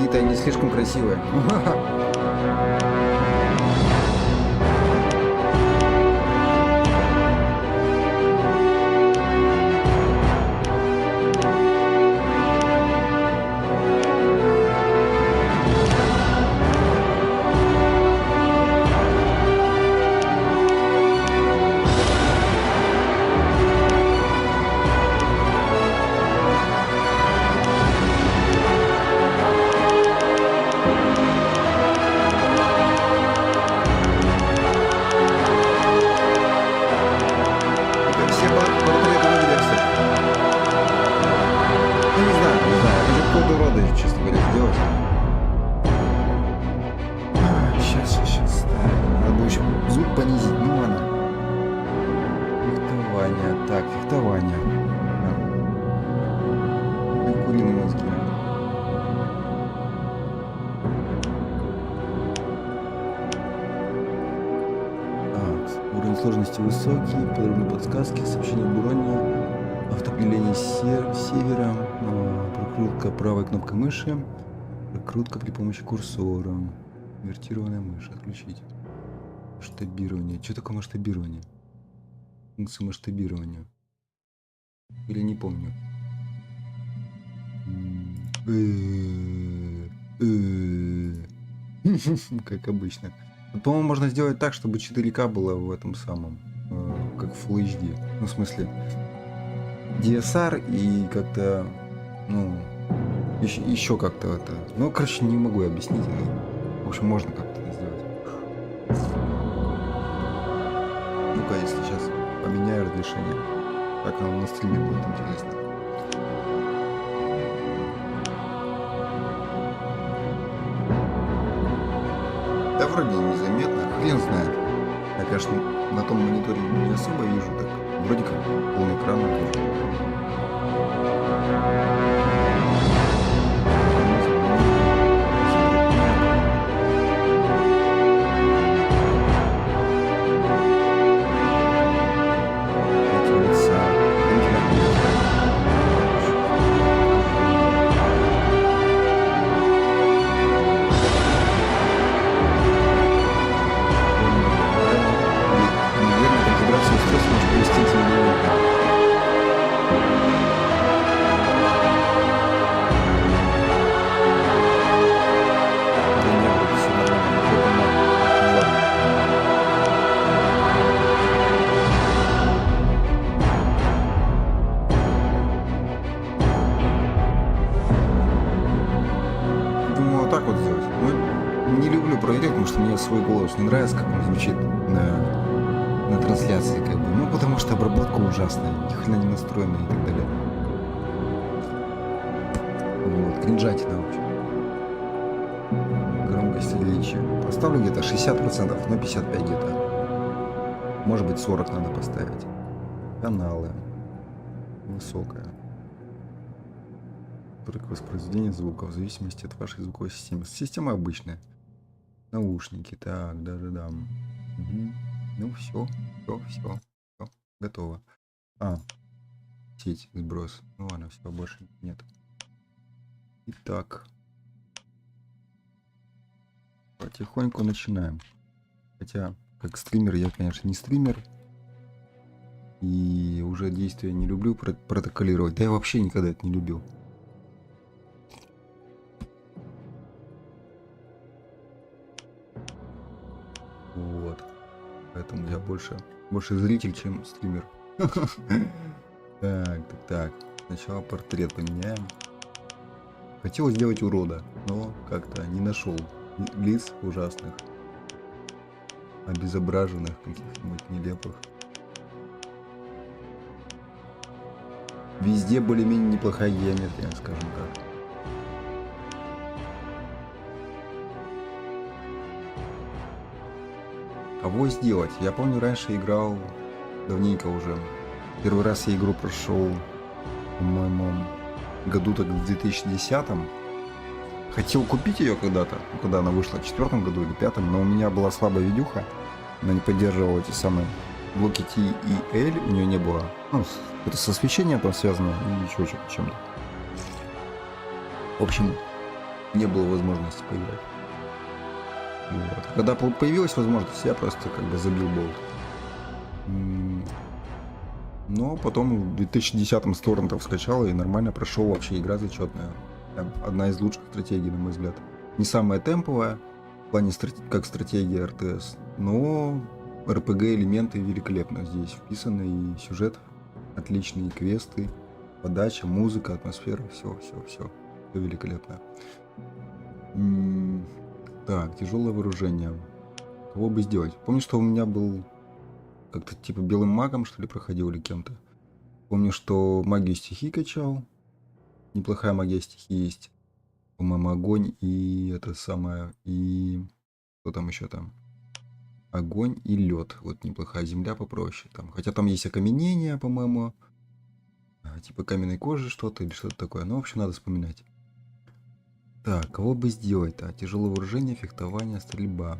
какие-то они слишком красивые. Сложности высокие, подробные подсказки, сообщение об уроне, автопиление севера, прокрутка правой кнопкой мыши, прокрутка при помощи курсора, инвертированная мышь, отключить. Масштабирование. Что такое масштабирование? Функция масштабирования. Или не помню. Как обычно. По-моему, можно сделать так, чтобы 4К было в этом самом, как Full HD. Ну, в смысле, DSR и как-то, ну, еще как-то это. Ну, короче, не могу объяснить. В общем, можно как-то это сделать. Ну-ка, если сейчас поменяю разрешение, так оно на стриме будет интересно. Да вроде незаметно, хрен знает. Я, конечно, на том мониторе не особо вижу, так вроде как полный экран тоже. Потому что мне свой голос не нравится, как он звучит на трансляции, как бы. Ну, потому что обработка ужасная, ни хрена не настроена и так далее. Вот, кринжатина вообще. Громкость речи. Поставлю где-то 60%, но 55 где-то. Может быть 40 надо поставить. Каналы. Высокая. Трек воспроизведения звука в зависимости от вашей звуковой системы. Система обычная. Наушники, так, даже дам. Угу. Ну все, готово. Сеть, сброс. Ну ладно, все, больше нет. Итак, потихоньку начинаем. Хотя, как стример, я, конечно, не стример. И уже действия не люблю протоколировать. Да я вообще никогда это не любил. Вот. Поэтому я больше зритель, чем стример. Так. Сначала портрет поменяем. Хотел сделать урода, но как-то не нашел лиц ужасных, обезображенных, каких-нибудь нелепых. Везде более-менее неплохая геометрия, скажем так. Кого сделать? Я помню, раньше играл давненько уже. Первый раз я игру прошел, по-моему, году так в 2010-м. Хотел купить ее когда-то, когда она вышла, в 4-м году или 5-м, но у меня была слабая видюха. Она не поддерживала эти самые блоки T и L, у нее не было. Ну, это с освещением там связано и еще чем-то. В общем, не было возможности поиграть. Вот. Когда появилась возможность, я просто как бы забил болт. Но потом в 2010-м с торрентов скачал и нормально прошел, вообще игра зачетная. Одна из лучших стратегий, на мой взгляд. Не самая темповая, в плане как стратегия РТС, но RPG элементы великолепно здесь вписаны, и сюжет отличный, и квесты, подача, музыка, атмосфера, все великолепно. Так, тяжелое вооружение. Кого бы сделать? Помню, что у меня был как-то типа белым магом, что ли, проходил или кем-то. Помню, что магию стихий качал. Неплохая магия стихий есть. По-моему, огонь и это самое, и что там еще там? Огонь и лед. Вот неплохая земля попроще. Там. Хотя там есть окаменение, по-моему. Типа каменной кожи что-то или что-то такое. Ну, в общем, надо вспоминать. Так, кого бы сделать-то? Тяжелое вооружение, фехтование, стрельба.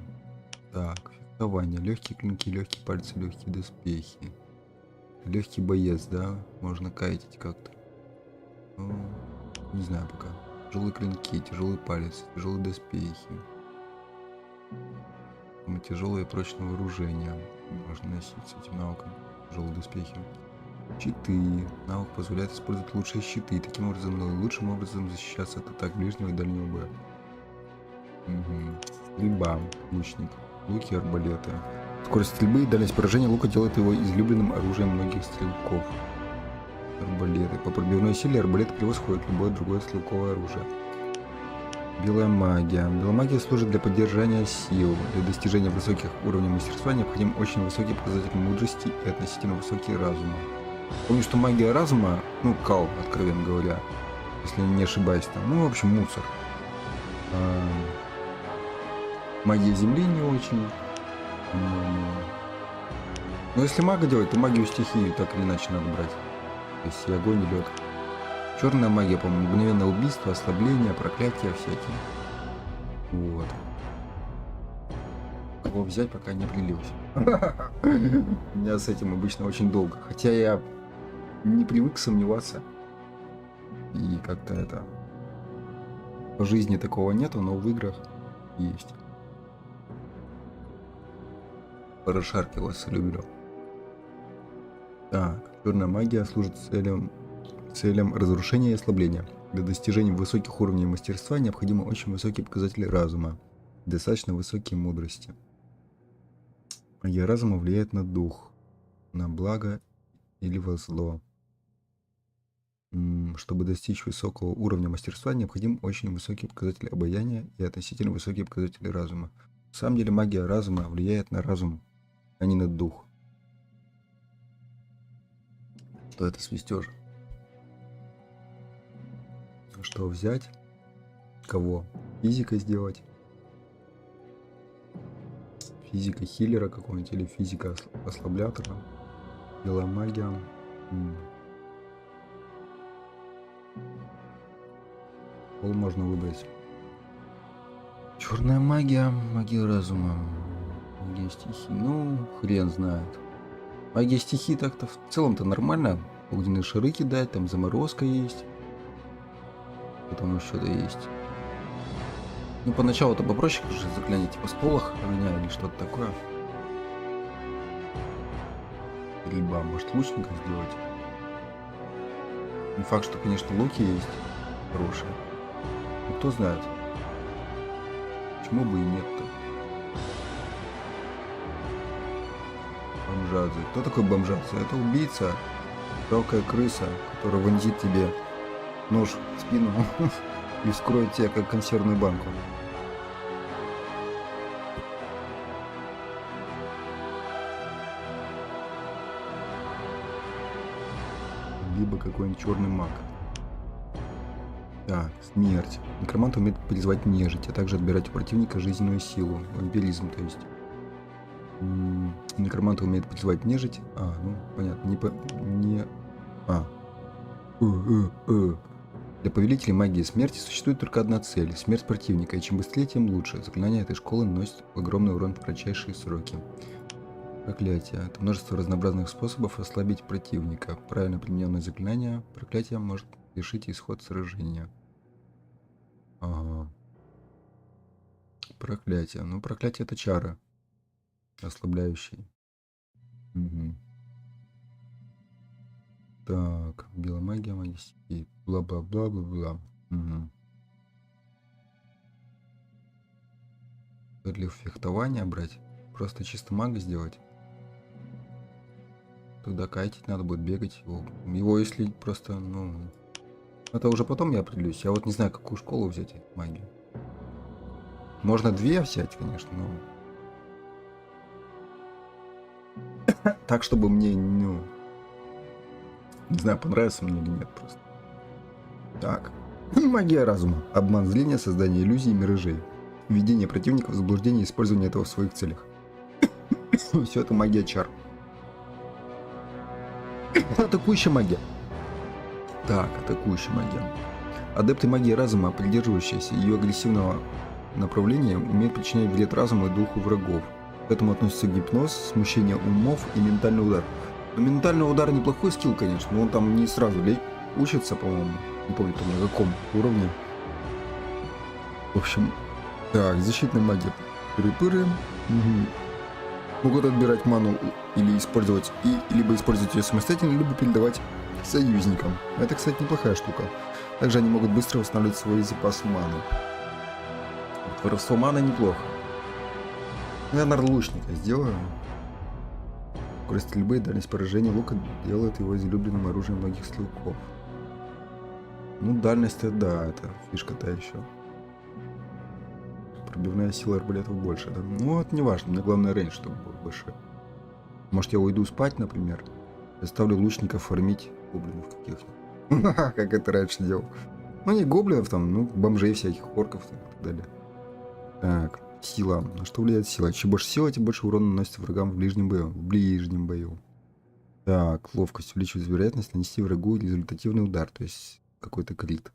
Так, фехтование. Легкие клинки, легкие пальцы, легкие доспехи. Легкий боец, да? Можно кайтить как-то. Ну, не знаю пока. Тяжелые клинки, тяжелый палец, тяжелые доспехи. Тяжелое и прочное вооружение. Можно носить с этим навыком. Тяжелые доспехи. Щиты. Навык позволяет использовать лучшие щиты. Таким образом, лучшим образом защищаться от атак ближнего и дальнего боя. Стрельба. Лучник. Луки, арбалеты. Скорость стрельбы и дальность поражения лука делает его излюбленным оружием многих стрелков. Арбалеты. По пробивной силе арбалет превосходит любое другое стрелковое оружие. Белая магия. Белая магия служит для поддержания сил. Для достижения высоких уровней мастерства необходим очень высокий показатель мудрости и относительно высокий разума. Помню, что магия разума, ну, кал, откровенно говоря, если не ошибаюсь там, ну, в общем, мусор. Магия земли не очень. Но если мага делать, то магию стихии так или иначе надо брать. То есть и огонь, и лед. Черная магия, по-моему, мгновенное убийство, ослабление, проклятия всякие. Вот. Кого взять, пока не определился. У меня с этим обычно очень долго. Хотя я не привык сомневаться. И как-то это... По жизни такого нету, но в играх есть. Порошаркиваться люблю. Так, черная магия служит целям разрушения и ослабления. Для достижения высоких уровней мастерства необходимы очень высокие показатели разума, достаточно высокие мудрости. Магия разума влияет на дух, на благо или во зло. Чтобы достичь высокого уровня мастерства, необходим очень высокий показатель обаяния и относительно высокие показатели разума. На самом деле магия разума влияет на разум, а не на дух. Что это свистёшь? Что взять? Кого? Физика сделать? Физика хиллера какого-нибудь или физика ослаблятора? Белая магия. Пол можно выбрать. Черная магия, магия разума, магия стихий. Ну, хрен знает. Магия стихий так-то в целом-то нормально. Огненные шары кидать, там заморозка есть. Потом еще-то есть. Ну, поначалу-то попроще, конечно, заклинание типа сполох огня или что-то такое. Либо, может, лучника сделать. Не факт, что, конечно, луки есть хорошие. Но кто знает. Почему бы и нет-то? Бомжадзе. Кто такой бомжадзе? Это убийца. Жалкая крыса, которая вонзит тебе нож в спину и вскроет тебя как консервную банку. Либо какой-нибудь черный маг. Так, смерть. Некромант умеет призывать нежить, а также отбирать у противника жизненную силу. Вампиризм, то есть. Некромант умеет призывать нежить. Ну, понятно. Для повелителей магии смерти существует только одна цель – смерть противника, и чем быстрее, тем лучше. Заклинания этой школы наносят огромный урон в кратчайшие сроки. Проклятие. Это множество разнообразных способов ослабить противника. Правильно примененное заклинание проклятие может решить исход сражения. Ага. Проклятие. Ну, проклятие это чары. Ослабляющие. Угу. Так, белая магия, магия стихии. Бла-бла-бла-бла-бла. Угу. Стоит ли фехтование брать? Просто чисто мага сделать? Тогда кайтить надо будет, бегать его если просто, ну... Это уже потом я определюсь. Я вот не знаю, какую школу взять магию. Можно 2 взять, конечно, но... Так, чтобы мне, ну... Не знаю, понравится мне или нет просто. Так. Магия разума. Обман зрения, создание иллюзий и миражей. Введение противника в заблуждение и использование этого в своих целях. Все это магия чар. Атакующая магия. Так, атакующая магия. Адепты магии разума, придерживающиеся ее агрессивного направления, умеют причинять вред разуму и духу врагов. К этому относятся гипноз, смущение умов и ментальный удар. Но ментальный удар неплохой скилл, конечно, но он там не сразу учится, по-моему. Не помню, там на каком уровне. В общем, так, защитная магия. Пыры-пыры. Угу. Могут отбирать ману или использовать, либо использовать ее самостоятельно, либо передавать союзникам. Это, кстати, неплохая штука. Также они могут быстро восстанавливать свой запас маны. Воровство маны неплохо. Я, наверное, лучника сделаю. Скорость стрельбы и дальность поражения лука делает его излюбленным оружием многих стрелков. Ну, дальность, да, это фишка-то еще. Пробивная сила арбалетов больше, да? Ну, это не важно, мне главное рейндж, чтобы был большой. Может, я уйду спать, например, заставлю лучников фармить гоблинов каких-нибудь. Как это раньше делал. Ну, не гоблинов там, ну, бомжей всяких, орков там, и так далее. Так, сила. На что влияет сила? Чем больше сила, тем больше урона наносится врагам в ближнем бою. В ближнем бою. Так, ловкость увеличивает вероятность нанести врагу результативный удар, то есть какой-то крит.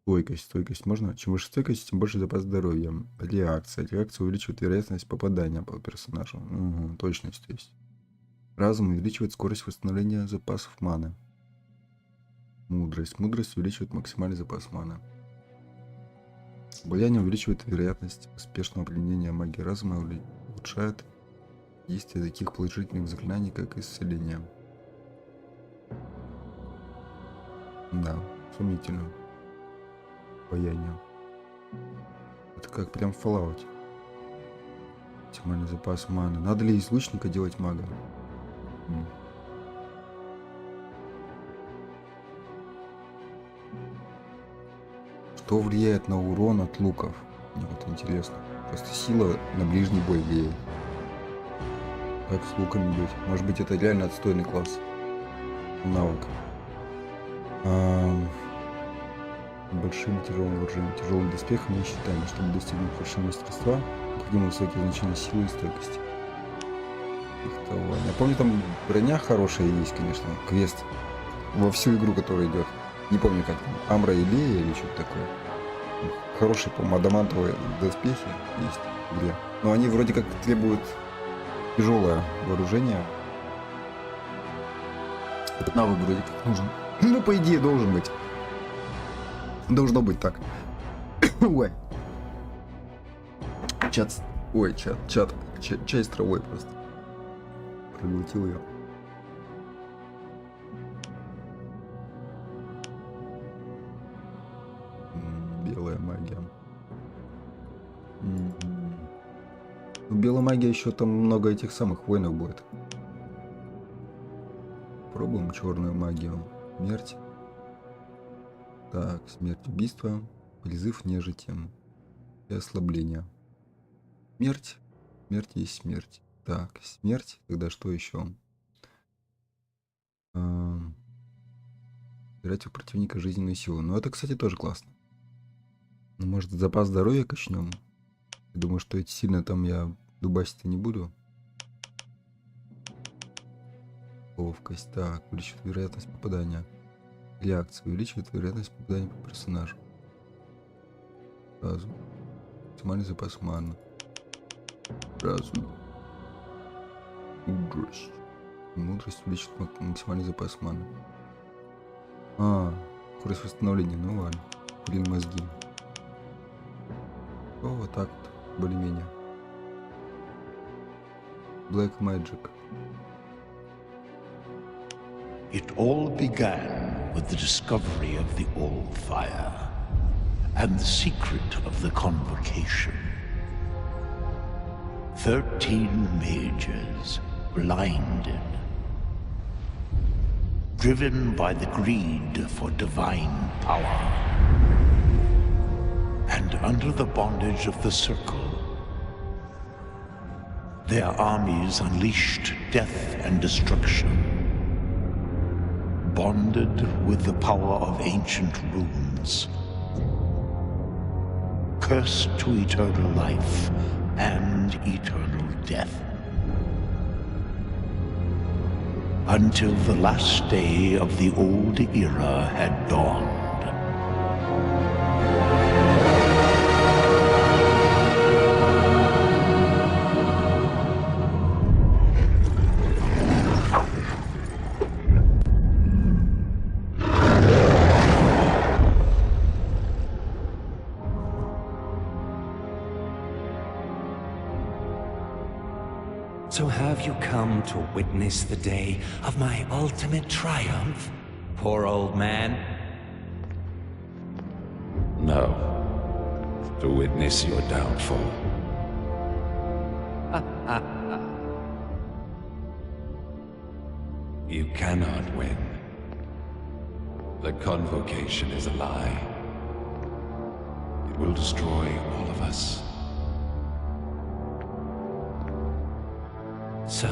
Стойкость. Стойкость можно? Чем выше стойкость, тем больше запас здоровья. Реакция. Реакция увеличивает вероятность попадания по персонажу. Угу, точность, то есть. Разум увеличивает скорость восстановления запасов маны. Мудрость. Мудрость увеличивает максимальный запас маны. Обаяние увеличивает вероятность успешного применения магии разума и улучшает действие таких положительных заклинаний, как исцеление. Да, сомнительно. Обаяние. Это как прям в Fallout. Максимальный запас маны. Надо ли из лучника делать мага? Что влияет на урон от луков? Мне вот интересно. Просто сила на ближний бой влияет. Как с луками быть? Может быть, это реально отстойный класс. Навык. Большим тяжелым вооружением. Тяжелым доспехом не считаем. Чтобы достигнуть вершины мастерства, необходимо высокие значения силы и стойкости. Я помню, там броня хорошая есть, конечно. Квест. Во всю игру, которая идет. Не помню, как там. Амра и Лея или что-то такое. Хорошие, по-моему, адамантовые доспехи есть в игре. Но они вроде как требуют тяжелое вооружение. Навык вроде как нужен. Ну, по идее, должен быть. Должно быть так. Ой. Чат. Ой, чат. Чай с травой просто. Проглотил ее. Белая магия. У белой магии еще там много этих самых воинов будет. Пробуем черную магию. Смерть. Так, смерть, убийство, призыв нежити и ослабление. Смерть. Смерть есть смерть. Так, смерть. Тогда что еще? Играть у противника жизненную силу. Ну, это, кстати, тоже классно. Ну, может, запас здоровья качнем? Я думаю, что эти сильно там я дубасить-то не буду. Ловкость. Так, увеличивает вероятность попадания. Реакция увеличивает вероятность попадания по персонажу. Разум. Максимальный запас маны. Разум. Мудрость. Мудрость увеличивает максимальный запас маны. Скорость восстановления. Ну ладно. Блин, мозги. Вот так вот. более-менее. Black Magic. It all began with the discovery of the All-Fire and the secret of the Convocation. 13 mages blinded, driven by the greed for divine power, and under the bondage of the Circle, their armies unleashed death and destruction, bonded with the power of ancient runes, cursed to eternal life and eternal death. Until the last day of the old era had dawned. So have you come to witness the day of my ultimate triumph, poor old man? No. To witness your downfall. You cannot win. The Convocation is a lie. It will destroy all of us. So...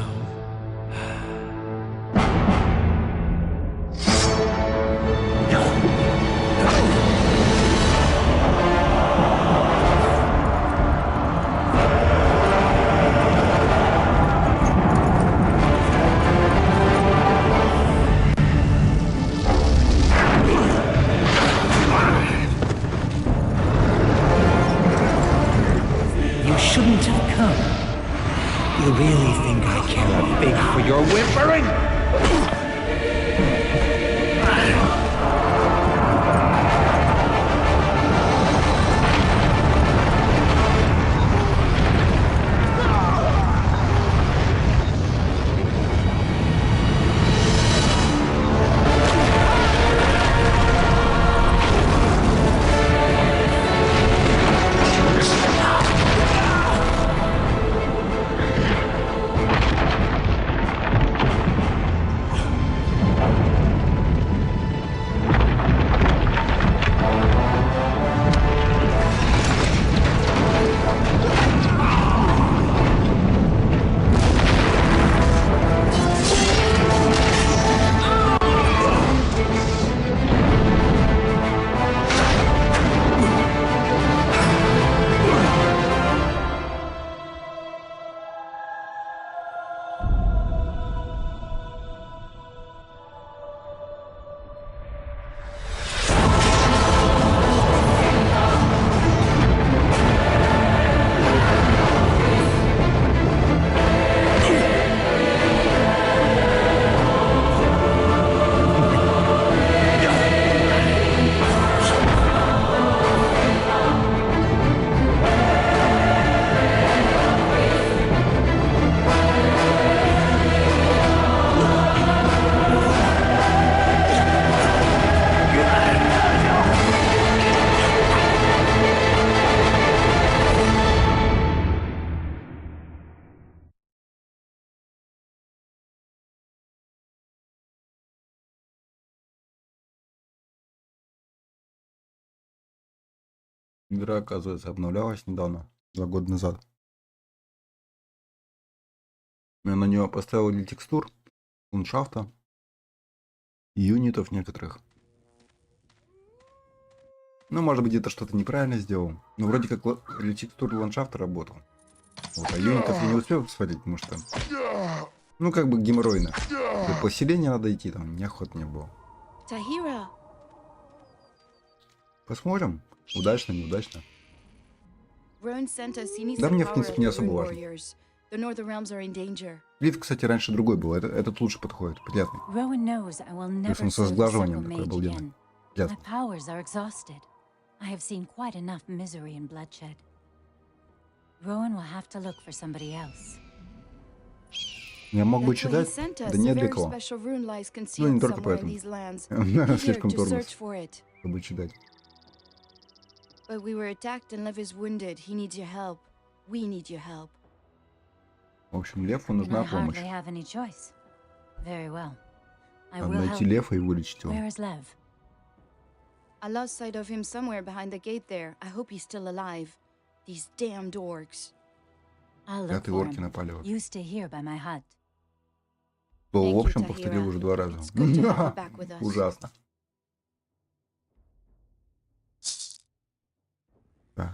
You shouldn't have come. You really think I care a fig for your whimpering? Игра, оказывается, обновлялась недавно, 2 года назад. Я на нее поставил для текстур, ландшафта и юнитов некоторых. Ну, может быть, где-то что-то неправильно сделал. Но вроде как для текстур ландшафта работал. Вот, а юнитов я не успел посмотреть, потому что... Ну, как бы геморройно. До поселения надо идти, там неохота не было. Посмотрим. Удачно, неудачно. Да мне, в принципе, не особо важно. Лид, кстати, раньше другой был. Этот лучше подходит. Приятный. Плюс он со сглаживанием такой обалденный. Приятный. Rowan will have to look for somebody else. Я мог бы That's what he читать, sent us. да A нет для very кого. special rune lies Ну, concealed не только somewhere in поэтому. these lands. Наверное, Be here слишком to тормоз, search for it. чтобы читать. But we were attacked and Lev is wounded. He needs your help. We need your help. В общем, Леву And I нужна помощь. hardly have any choice. Very well. I Надо will найти help. Лева и вылечить его. Where is Lev? I lost sight of him somewhere behind the gate there. I hope he's still alive. These damned orcs. I'll look Пятые for орки him. напали. Вот. You stay here by my hut. В Thank you, общем, Tahira. повторил уже 2 раза. It's good to have you back with us. Ужасно. Так.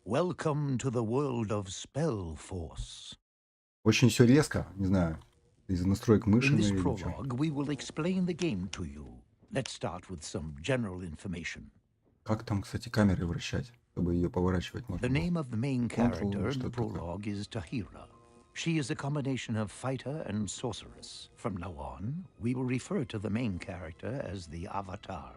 Welcome to the world of Spellforce. Очень все резко, не знаю, из-за настроек мыши In this или чё. prologue, we will explain the game to you. Let's start with some general information. Как там, кстати, камерой вращать, чтобы ее поворачивать можно The было? name of the main Control, character in что the такое? prologue is Tahira. She is a combination of fighter and sorceress. From now on, we will refer to the main character as the Avatar.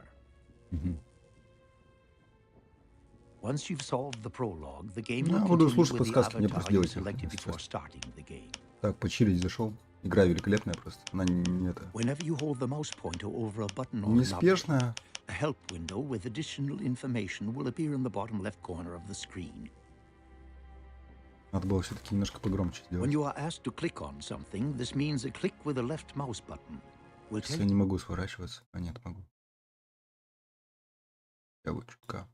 Once you've solved the prologue, the game will буду continue слушать with the подсказки, мне avatar просто you делать selected нехуй, before естественно. starting the game. Так, почилить зашел. Игра великолепная просто. Она не это... Whenever you hold the mouse pointer over a button or an object, Неспешная. a help window with additional information will appear in the bottom left corner of the screen. Надо было все-таки немножко погромче When сделать. you are asked to click on something, this means a click with the left mouse button will Сейчас tell я you не могу сворачиваться. А нет, могу. Я вот чутка.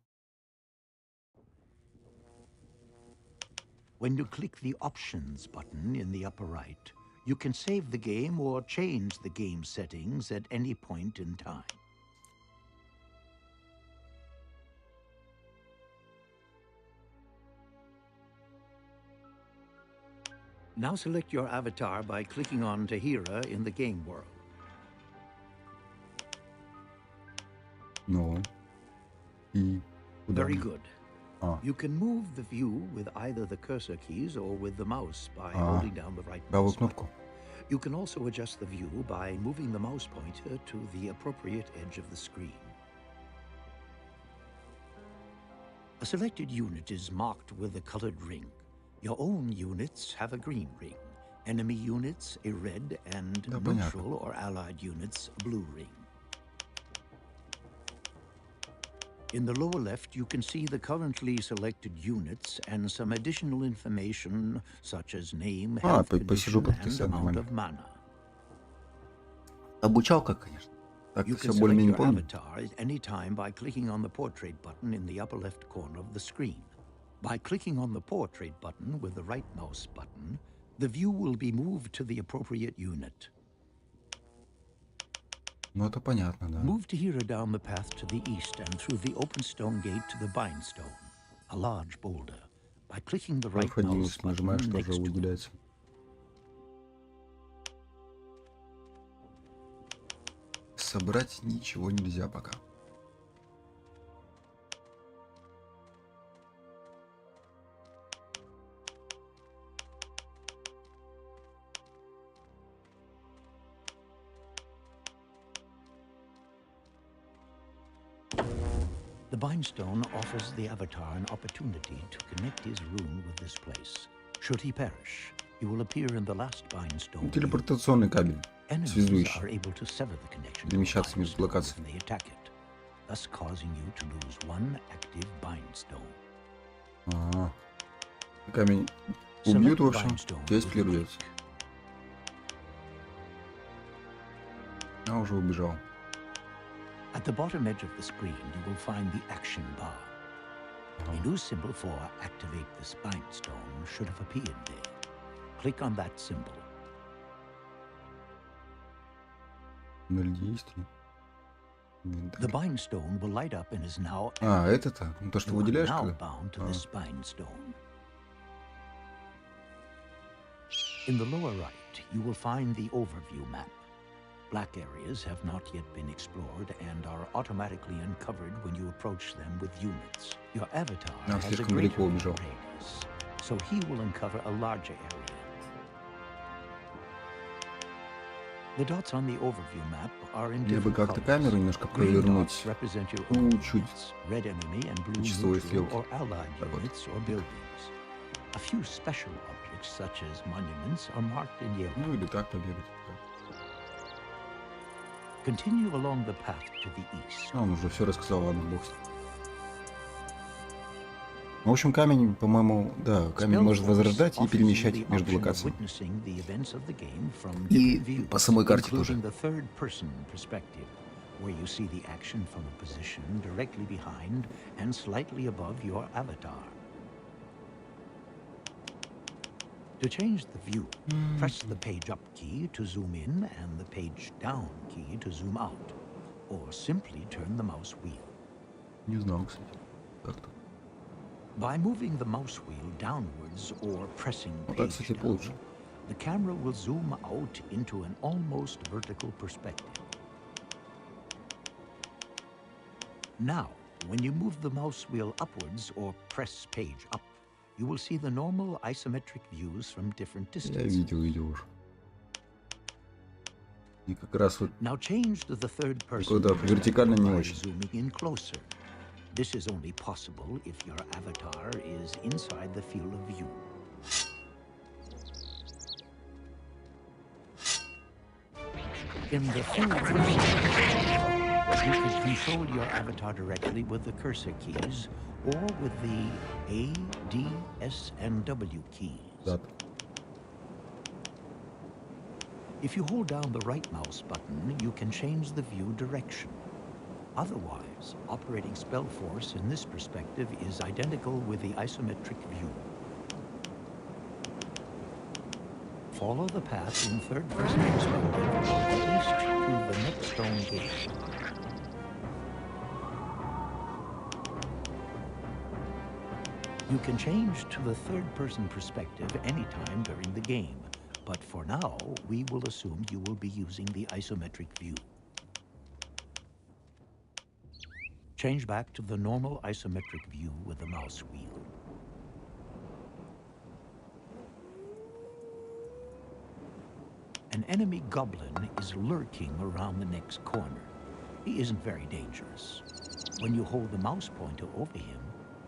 when you click the Options button in the upper right, you can save the game or change the game settings at any point in time. Now select your avatar by clicking on Tahira in the game world. Ну. И куда Very мне? good. А, You can move the view with either the cursor keys or with the mouse by Ah. holding down the right правую mouse button. кнопку. You can also adjust the view by moving the mouse pointer to the appropriate edge of the screen. A selected unit is marked with a colored ring. Your own units have a green ring. Enemy units a red, and Да, понятно. neutral or allied units a blue ring. In the lower left, you can see the currently selected units and some additional information such as name, health посижу, condition, and подписать amount нормально. of mana. Обучалка, конечно. Так You все can select более-менее your помню. avatar at any time by clicking on the portrait button in the upper left corner of the screen. By clicking on the portrait button with the right mouse button, the view will be moved to the appropriate unit. Ну, это понятно, да. Move Tahira down the path to the east and through the open stone gate to the Bindstone, a large boulder. By clicking the right mouse F11 button нажимаешь, тоже next to it. выделяется. Собрать ничего нельзя пока. The Bindstone offers the Avatar an opportunity to connect his rune with this place. Should he perish, he will appear in the last Bindstone. Телепортационный кабель, Enemies связующий. are able to sever the connection to the Перемещаться между Bindstone локациями. when they attack it, thus causing you to lose one active Bindstone. Ага. Камень Select убьют, в the общем, Bindstone есть with клируется. click. А, уже убежал. At the bottom edge of the screen, you will find the action bar. A new symbol for activate the Bindstone should have appeared there. Click on that symbol. 0 действий. The Инвентарь. Bindstone will light up and is now А, это-то? Ну, то, что You are выделяешь, now когда? bound to А. this Bindstone. In the lower right, you will find the overview map. Black areas have not yet been explored and are automatically uncovered when you approach them with units. Your avatar А, has a слишком greater далеко убежал. radius, so he will uncover a larger area. The dots on the overview map are in Мне бы different как-то colors. камеру немножко Green dots провернуть. represent your Ну, own чуть. units, red enemy and blue часовой neutral стрелки. or allied Так вот. units or buildings. A few special objects, such as monuments, are marked in yellow. Ну или так побегать. Continue along the path to the east. А, он уже все рассказал, ладно, бог с ним. В общем, камень, по-моему, да, камень может возрождать и перемещать между локациями. И по самой карте тоже. Where you see the action from a position directly behind and slightly above your avatar. To change the view, press the page up key to zoom in and the page down key to zoom out, or simply turn the mouse wheel. Не знал, кстати. Так-то. By moving the mouse wheel downwards or pressing Вот так, page кстати, down, получше. the camera will zoom out into an almost vertical perspective. Now, when you move the mouse wheel upwards or press page up, you will see the normal isometric views from different Я distances. видел уже. И как раз вот Now change to the third person когда вертикально не by очень. zooming in closer. This is only possible if your avatar is inside the field of view. In the third person, you can control your avatar directly with the cursor keys or with the A, D, S, and W keys. Да. If you hold down the right mouse button, you can change the view direction. Otherwise, operating Spellforce in this perspective is identical with the isometric view. Follow the path in third-person perspective east to the next stone gate. You can change to the third-person perspective anytime during the game, but for now, we will assume you will be using the isometric view. Change back to the normal isometric view with the mouse wheel. An enemy goblin is lurking around the next corner. He isn't very dangerous. When you hold the mouse pointer over him,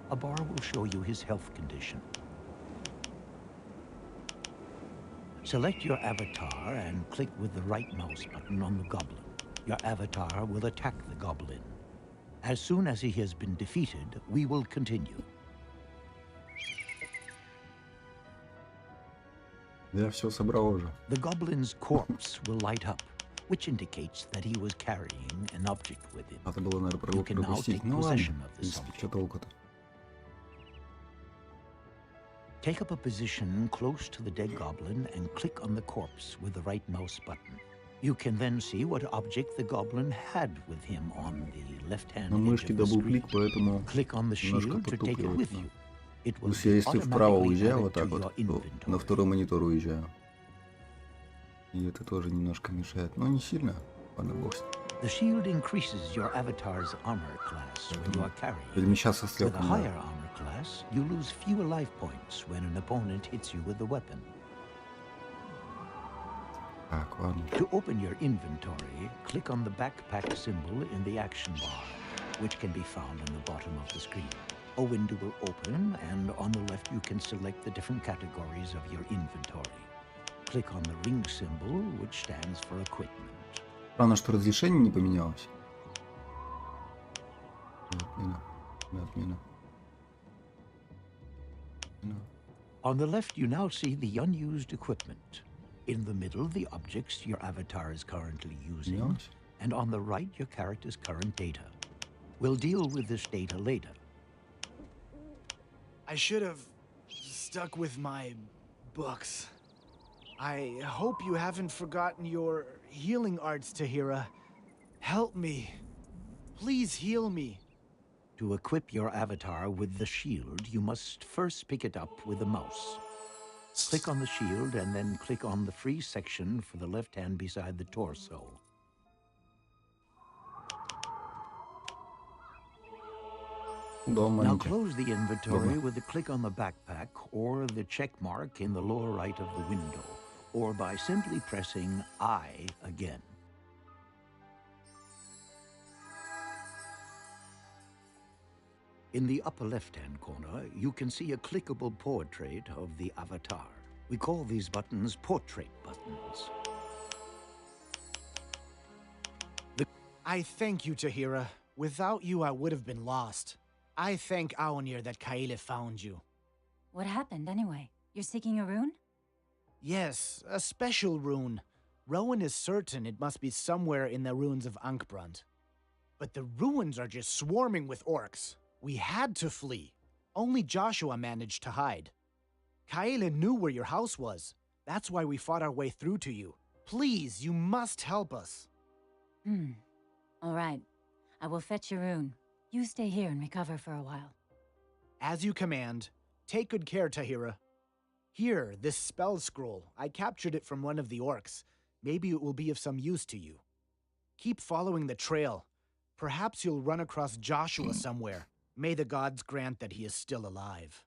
a bar will show you his health condition. Select your avatar and click with the right mouse button on the goblin. Your avatar will attack the goblin. As soon as he has been defeated, we will continue. Я все собрал уже. The goblin's corpse will light up, which indicates that he was carrying an object with him. Надо было, наверное, You can now пропустить. take Ну ладно, possession в of this принципе, что object. толку-то? Take up a position close to the dead goblin and click on the corpse with the right mouse button. You can then see what object the goblin had with him on the left-hand На edge мышке of the screen. дабл-клик, поэтому Click on the немножко shield to take it потупливает. with Да. you. It То will есть я be если вправо automatically уезжаю added вот to так вот, your то на inventory. второй монитор уезжаю. И это тоже немножко мешает. Но не сильно. Ладно, бог с ним. The shield increases your avatar's armor class when you are carrying. Перемещаться With a стрелками. higher Да. armor class, you lose fewer life points when an opponent hits you with a weapon. Так, ладно. To open your inventory, click on the backpack symbol in the action bar, which can be found on the bottom of the screen. A window will open, and on the left you can select the different categories of your inventory. Click on the ring symbol, which stands for equipment. Странно, что разрешение не поменялось. Отмена. Отмена. Отмена. On the left, you now see the unused equipment. In the middle, the objects your avatar is currently using, Поменялось? and on the right, your character's current data. We'll deal with this data later. I should have stuck with my books. I hope you haven't forgotten your healing arts, Tahira. Help me. Please heal me. To equip your avatar with the shield, you must first pick it up with the mouse. Click on the shield and then click on the free section for the left hand beside the torso. Да, Now маленький. close the inventory Ладно. with a click on the backpack or the check mark in the lower right of the window, or by simply pressing I again. In the upper left-hand corner, you can see a clickable portrait of the avatar. We call these buttons portrait buttons. I thank you, Tahira. Without you, I would have been lost. I thank Aonir that Kaele found you. What happened anyway? You're seeking a rune? Yes, a special rune. Rowan is certain it must be somewhere in the ruins of Ankbrand. But the ruins are just swarming with orcs. We had to flee. Only Joshua managed to hide. Kaele knew where your house was. That's why we fought our way through to you. Please, you must help us. All right. I will fetch your rune. You stay here and recover for a while. As you command. Take good care, Tahira. Here, this spell scroll. I captured it from one of the orcs. Maybe it will be of some use to you. Keep following the trail. Perhaps you'll run across Joshua somewhere. May the gods grant that he is still alive.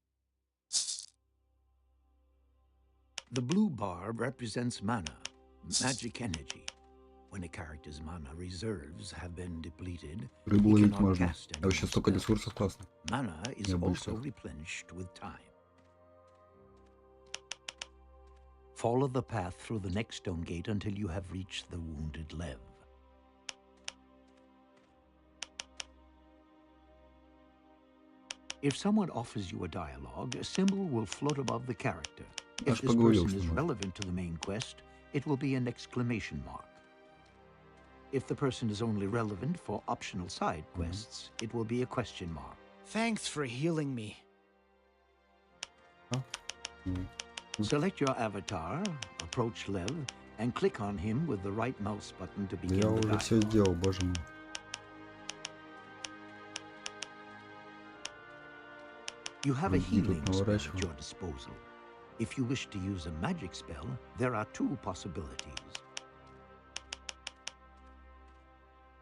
The blue bar represents mana, magic energy. When a character's mana reserves have been depleted, Рыбу he ловить cannot можно. cast any Вообще столько spell. ресурсов классно. Mana is Я also быстро. replenished with time. Follow the path through the next stone gate until you have reached the wounded Lev. If someone offers you a dialogue, a symbol will float above the character. Я If ж this поговорил person с is ним. relevant to the main quest, it will be an exclamation mark. If the person is only relevant for optional side quests, it will be a question mark. Thanks for healing me. Select your avatar, approach Lev, and click on him with the right mouse button to Да begin я the уже все dialogue. сделал, боже мой. You have a Иди тут healing spell at наворачивай. your disposal. If you wish to use a magic spell, there are two possibilities.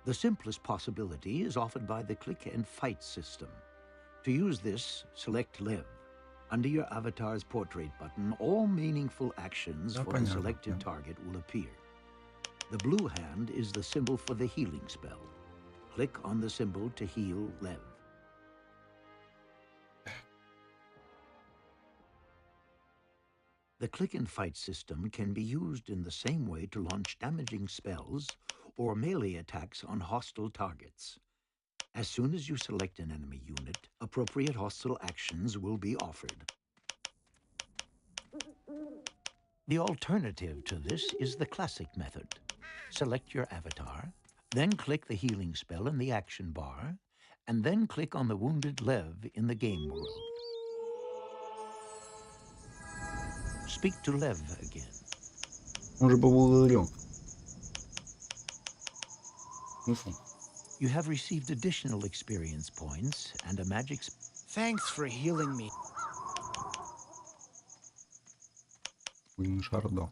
The simplest possibility is offered by the click and fight system. To use this, select Lev. Under your avatar's portrait button, all meaningful actions Да, for the понятно, selected да. target will appear. The blue hand is the symbol for the healing spell. Click on the symbol to heal Lev. The click and fight system can be used in the same way to launch damaging spells or melee attacks on hostile targets. As soon as you select an enemy unit, appropriate hostile actions will be offered. The alternative to this is the classic method. Select your avatar, then click the healing spell in the action bar, and then click on the wounded Lev in the game world. Speak to Lev again. Он же поблагодарил. Смысл? You have received additional experience points and a magic Thanks for healing me. Блин, шар дал.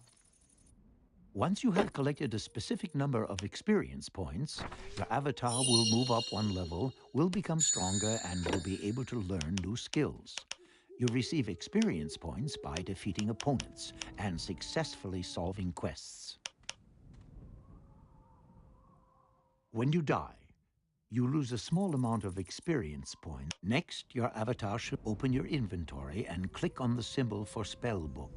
Once you have collected a specific number of experience points, your avatar will move up one level, will become stronger, and will be able to learn new skills. You receive experience points by defeating opponents and successfully solving quests. When you die, you lose a small amount of experience points. Next, your avatar should open your inventory and click on the symbol for Spellbook.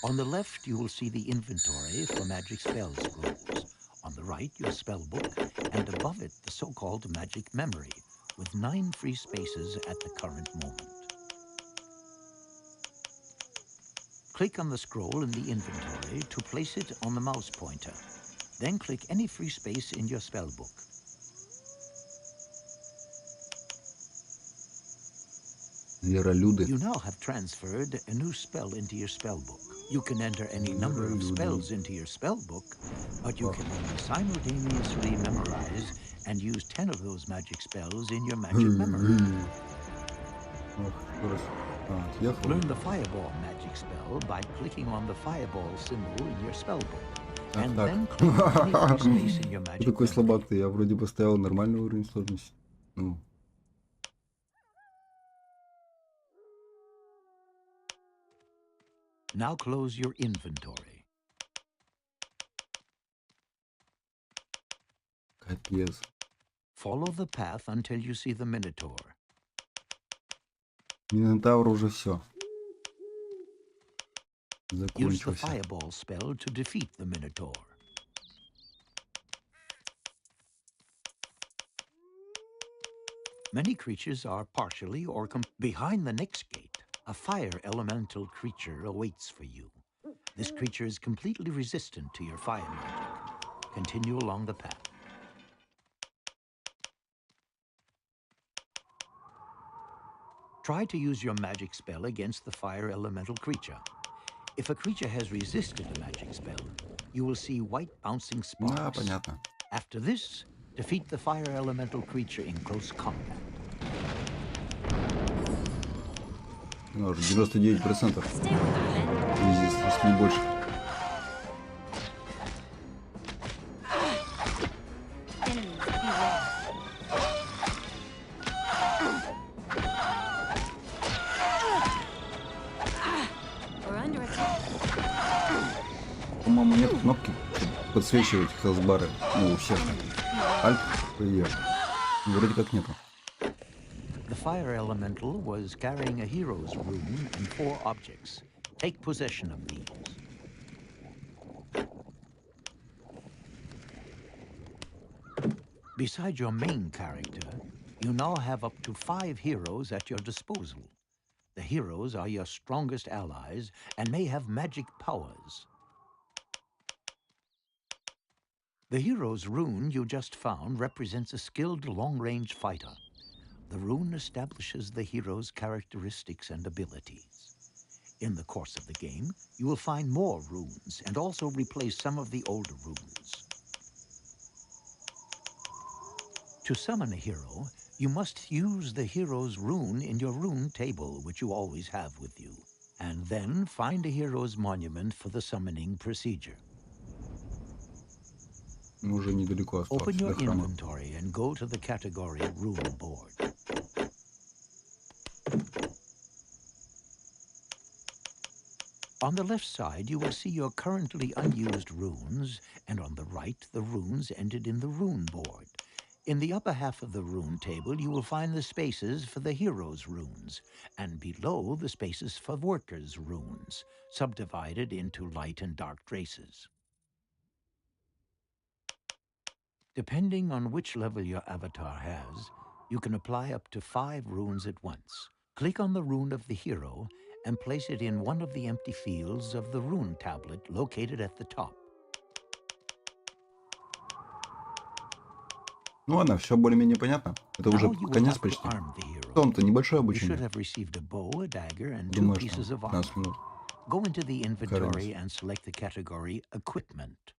On the left, you will see the inventory for magic spell scrolls. On the right, your spellbook, and above it, the so-called magic memory, with 9 free spaces at the current moment. Click on the scroll in the inventory to place it on the mouse pointer. Then click any free space in your spellbook. Зверолюды. You now have transferred a new spell into your spellbook. You can enter any number of spells into your spellbook, but you can only simultaneously memorize and use 10 of those magic spells in your magic memory. Ох, раз. Отъехал. Learn the fireball magic spell by clicking on the fireball symbol in your spellbook. Ах And так. then click on any free space in your Ты magic такой memory. слабак-то, я вроде поставил нормальный уровень сложности. Ну, Now close your inventory. Yes. Follow the path until you see the Minotaur. Минотавр уже все. Use the Закончился. fireball spell to defeat the Minotaur. Many creatures are partially or behind the next gate. A fire elemental creature awaits for you. This creature is completely resistant to your fire magic. Continue along the path. Try to use your magic spell against the fire elemental creature. If a creature has resisted a magic spell, you will see white bouncing Да, sparks. понятно. After this, defeat the fire elemental creature in close combat. Ну, уже 99%. Stay with me, then. Резист, если не больше. Enemies, beware. We're under attack. По-моему, нет кнопки, чтобы подсвечивать хелсбары. Ну, у всех. Альт, Е. Вроде как нету. The fire elemental was carrying a hero's rune and 4 objects. Take possession of these. Beside your main character, you now have up to 5 heroes at your disposal. The heroes are your strongest allies and may have magic powers. The hero's rune you just found represents a skilled long-range fighter. The rune establishes the hero's characteristics and abilities. In the course of the game, you will find more runes and also replace some of the older runes. To summon a hero, you must use the hero's rune in your rune table, which you always have with you, and then find a hero's monument for the summoning procedure. Мы уже недалеко осталось Open your до храма. inventory and go to the category Rune Board. On the left side, you will see your currently unused runes, and on the right, the runes entered in the Rune Board. In the upper half of the rune table, you will find the spaces for the hero's runes, and below the spaces for workers' runes, subdivided into light and dark races. Depending on which level your avatar has, you can apply up to 5 runes at once. Click on the rune of the hero and place it in one of the empty fields of the rune tablet located at the top. Ну ладно, все более-менее понятно. Это уже Now you will конец have to почти. arm the hero. Том-то небольшое You should обучение. have received a bow, a dagger, and 2 Думаю, что pieces of 15 armor. минут. Go into the inventory and select the category Equipment.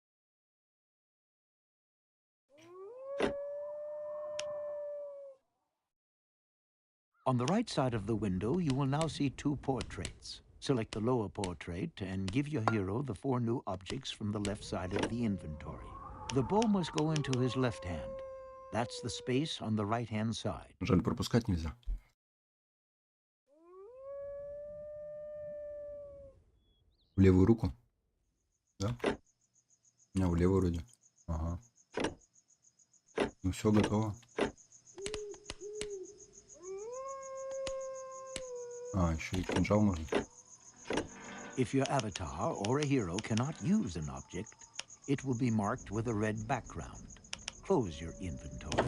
On the right side of the window, you will now see 2 portraits. Select the lower portrait and give your hero the 4 new objects from the left side of the inventory. The bow must go into his left hand. That's the space on the right-hand side. Жаль, пропускать нельзя. В левую руку? Да? А, в левую вроде. Ага. Ну все, готово. А, еще и кинжал можно. If your avatar or a hero cannot use an object, it will be marked with a red background. Close your inventory.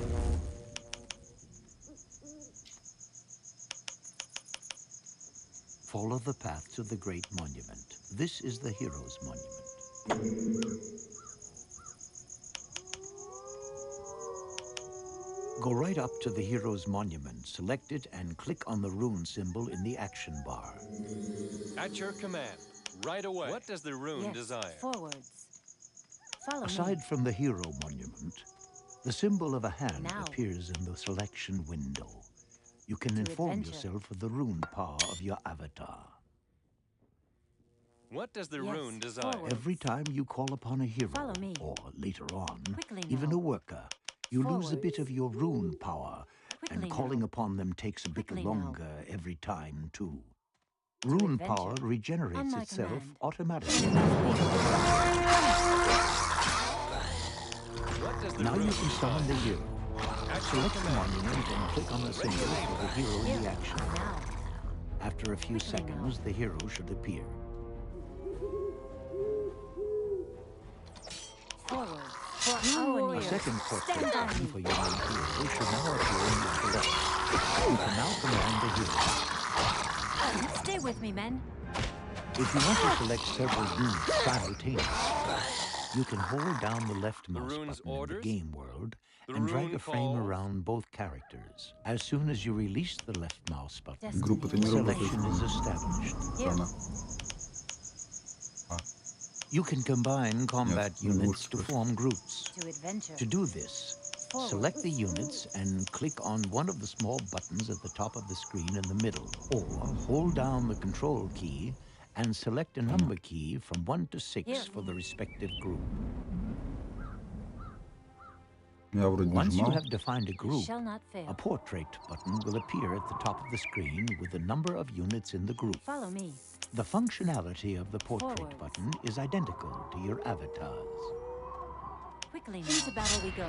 Follow the path to the Great Monument. This is the Hero's Monument. Go right up to the Hero's Monument, select it, and click on the rune symbol in the action bar. At your command, right away. What does the rune Yes, desire? forwards. Follow me. Aside from the Hero Monument, the symbol of a hand Now. appears in the selection window. You can To inform adventure. yourself of the rune power of your avatar. What does the Yes, rune desire? forward. Every time you call upon a hero, Follow me. or later on, Quickly even now. a worker, you lose a bit of your rune power, Quickly and calling now. upon them takes a bit Quickly now. longer every time, too. Rune adventure. power regenerates On my itself command. automatically. What What does the Now you room can summon the hero. At your Select the command. monument and click on the symbol for the hero in the action. Now. After a few seconds, the hero should appear. Forward. For You our warrior. A needs. second portrait Stand by button me. for your main hero should now appear in your selection. You can now command the hero. Stay with me, men. If you want to select several units simultaneously, you can hold down the left mouse rune's button in orders, the game world the and drag rune a frame calls. around both characters. As soon as you release the left mouse button, Группа-то не работает. selection is established. Странно. You can combine combat не units лучше to просто. form groups. To adventure. To do this, select the units and click on one of the small buttons at the top of the screen in the middle, or hold down the control key and select a number key from 1 to 6 Here. for the respective group. Я вроде Once you нажимал. have defined a group, Shall not fail. a portrait button will appear at the top of the screen with the number of units in the group. Follow me. The functionality of the portrait Forwards. button is identical to your avatars. Quickly now. Into battle we go.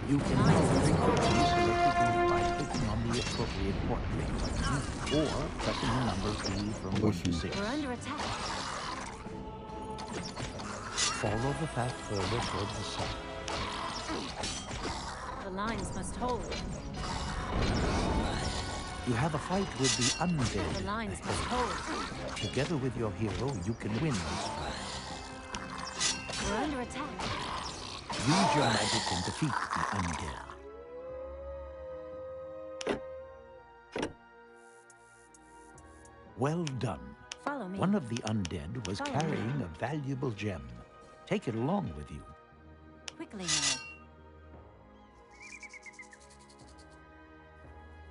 You can now quickly select a group by clicking on the appropriate portrait button or pressing the number key from 1 to 6. We're under attack. Follow the path further towards the south. The lines must hold. You have a fight with the undead. The lines ahead. must hold. Together with your hero, you can win this fight. We're under attack. Use your magic and defeat the undead. Well done. Follow me. One of the undead was Follow me. carrying a valuable gem. Take it along with you. Quickly now.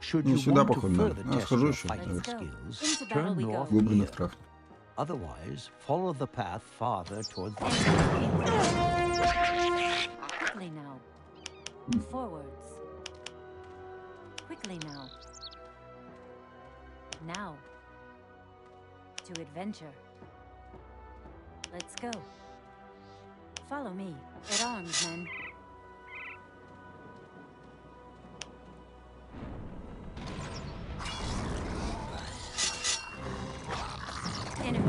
Should Ну, you сюда, want to походу, надо. further Я test схожу your еще, fighting Let's go. skills, Into battle turn we go. north Гоблинов here. трафнет. Otherwise, follow the path farther towards the Quickly now. Forwards. Quickly now. Now. To adventure. Let's go. Follow me. At arms, men. Enemy.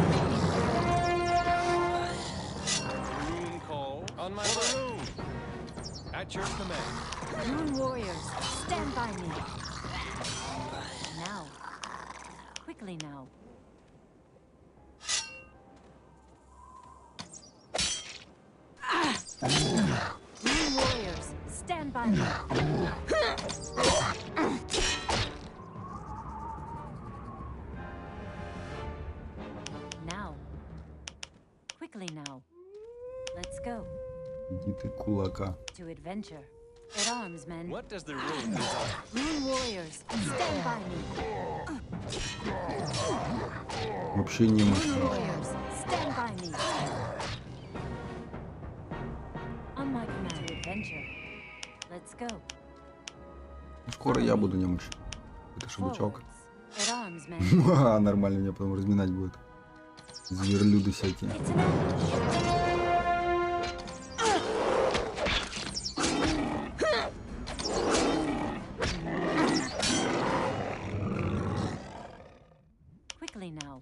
Rune call. On my way. At your command. Rune warriors, stand by me. Now. Quickly now. Rune warriors, stand by me. Now. Quickly now. Let's go. Иди ты, кулака. To adventure. At arms, men. What does the rune desire? Rune warriors, stand by me. Вообще не Rune мощно. warriors, stand by me. On my command. To adventure. Let's go. Скоро я буду немощь. Это шабучок. Forwards. At arms, men. Нормально, меня потом разминать будет. Зверлюды всякие. It's an ambush. Quickly now.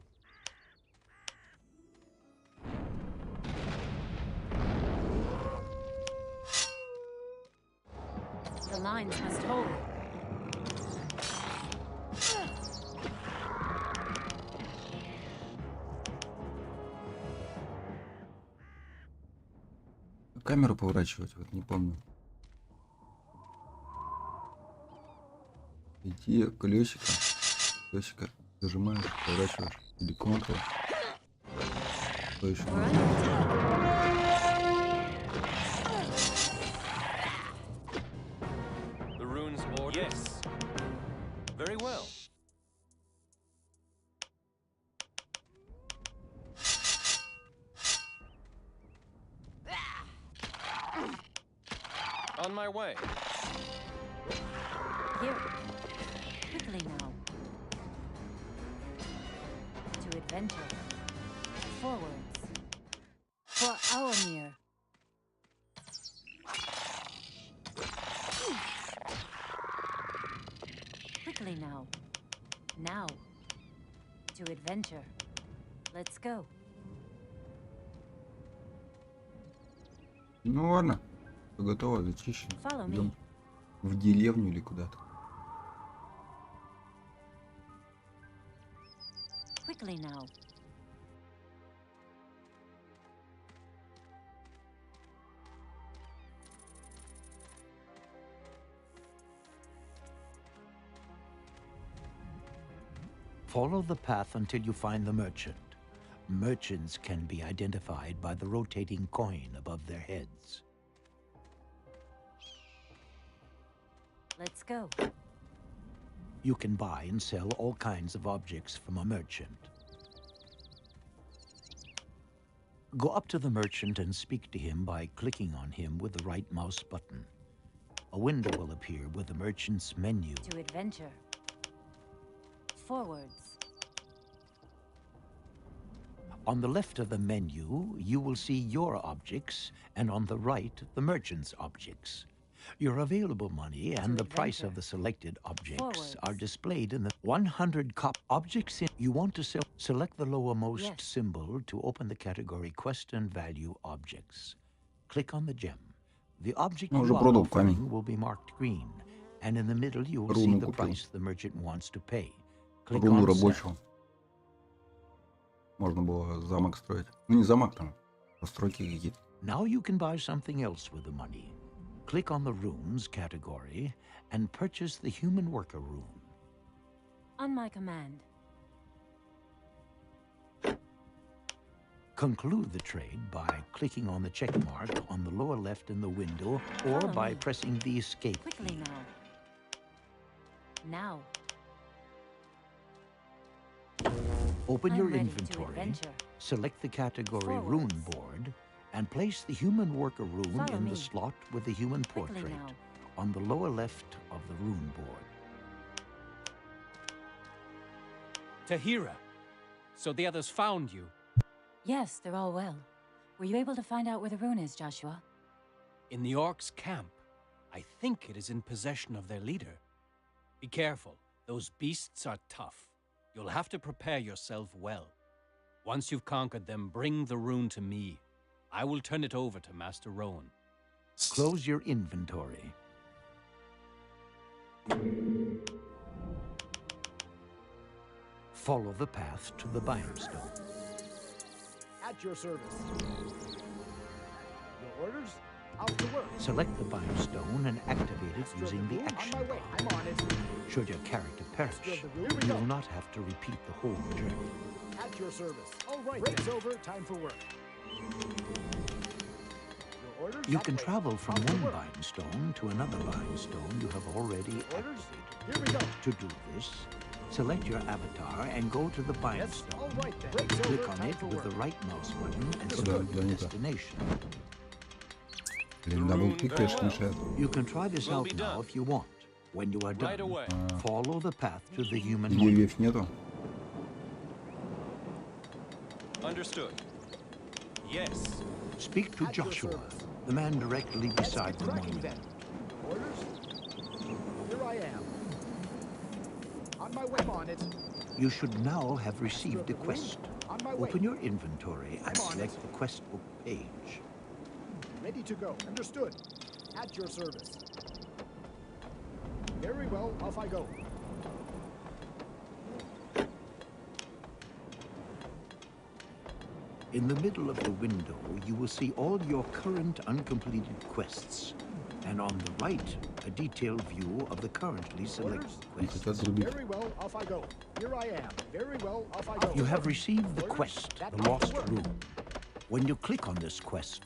The lines must hold. Камеру поворачивать, вот не помню. Идти колесико. Колесико зажимаешь, поворачиваешь. Или Ctrl. Что еще We're можно? under attack. The rune's order? Yes. Very well. On my way. Here. Quickly now. To adventure. Forwards. For our near. adventure. Let's go. Ну ладно, всё готово, зачищено. Follow me. Идем в деревню или куда-то. Quickly now. Follow the path until you find the merchant. Merchants can be identified by the rotating coin above their heads. Let's go. You can buy and sell all kinds of objects from a merchant. Go up to the merchant and speak to him by clicking on him with the right mouse button. A window will appear with the merchant's menu. To adventure. Forwards. On the left of the menu, you will see your objects, and on the right, the merchant's objects. Your available money and the price of the selected objects are displayed in the 100 objects you want to sell. Select the lowermost symbol to open the category Quest and Value Objects. Click on the gem. The object you are offering will be marked green, and in the middle you will see the price the merchant wants to pay. Click Руну on Sell. рабочего. Можно было замок строить. Ну не замок, там постройки какие-то. Now you can buy something else with the money. Click on the Runes category and purchase the Human Worker rune. On my command. Conclude the trade by clicking on the check mark on the lower left in the window or by pressing the Escape key. Quickly now. Open I'm your ready to inventory, adventure. select the category Forwards. Rune Board, and place the Human Worker rune Follow in me. the slot with the human Quickly portrait now. on the lower left of the Rune Board. Tahira. So the others found you. Yes, they're all well. Were you able to find out where the rune is, Joshua? In the orcs' camp. I think it is in possession of their leader. Be careful. Those beasts are tough. You'll have to prepare yourself well. Once you've conquered them, bring the rune to me. I will turn it over to Master Rowan. Close your inventory. Follow the path to the Bimestone. At your service. Your orders? Out to work. Select the Bimestone and activate it using the action On my way. bar. I'm on it. Should your character perish, Here we you go. will not have to repeat the whole journey. At your service. All right. Break's over. Time for work. Your orders? You That can way. travel from Out to one work. Bimestone to another Bimestone you have already Orders? activated. Here we go. To do this, select your avatar and go to the Yes. Bimestone. All right then. Break's Click over. on Time it for with work. the right mouse button and Сюда, select the куда-нибудь. destination. Блин, дабл-клик, конечно, мешает. You can try this Will out be now done. if you want. When you are Right done, away. follow the path to the human monument. Деревьев нету. Understood. Yes. Speak to At your Joshua, service. the man directly Let's beside get the cracking monument. then. Orders? Here I am. On my way. I'm on it. You should now have received a the rune. quest. On my way. Open your inventory and I'm on select it. the quest book page. Ready to go. Understood. At your service. Very well. Off I go. In the middle of the window, you will see all your current uncompleted quests. And on the right, a detailed view of the currently selected Не quests. хотят зарубить. Very well. Off I go. Here I am. Very well. Off I go. You have received the Orders? quest, That The ought to Lost work. Room. When you click on this quest,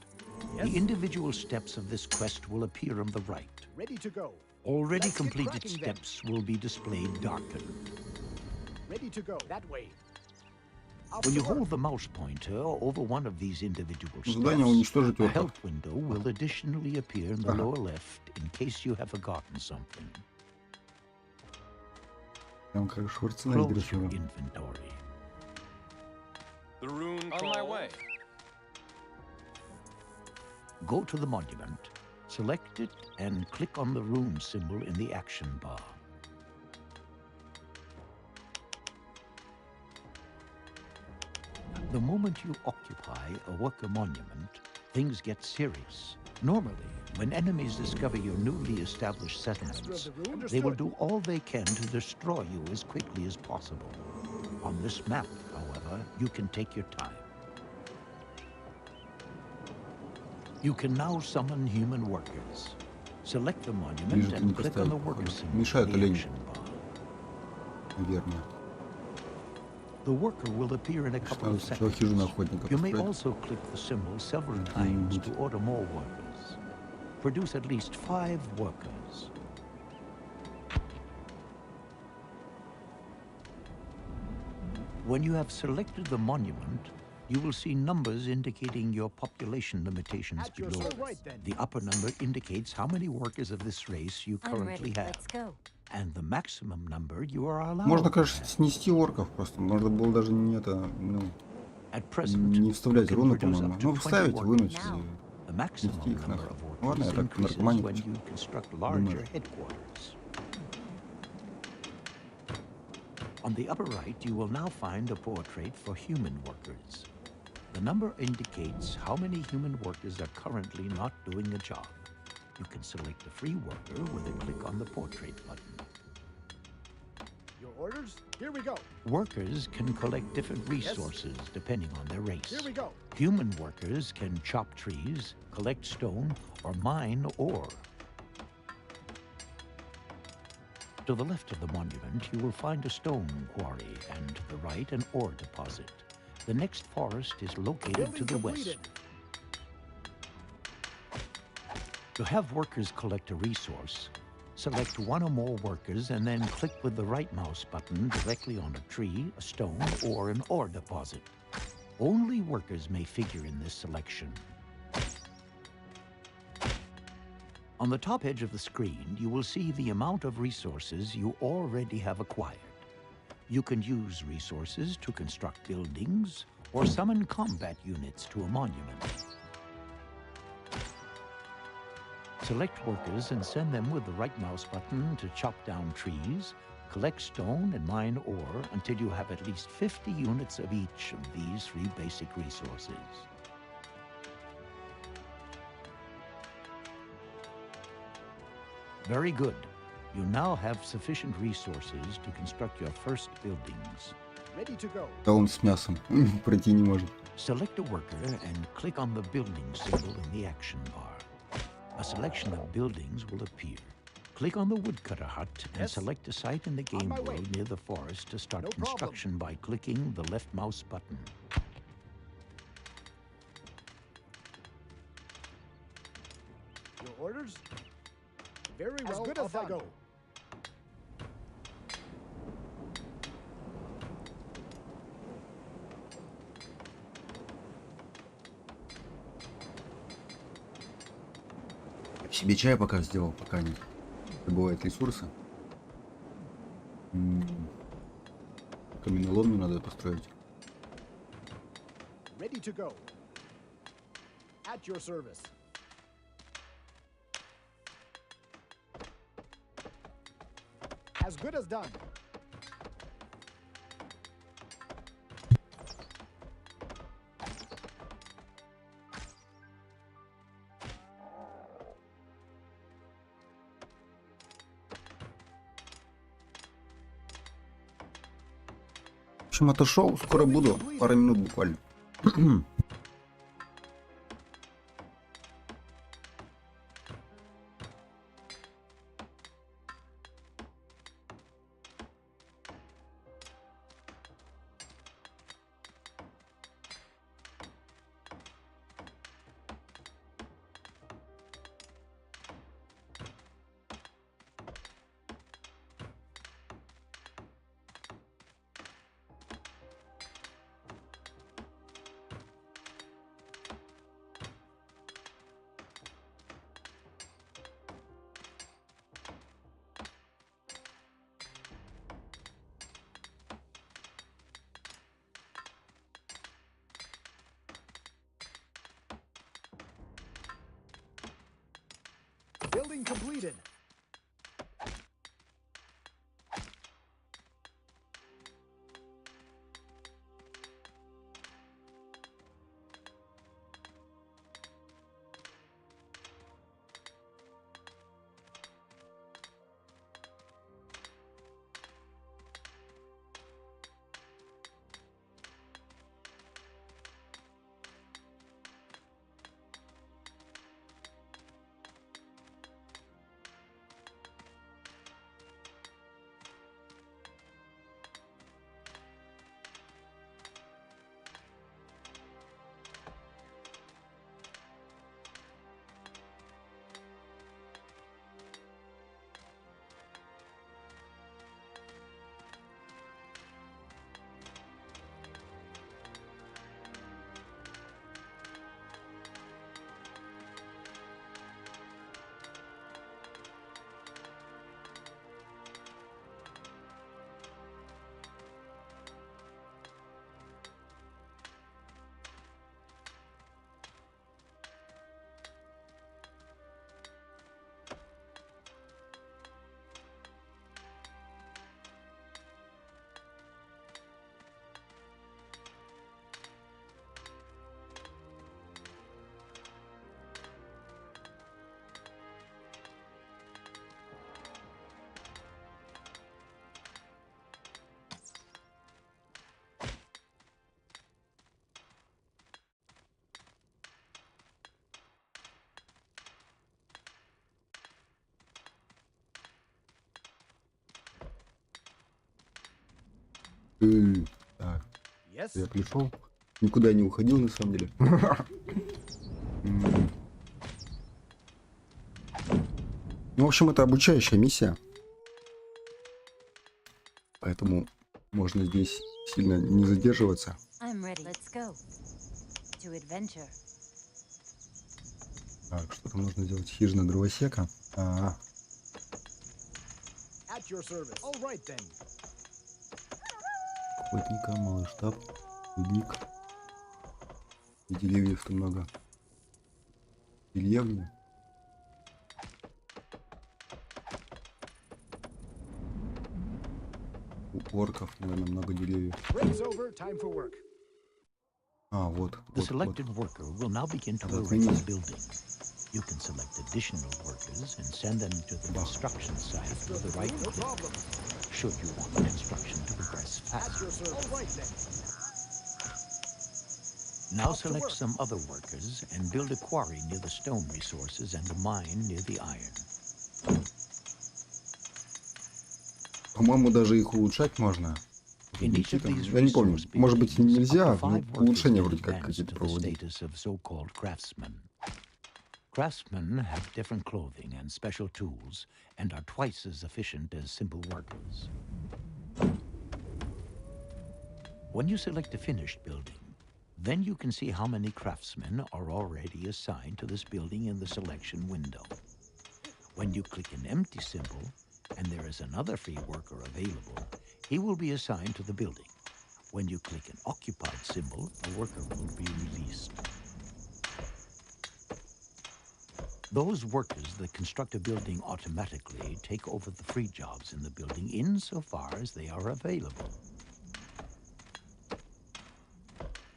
Yes. the individual steps of this quest will appear on the right. Ready to go. Already Let's get completed cracking then. steps will be displayed darkened. Ready to go. That way. Off When to you work. hold the mouse pointer over one of these individual Задание steps, уничтожить a орков. help window will additionally appear in the Ага. lower left in case you have forgotten something. Прям как Шварценеггер Close your фильма. inventory. The rune on my way. Go to the monument, select it, and click on the rune symbol in the action bar. The moment you occupy a worker monument, things get serious. Normally, when enemies discover your newly established settlements, they will do all they can to destroy you as quickly as possible. On this map, however, you can take your time. You can now summon human workers. Select the monument Вижу, ты не and click on the поставить, worker походу. symbol Мешают in the олени, action bar. наверное. The worker will appear in a couple Надо of сначала seconds. хижину охотника You may построить. also click the symbol several times to order more workers. Produce at least 5 workers. When you have selected the monument, you will see numbers indicating your population limitations below. The upper number indicates how many workers of this race you I'm currently ready. have, Let's go. and the maximum number you are allowed Можно, to конечно, have. снести орков просто. Можно было даже не это, ну, At present, не you вставлять can руны, produce по-моему. up Ну, to 20 вставить, workers. вынуть Now. The и maximum снести их number нахрен. of Ладно, workers я так increases наркоманить when хочу. you construct larger Думаешь? headquarters. On the upper right, you will now find a portrait for human workers. The number indicates how many human workers are currently not doing a job. You can select a free worker with a click on the portrait button. Your orders? Here we go. Workers can collect different resources depending on their race. Here we go. Human workers can chop trees, collect stone, or mine ore. To the left of the monument, you will find a stone quarry, and to the right, an ore deposit. The next forest is located to the west. To have workers collect a resource, select one or more workers and then click with the right mouse button directly on a tree, a stone, or an ore deposit. Only workers may figure in this selection. On the top edge of the screen, you will see the amount of resources you already have acquired. You can use resources to construct buildings or summon combat units to a monument. Select workers and send them with the right mouse button to chop down trees, collect stone, and mine ore until you have at least 50 units of each of these 3 basic resources. Very good. You now have sufficient resources to construct your first buildings. Ready to go. А он с мясом. Пройти не может. Select a worker and click on the building symbol in the action bar. A selection of buildings will appear. Click on the woodcutter hut and Yes. select a site in the game my way. world near the forest to start No problem. construction by clicking the left mouse button. Your orders? Very well. As good as I go. Себе чай пока сделал, пока не добывает ресурсы. Каменоломню надо построить. Ready to go. At your service. As good as done. В общем, отошел, скоро буду. Пара минут буквально. Building completed. Так, Yes? я пришел. Никуда не уходил, на самом деле. Ну, в общем, это обучающая миссия. Поэтому можно здесь сильно не задерживаться. I'm ready. Let's go. To adventure. Так, что там нужно делать? Хижина дровосека. At your service. All right then. Охотника, малый штаб, рудник. И деревьев-то много. Деревни. У орков, наверное, много деревьев. Break's over. Time for work. Вот, The вот. selected worker will now begin to Надо erect the отменить. building. You can select additional workers and send them to the construction site with the right No click, problem. should you want the construction to progress At faster. your service. All right then. Now Off to select work. some other workers and build a quarry near the stone resources and a mine near the iron. По-моему, даже их улучшать можно. In each of these Я не помню. resource Может быть, buildings, нельзя, up to но 5 workers улучшения can вроде как advance какие-то to the проводить. status of so-called craftsmen. Craftsmen have different clothing and special tools and are twice as efficient as simple workers. When you select a finished building, then you can see how many craftsmen are already assigned to this building in the selection window. When you click an empty symbol, and there is another free worker available, he will be assigned to the building. When you click an occupied symbol, a worker will be released. Those workers that construct a building automatically take over the free jobs in the building insofar as they are available.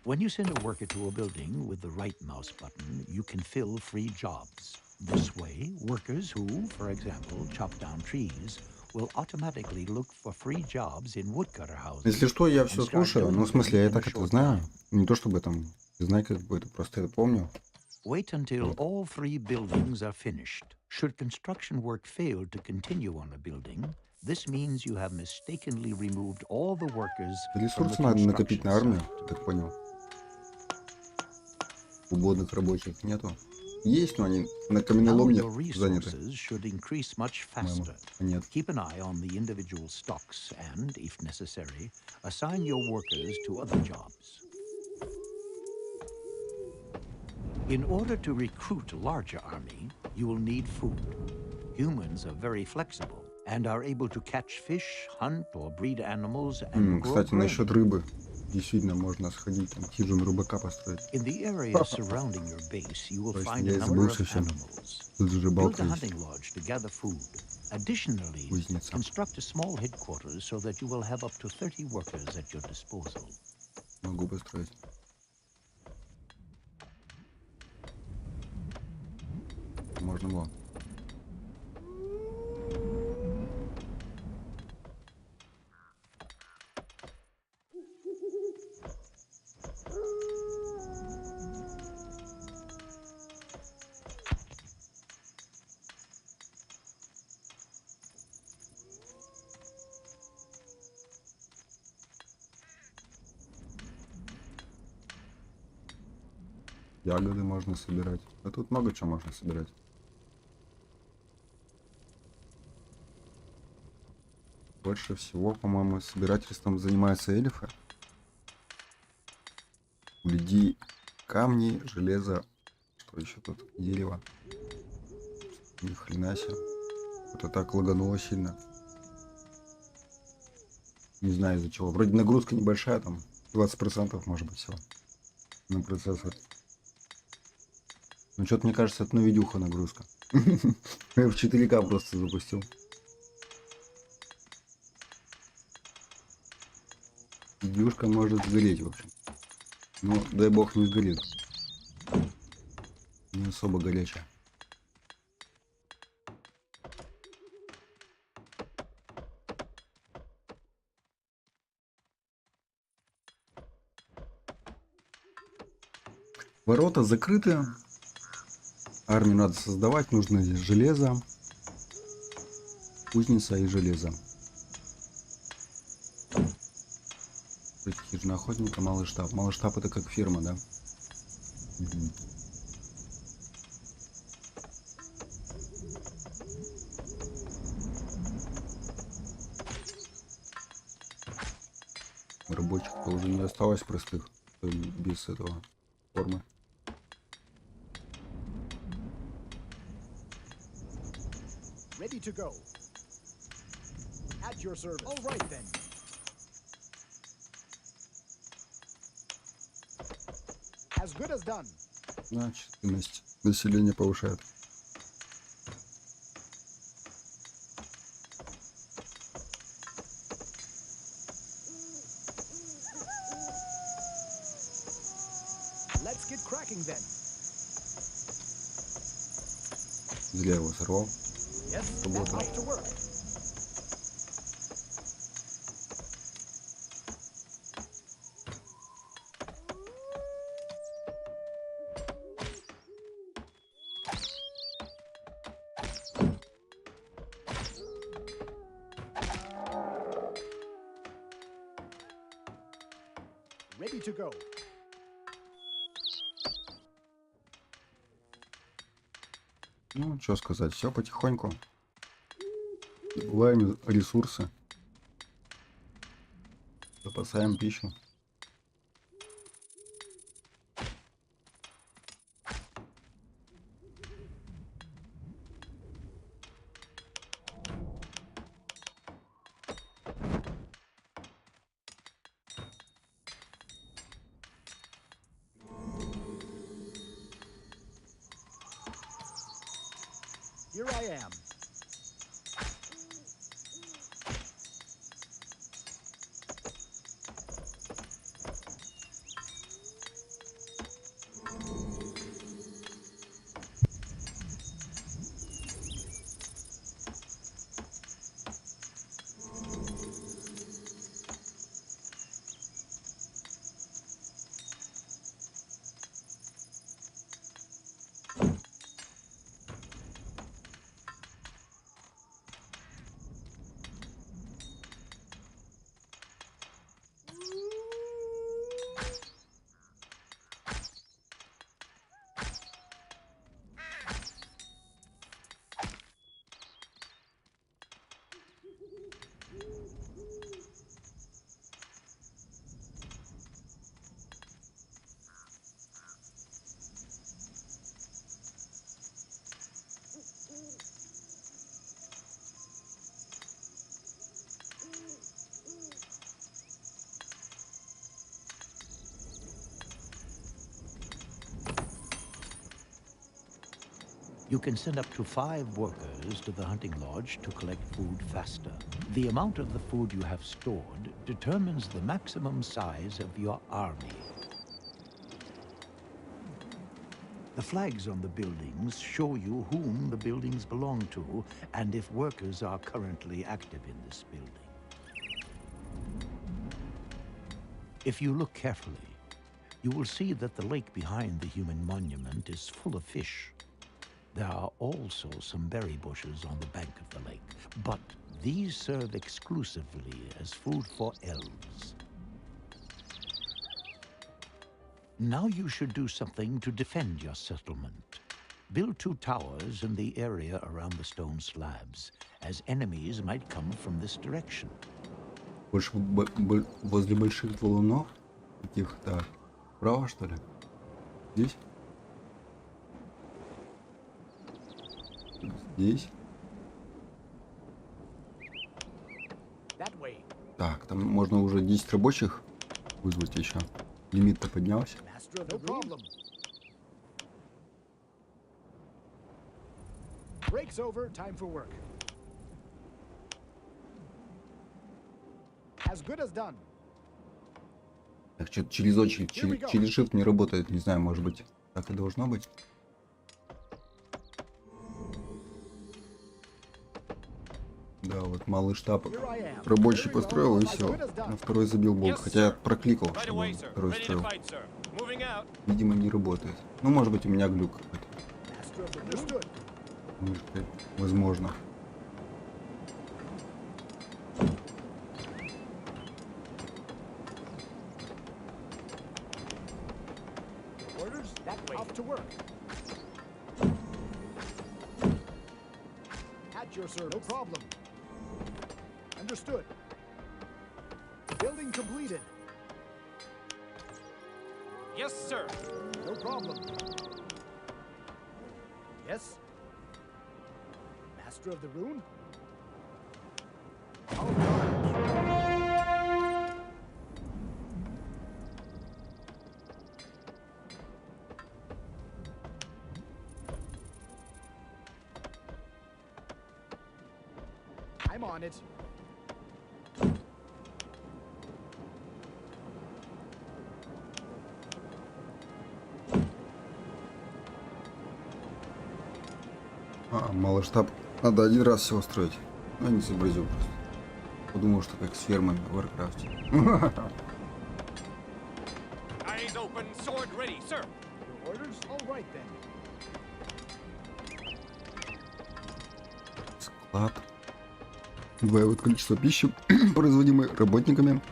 When you send a worker to a building with the right mouse button, you can fill free jobs. This way, workers who, for example, chop down trees, will automatically look for free jobs in woodcutter houses. Если что, я and все start слушаю. doing Ну, в смысле, я и them in a так это short знаю. time. Не то чтобы там знать как бы это, просто это помню. Wait until all 3 buildings are finished. Should construction work fail to continue on a building, this means you have mistakenly removed all the workers from the Ресурсы надо накопить construction на армию, site. я так понял. Свободных рабочих нету. Есть, но они на Now каменоломне your заняты. resources should increase much По-моему. faster. Нет. Keep an eye on the individual stocks and, if necessary, assign your workers to other jobs. In order to recruit a larger army, you will need food. Humans are very flexible and are able to catch fish, hunt or breed animals and grow Кстати, grain. насчет рыбы. Действительно, можно сходить, там, хижину рыбака построить. In the area surrounding your base, you will Точно, find я a и number забыл of совсем. animals. Тут же Build рыбалка a есть. hunting lodge to gather food. Additionally, Кузница. construct a small headquarters so that you will have up to 30 workers at your disposal. Могу построить. Можно было. Ягоды можно собирать. А тут много чего можно собирать. Больше всего, по-моему, собирательством занимаются эльфы. Леди, камни, железо. Что еще тут? Дерево. Ни хрена себе. Это так лагануло сильно. Не знаю из-за чего. Вроде нагрузка небольшая, там 20% может быть всего на процессор. Ну что-то мне кажется, это на видюха нагрузка. Я в 4К просто запустил. Видюшка может сгореть, в общем. Ну, дай бог не сгорит. Не особо горячая. Ворота закрыты. Армию надо создавать. Нужно здесь железо. Кузница и железо. Время охотника, малый штаб. Малый штаб это как фирма, да? Мгм. Рабочих-то уже не осталось простых, без этого формы. Ready to go. At your service. All right then. As good as done. Да, численность населения повышает. Let's get cracking then. Зря его сорвал. Yes, then Работа. off to work. Ready to go. Ну, что сказать, все потихоньку. Добываем ресурсы. Запасаем пищу. Here I am. You can send up to 5 workers to the hunting lodge to collect food faster. The amount of the food you have stored determines the maximum size of your army. The flags on the buildings show you whom the buildings belong to and if workers are currently active in this building. If you look carefully, you will see that the lake behind the human monument is full of fish. There are also some berry bushes on the bank of the lake, but these serve exclusively as food for elves. Now you should do something to defend your settlement. Build 2 towers in the area around the stone slabs, as enemies might come from this direction. Больше возле больших валунов. Таких, так. Справа, что ли? Здесь? Здесь. That way. Так, там можно уже 10 рабочих вызвать еще. Лимит-то поднялся. Master of the problem. Break's over, time for work. As good as done. Так, что-то через очередь, через shift не работает. Не знаю, может быть, так и должно быть. Да, вот малый штаб рабочий построил и все. На второй забил болт. Хотя я прокликал, чтобы он второй строил. Видимо, не работает. Ну, может быть, у меня глюк какой-то. Возможно. That way. Off to work. At your service. No problem. Understood. Building completed. Yes, sir. No problem. Yes. Master of the rune? All right. I'm on it. Малый штаб. Надо один раз всего строить. Ну, не сообразил просто. Подумал, что как с фермами в Warcraft. Eyes open, sword ready, sir. Your orders? All right then. Склад. Удваивает количество пищи, производимой работниками,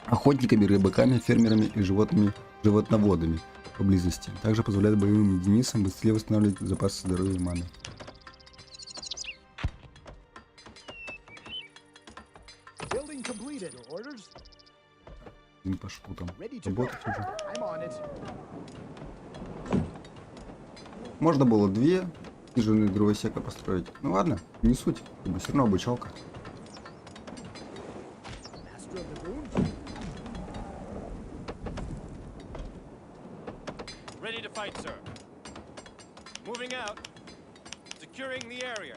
охотниками, рыбаками, фермерами и животноводами поблизости. Также позволяет боевым единицам быстрее восстанавливать запасы здоровья и маны. Building completed. Your orders? Один по шпутам. Ready to go. Работать уже. I'm on it. Можно было две хижины дровосека построить. Ну ладно, не суть. Как бы все равно обучалка. Master of the rune? Ready to fight, sir. Moving out. Securing the area.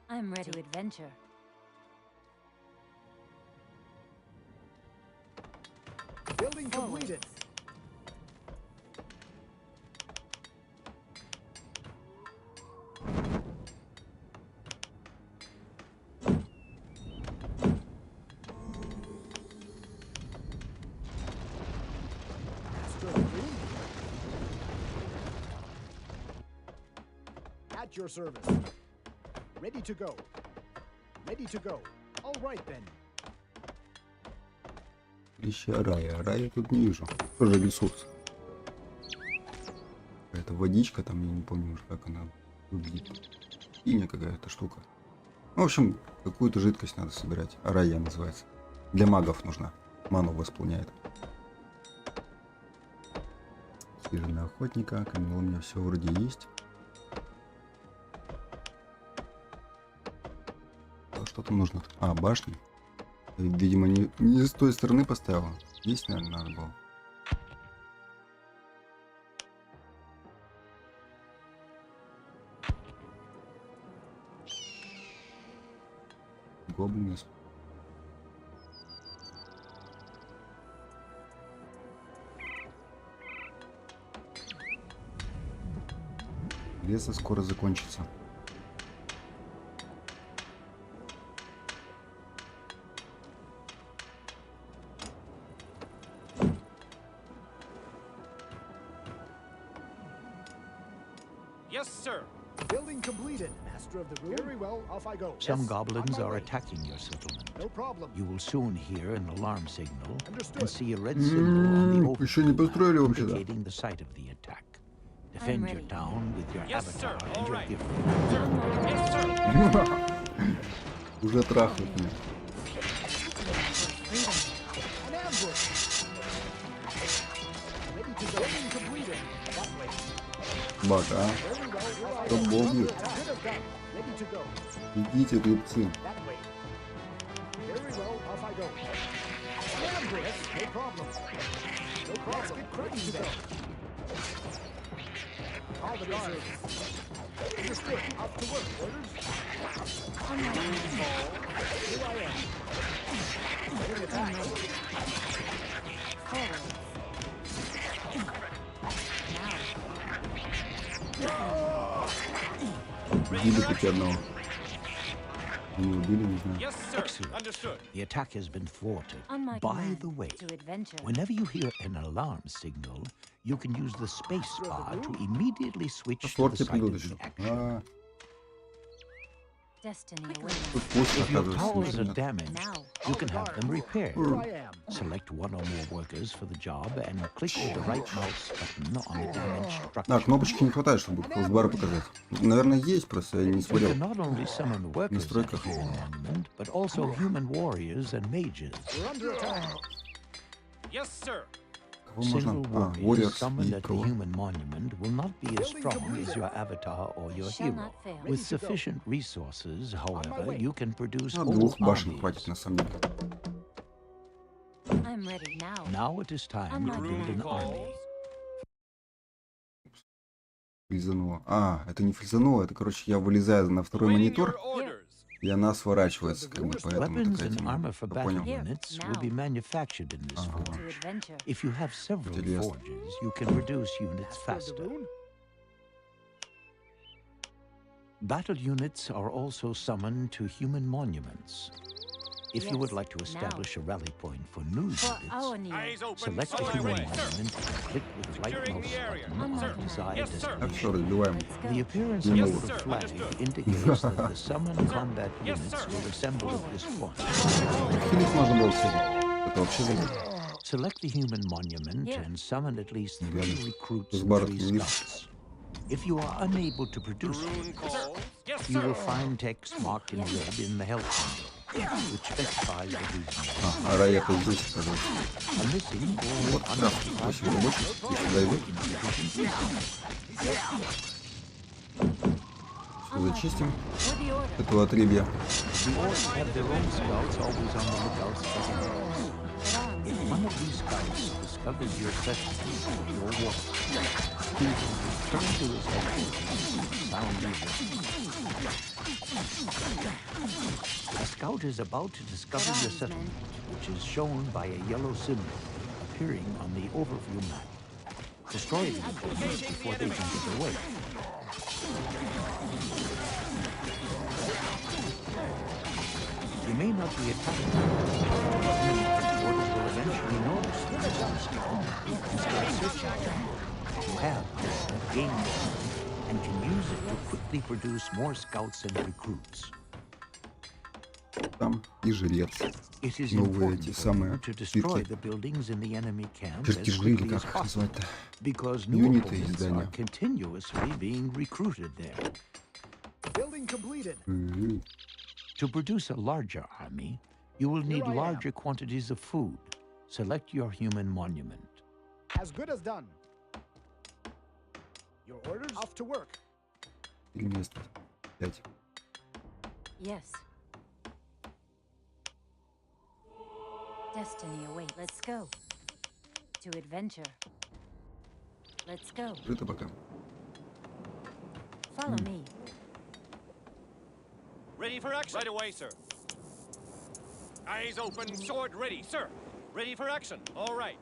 I'm ready to adventure. Building completed. Master of the rune? At your service. Ready to go. Ready to go. All right then. Ища рая. Рая тут не вижу. Тоже ресурс. Какая-то водичка там, я не помню уже, как она выглядит. Синяя какая-то штука. В общем, какую-то жидкость надо собирать. Рая называется. Для магов нужна. Ману восполняет. Хижина охотника. Камень у меня все вроде есть. А что там нужно? А, башни. Видимо, не с той стороны поставил. Здесь, наверное, надо было. Гоблины. Леса скоро закончится. Yes, sir. Building completed. Master of the rune? Very well, off I go. Some Yes, goblins on my are way. attacking your settlement. No problem. You will soon hear an alarm signal Understood. and see a red symbol on the Еще не построили overview map вообще-то. indicating the site of the attack. Defend your ready. town with your Yes, avatar sir. and All your right. gift. Yes, sir. Уже трахают меня. An ambush. Ready to go. Building completed. That way. Бак, а? Very well, here I Чтоб am. Бог бьет. As good as done. Ready to go. Идите, глупцы. That way. Very well, off I go. An ambush. No problem. No problem. Let's get cracking then. All the guards. Understood. Off to work. Orders. Here I am. Ready to attack. Убили хоть одного. Не убили, не знаю. Yes, sir. Excellent. Understood. The attack has been thwarted. On my By command, the way, to adventure. whenever you hear an alarm signal, you can use the space bar to immediately switch to the Форте site придут of еще. the action. Destiny awaits. Тут пусто, If your оказывается, towers ничего are нет. damaged, Now, you can have them repaired. Here I am. Select one or more workers for the job and click with the right mouse button on the damaged А, structure. кнопочки не хватает, чтобы хелсбары показать. Наверное, есть, просто я не You смотрел. can not only summon workers at настройках. the human monument, but also human warriors and mages. We're under attack. Yes, sir. Кого можно? Single А, warriors Warriors summoned и at the кого? human monument will not be as strong as your avatar or your Shall hero. not fail. With sufficient resources, however, you can produce Ну, whole двух башен armies. хватит, на самом деле. I'm ready now. Now it is time I'm to not build an bad. army. Фризануло. А, это не фризануло, это, короче, я вылезаю на второй Awaiting монитор, your orders. и она сворачивается, как бы, поэтому Weapons такая and тема. armor for Я battle понял. Here, units now. will be manufactured in this Ага. To forge. adventure. If you have several Интересно. forges, you can produce units Master of the faster. rune? Battle units are also summoned to human monuments. If you would Yes, like to now. establish a rally point for new For our units, needs. Eyes open. select the On my human way, sir. monument and click with the right Securing mouse the area. button Sir. on the desired Yes, sir. Так, все, destination. разбиваем. Let's go. The appearance Yes, of sir. the flag Understood. indicates that the summoned combat Yes, units sir. will assemble at this point. Хилить можно было, кстати. Это вообще забыл. Select the human monument Here. and summon at least 3 Реально. recruits С and барок 3 не видно. scouts. If you are unable to produce Rune units, call. Yes, you sir. will find text marked in red in the help window, which specifies the reason. А, Раека здесь, оказывается. A missing or Вот, да, 8 рабочих, если дойдут. Все зачистим. For the order. Этого отребья. The orcs have their own scouts always on the lookout for enemies. At arms. If one of these scouts discovers your specialty or your work, he will return to his headquarters, found evil. A scout is about to discover Get your arms, settlement, men. which is shown by a yellow symbol appearing on the overview map. Destroy these buildings before they can get away. You may not be attacked, but enemy headquarters will eventually notice the presence and start searching them. You have gained them and can use it to quickly produce more scouts and recruits. Там и жрец. It is Новые important эти for самые you to destroy плитки. the buildings in the enemy camp as Чертежи или quickly as как их possible, назвать-то? because new Юниты opponents издания. are continuously being recruited there. Building completed. Мгм. To produce a larger army, you will need Here I am. larger quantities of food. Select your human monument. As good as done. Your orders? Off to work. Или место. 5. Yes. Destiny awaits. Let's go. To adventure. Let's go. Открыто пока. Follow me. Ready for action. Right away, sir. Eyes open. Sword ready, sir. Ready for action. All right.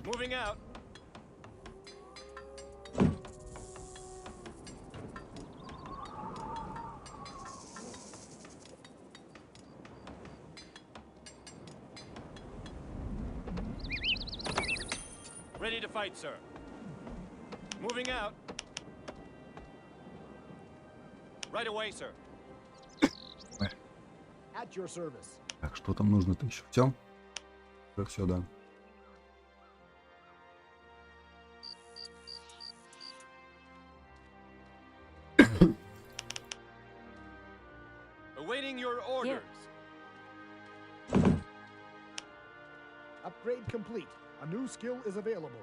Moving out. Ready to fight, sir. Moving out. Right away, sir. At your service. Так, что там нужно-то еще? Все? Так, все, да. Awaiting your orders. Upgrade complete. A new skill is available.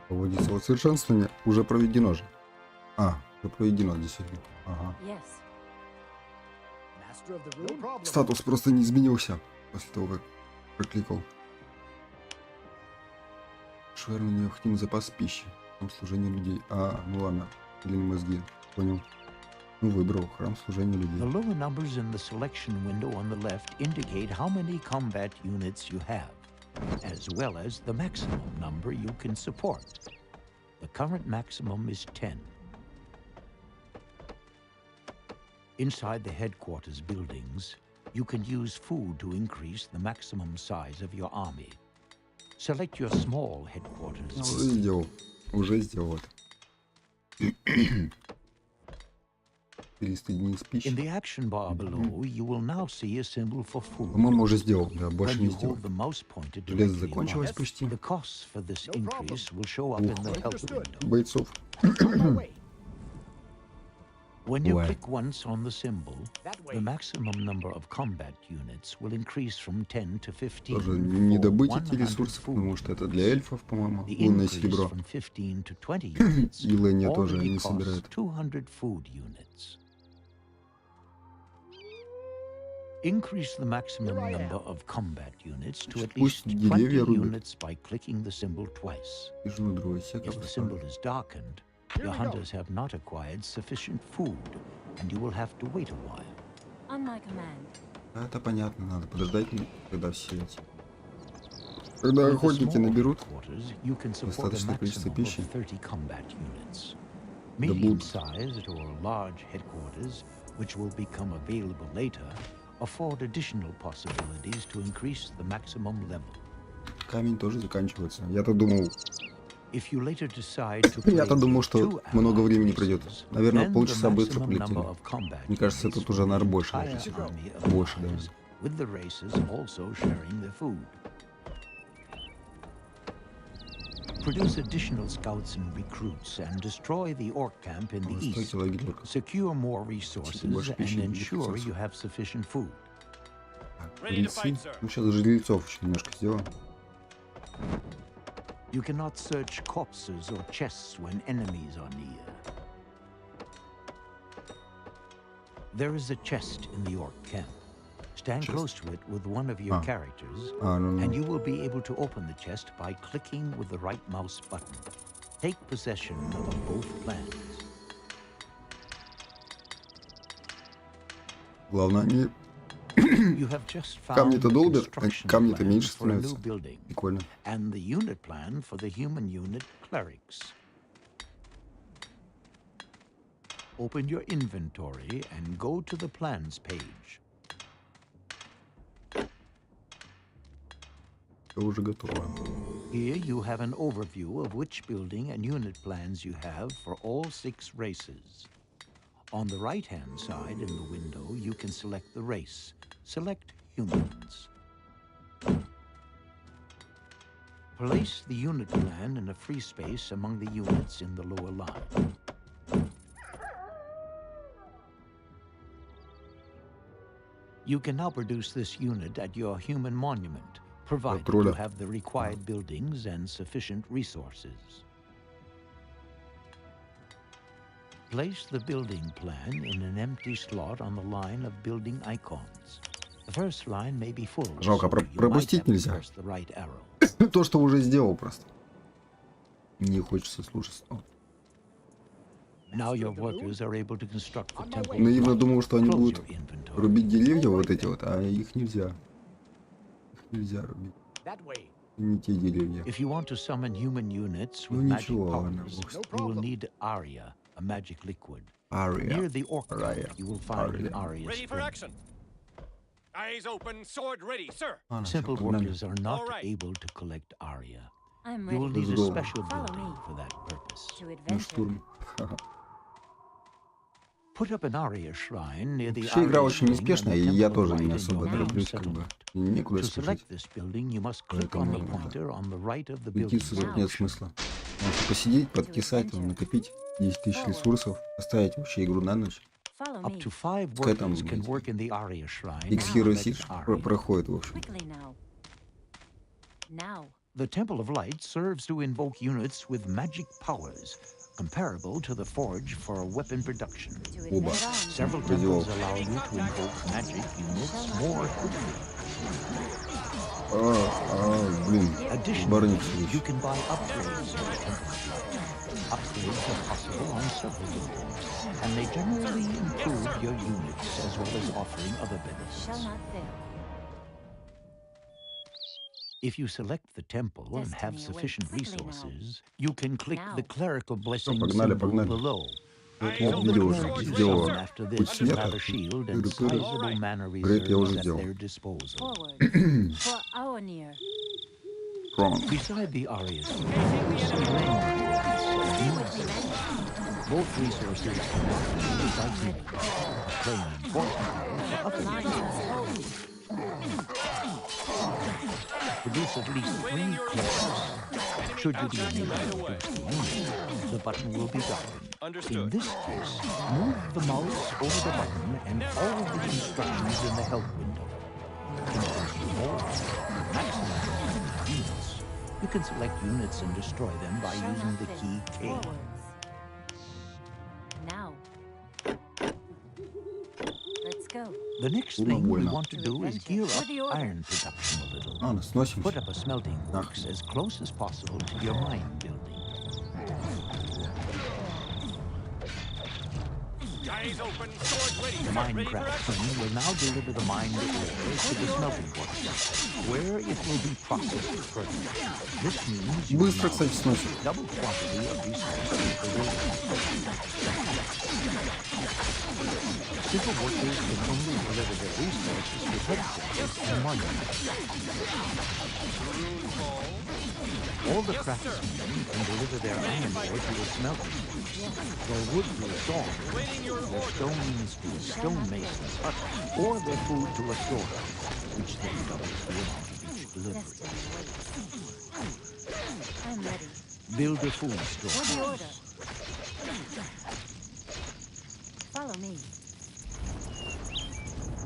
Проводится усовершенствование. Уже проведено же. А, уже проведено, действительно. Ага. Yes. Master of the rune? No problem. Статус просто не изменился после того, как прокликал. Швырну необходимый запас пищи. Храм служения людей. А, ну ладно. Или мозги. Понял. Ну, выбрал храм служения The людей. lower numbers in the selection window on the left indicate how many combat units you have, as well as the maximum number you can support. The current maximum is 10. Inside the headquarters buildings, you can use food to increase the maximum size of your army. Select your small headquarters. Уже сделал. Уже сделал это. 400 единиц In пищи. the action bar below, you will now see a symbol for food. По-моему, уже сделал. Да, When больше не you сделал. hold the mouse pointer Железо directly закончилось above, почти. the costs for this increase will show up in the help window. Бойцов. When you Why? click once on the symbol, the maximum number of combat units will increase from 10 to 15 Тоже не for добыть 100 эти ресурсы, потому food. что это для эльфов, по-моему. The Лунное increase серебро. from 15 to 20 units И Леня тоже already не costs собирает. 200 food units. Increase the maximum number of combat units to at Пусть least деревья 20 рубят. units by clicking the symbol twice. Вижу дровосека. If the symbol is darkened, your hunters have not acquired sufficient food, and you will have to wait a while. On my command. Это понятно, надо подождать, когда все эти. Когда With the охотники small наберут, headquarters, you can support a достаточное количество maximum пищи. of 30 combat units. будут. Medium-sized or large headquarters, which will become available later, afford additional possibilities to increase the maximum level. камень тоже заканчивается. Я-то думал, If you later decide to play я-то думал, with что two много allied времени пройдет. races, Наверное, then полчаса the быстро maximum полетели. number of combat Мне кажется, units тут уже, will наверное, be больше. entire даже. army of Больше, allies, да. with the races also sharing their food. Produce additional scouts and recruits and destroy the orc camp in the east. Стойте лагерь орков. Secure more resources больше пищи and для ensure процесса. you have sufficient food. Так, жрецы. Ну, сейчас жрецов еще немножко сделаем. You cannot search corpses or chests when enemies are near. There is a chest in the orc camp. Stand Chest. close to it with one of your Ah. characters, Ну, and you will be able to open the chest by clicking with the right mouse button. Take possession of both plans. главное, они You have just found камни-то the долбят, а construction камни-то plan меньше for a new становятся. building Прикольно. and the unit plan for the human unit clerics. Open your inventory and go to the plans page. Все уже готово. Here you have an overview of which building and unit plans you have for all 6 races. On the right-hand side in the window, you can select the race. Select humans. Place the unit plan in a free space among the units in the lower line. You can now produce this unit at your human monument, provided you Патруля. have the required buildings and sufficient resources. Place the building plan in an empty slot on the line of building icons. The first line may be full, Жалко, so you might пропустить have to нельзя. press the right arrow. То, что уже сделал просто. Не хочется слушать. Now your workers are able to construct the temple. Наивно думал, что они Close будут your inventory. рубить деревья вот эти вот, а их нельзя. Их нельзя рубить. Не те деревья. If you want to summon human units Ну with magic ничего, ладно, powers, бог с you will need Aria, a magic liquid. Ария. Near the orc camp, Aria. you will find an Aria Ready for spring. action. Eyes open, sword ready, sir. Ладно, Simple всё, погнали. workers are not All right. able to collect Aria. I'm You will ready need a Здорово. special Follow building me. for that purpose. to На adventure. штурм. Ха-ха. Put up an Aria shrine near the Вообще игра Aria очень spring неуспешная, and и the я Temple of тоже не Light in особо your main тороплюсь, как бы. settlement. Некуда To спешить. select this building, you must click on the Поэтому pointer on the right of the building. Идти тут нет смысла. Можно посидеть, подкисать, накопить 10 тысяч ресурсов, оставить вообще игру на ночь. Follow Up me. to 5 Пускай там workers can эти work in the Aria shrine. and X-Hero collect Siege Aria. проходит, в общем. Quickly now. Now. The Temple of Light serves to invoke units with magic powers, comparable to the forge for weapon production. To Оба. advance on. Several Предел. temples allow you to invoke magic units more quickly. Блин. Additionally, you can buy upgrades in the temple. Upgrades are possible on several buildings, and they generally improve your units as well as offering other benefits. Shall not fail. If you select the temple and have Destiny sufficient awaits. resources, you can click the Now. clerical blessing погнали, symbol погнали. below. Вот Eyes я open, видел уже, sword ready, сделал Summon sir. after путь this света. have a shield and Пыры-пыры. sizable mana Грейд я уже reserves at сделал. their disposal. Forward. For our near. Strong. Beside the Arius, you see many both resources are vital, playing an important role for other Lines units. us hold. Produce at least 3 clocks. Should you be unable to produce the unit, the button will be darkened. In Understood. this case, move the mouse over the button and follow the instructions in the help window. In order to maximize units, you can select units and destroy them by Shall using not the fail. key K. Forwards. Now. Let's go. The next Ну, thing we больно. want to do is gear up iron production a little. Ладно, сносимся. Put up a smelting works as close as possible to your mine building. Eyes open, sword ready, The sir. Ready for Minecraft action. team will now deliver the mined ore to the smelting works, where it will be processed further. This means you will Быстро, now кстати, сносит. double quantity of resources per building. Civil workers can only deliver their resources to headquarters and monuments. All the craftsmen can deliver their iron ore to the smelting works, their wood to a saw, their stones to a stonemason's hut, or their food to a storehouse, which then doubles the amount of each delivery. Destiny waits. I'm ready. Build a food For the storehouse. order. Follow me.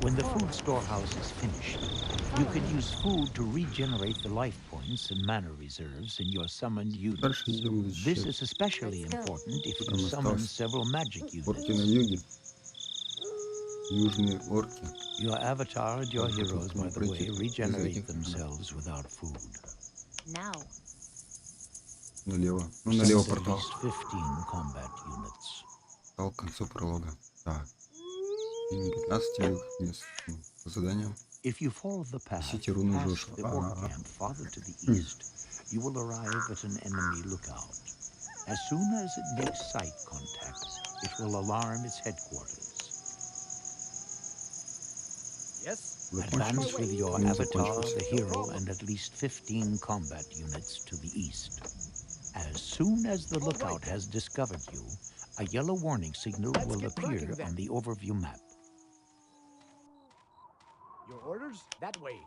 When the food storehouse is finished, you can use food to regenerate the life points and mana reserves in your summoned units. Дальше идем This защищать. is especially Let's go. important if Там you summon осталось several magic орки на units. юге. Южные орки. Your avatar and your Как heroes, тут by the way, пройти без regenerate этих? themselves without food. Now. Налево. Ну, налево Send at портал. least 15 combat units. Портал к концу пролога. Так. 15 боевых мест. По заданию. If you follow the path Несите руну past Жошуа. the orc camp farther to the east, you will arrive at an enemy lookout. As soon as it makes sight contact, it will alarm its headquarters. Yes? Advance with your Не avatar, закончился. the hero, and at least 15 combat units to the east. As soon as the lookout has discovered you, a yellow warning signal will get appear cracking then. on the overview map. Your orders? That way.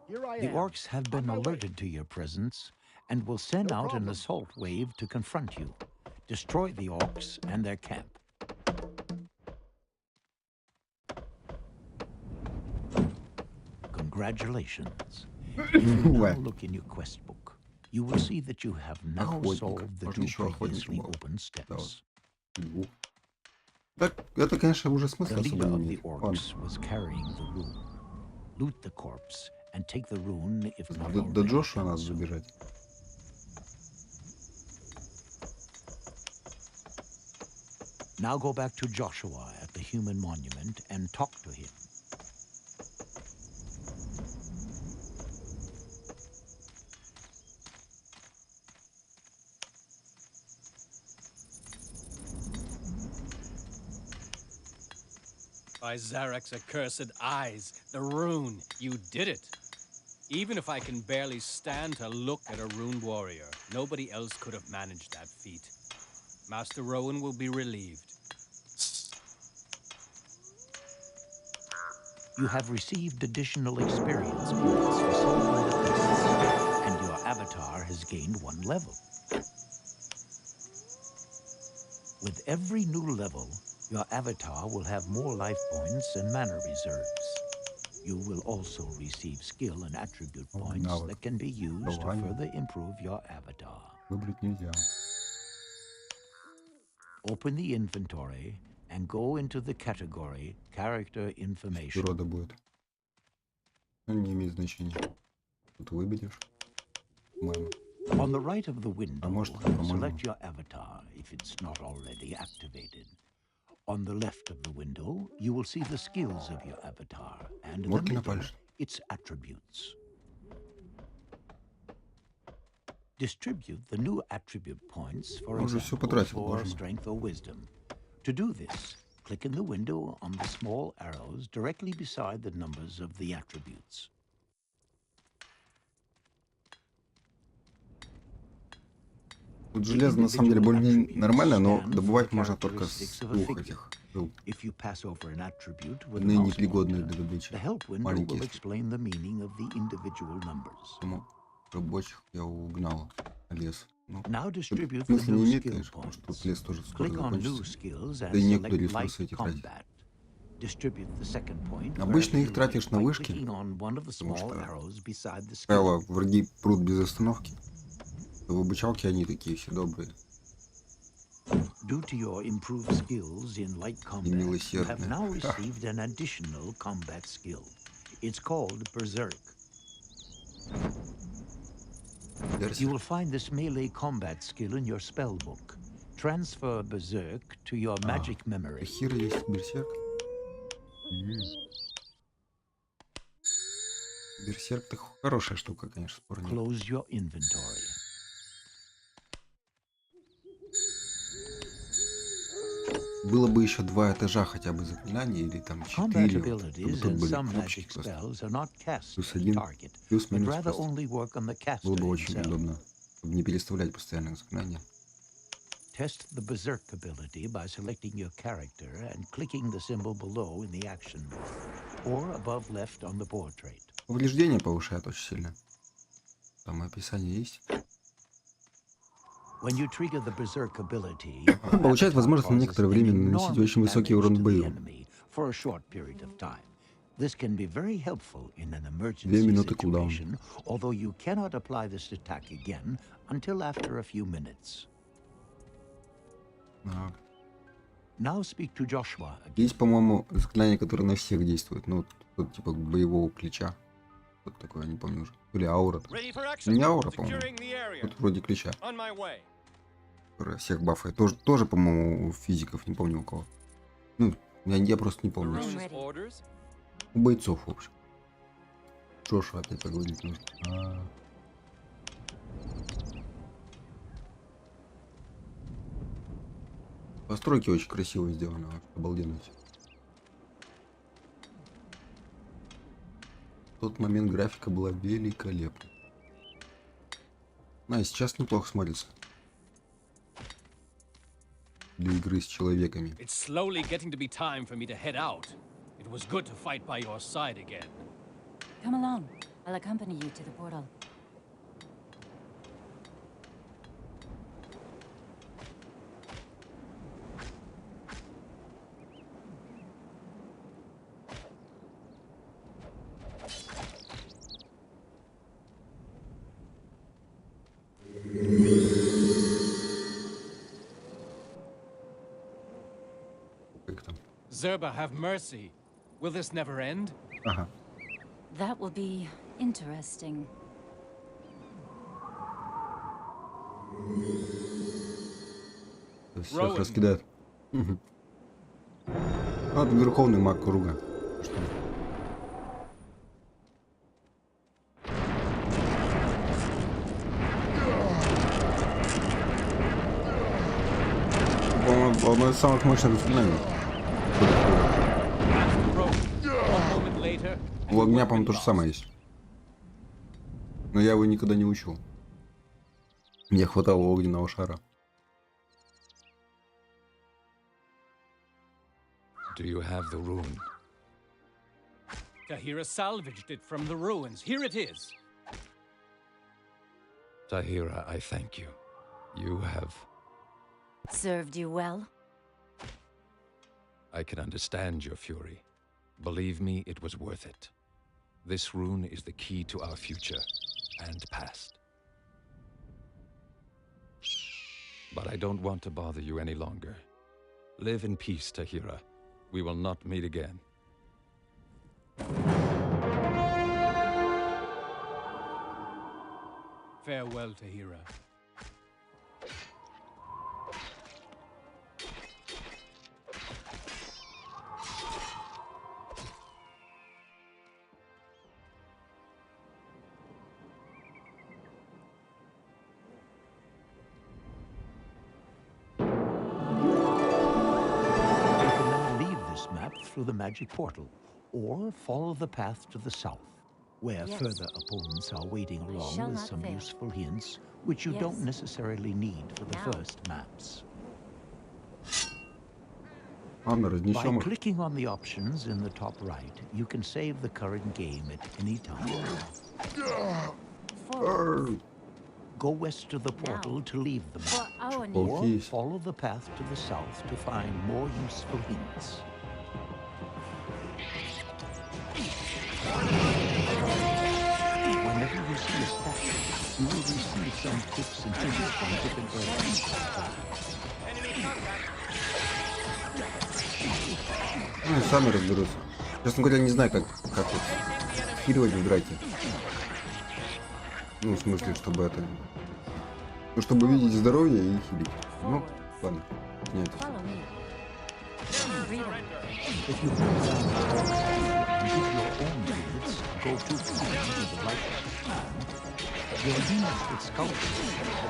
Here I The am. orcs have been my way. alerted to your presence and will send No out an problem. assault wave to confront you. Destroy the orcs and their camp. Congratulations. If you now look in your quest book, you will see that you have now Охотник. solved the Можно two еще previously охотником был. open steps. Двух. Так, это, конечно, уже The смысла особо leader не of the имеет. Ладно. orcs was carrying the rune. Loot the corpse and take the rune if not До already Джошуа done надо so. забежать. Now go back to Joshua at the human monument and talk to him. By Zarek's accursed eyes, the rune, you did it. Even if I can barely stand to look at a ruined warrior, nobody else could have managed that feat. Master Rowan will be relieved. You have received additional experience points for solving the puzzles, and your avatar has gained 1 level. With every new level, your avatar will have more life points and mana reserves. You will also receive skill and attribute points навык. that can be used to Давай. further improve your avatar. Выбрать нельзя. Open the inventory and go into the category Character Information. Природа будет. Ну, не имеет значения. Тут выберешь. По-моему. On the right of the window, может, по-моему. select your avatar if it's not already activated. On the left of the window, you will see the skills of your avatar, and in the Морки middle, напали. its attributes. Distribute the new attribute points, for Он же всё example, потратил, for боже мой. strength or wisdom. To do this, click in the window on the small arrows directly beside the numbers of the attributes. Тут железо на самом деле более нормально, но добывать можно только с двух этих жил. If you pass over an attribute with a Ныне mouse непригодные pointer, для добычи. the help window Маленькие. will explain the meaning of the individual numbers. Поэтому рабочих я угнал лес. Ну, Now distribute the смысла не new имеет, skill конечно, потому что тут points. лес тоже скоро Click on new закончится. skills Да and и некуда select ресурсы light эти тратить. combat. Distribute the second point Обычно их wherever you тратишь like на by вышки, clicking on one of the потому small что, arrows beside the skill. правило, враги прут без остановки. В обучалке они такие все добрые. Due to your improved skills in light combat, you have милосердные. now received an additional combat skill. It's called Berserk. You will find this melee combat skill in your spell book. Transfer Berserk to your magic memory. Хира есть берсерк. Берсерк-то хорошая штука, конечно, спорно. Close your inventory. Было бы еще 2 этажа хотя бы заклинания, или там 4, Combat вот, чтобы abilities тут and были some кнопочки magic просто. spells are not cast Плюс at the 1, target, but плюс-минус rather просто. only work on the caster Было бы очень himself. удобно, чтобы не переставлять постоянно заклинания. Test the Berserk ability by selecting your character and clicking the symbol below in the action mode, or above left on the portrait. Повреждения повышает очень сильно. Там описание есть. When you trigger the Berserk ability, Получает avatar возможность на causes некоторое время an наносить enormous очень высокий damage урон to the бою. enemy for a short period of time. This can be very helpful in an 2 emergency минуты кулдаун. situation, although you cannot apply this attack again until after a few minutes. А, Now speak to Joshua again. Есть, по-моему, заклинание, которое на всех действует. Ну, вот типа боевого ключа. Вот такое, не помню уже. Или аура. Ready for action. Не аура, по-моему. Securing the area. Вот вроде ключа. On my way. Которая всех бафает. Тоже, по-моему, у физиков, не помню у кого. Ну, я просто не помню. Room's orders. У бойцов, в общем. Джошу опять поговорить нужно. Постройки очень красиво сделаны, обалденно все. В тот момент графика была великолепна. И сейчас неплохо смотрится. Для игры с человеками. It's slowly getting to be time for me to head out. It was good to fight by your side again. Come along. I'll accompany you to the portal. Как там? Zerba, have mercy. Will this never end? Ага. That will be interesting. Всех Роуэн. раскидает. Мгм. А, это верховный маг круга. Что? По-моему, одно из самых мощных заклинаний. Master Rowan. One moment later, and У you огня, will по-моему, be то же lost. самое есть. Но я его никогда не учил. Мне хватало огненного шара. Do you have the rune? Tahira salvaged it from the ruins. Here it is. Tahira, I thank you. You have... Served you well? I can understand your fury. Believe me, it was worth it. This rune is the key to our future and past. But I don't want to bother you any longer. Live in peace, Tahira. We will not meet again. Farewell, Tahira. Through the magic portal, or follow the path to the south, where Yes. further opponents are waiting along shall with not some fail. useful hints, which you don't Yes. necessarily need for the Now. first maps. Ладно, By разнесем их. clicking on the options in the top right, you can save the current game at any time. Forward. Go west to the portal to leave the For map, our or needs. Окей. follow the path to the south to find more useful hints. Whenever you see a statue, you will receive some tips and hints from different areas. Ну, и сами разберутся. Честно говоря, не знаю, как вот хиливать в драке. Ну, в смысле, чтобы это... Ну, чтобы видеть здоровье и хилить. Ну, ладно. Нет. Follow me. Freedom. If you hold down the button and give your own units go to the right hand, your units with sculptures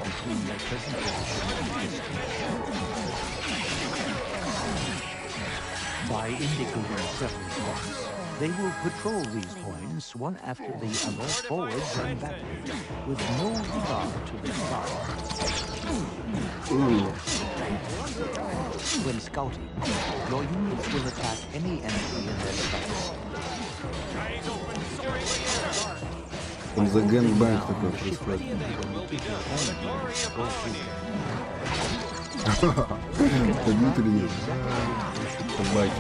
between their present position and distance. By indicating several spots, they will patrol these points one after the other, forwards and backwards, with no regard to the star. When scouting, your units will attack any enemy in their sight. Там за гэнгбэнг такой происходит. Побьют или нет? Собаки.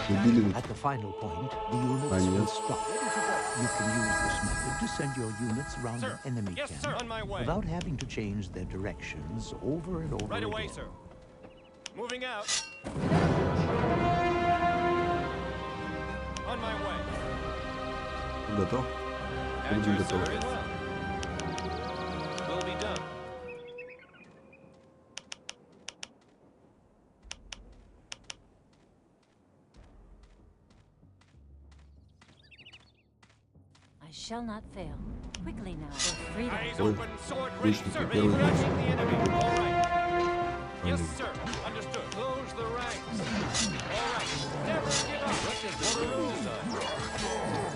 Убили ведь? At the final point, the units Ah, will yes. stop. You can use this method to send your units around Sir. an enemy Yes, camp sir. On my way. without having to change their directions over and over Right away, again. sir. Moving out. On my way. Готов? At Будем your готовы. service. Will be done. I shall not fail. Quickly now. For freedom. Eyes Ой, open, sword ready, лучники sir. Ready первый for раз. action, the enemy. All right. Yes, Блин. sir. Understood. Close the ranks. All right. Never give up. Let's just what the rules are.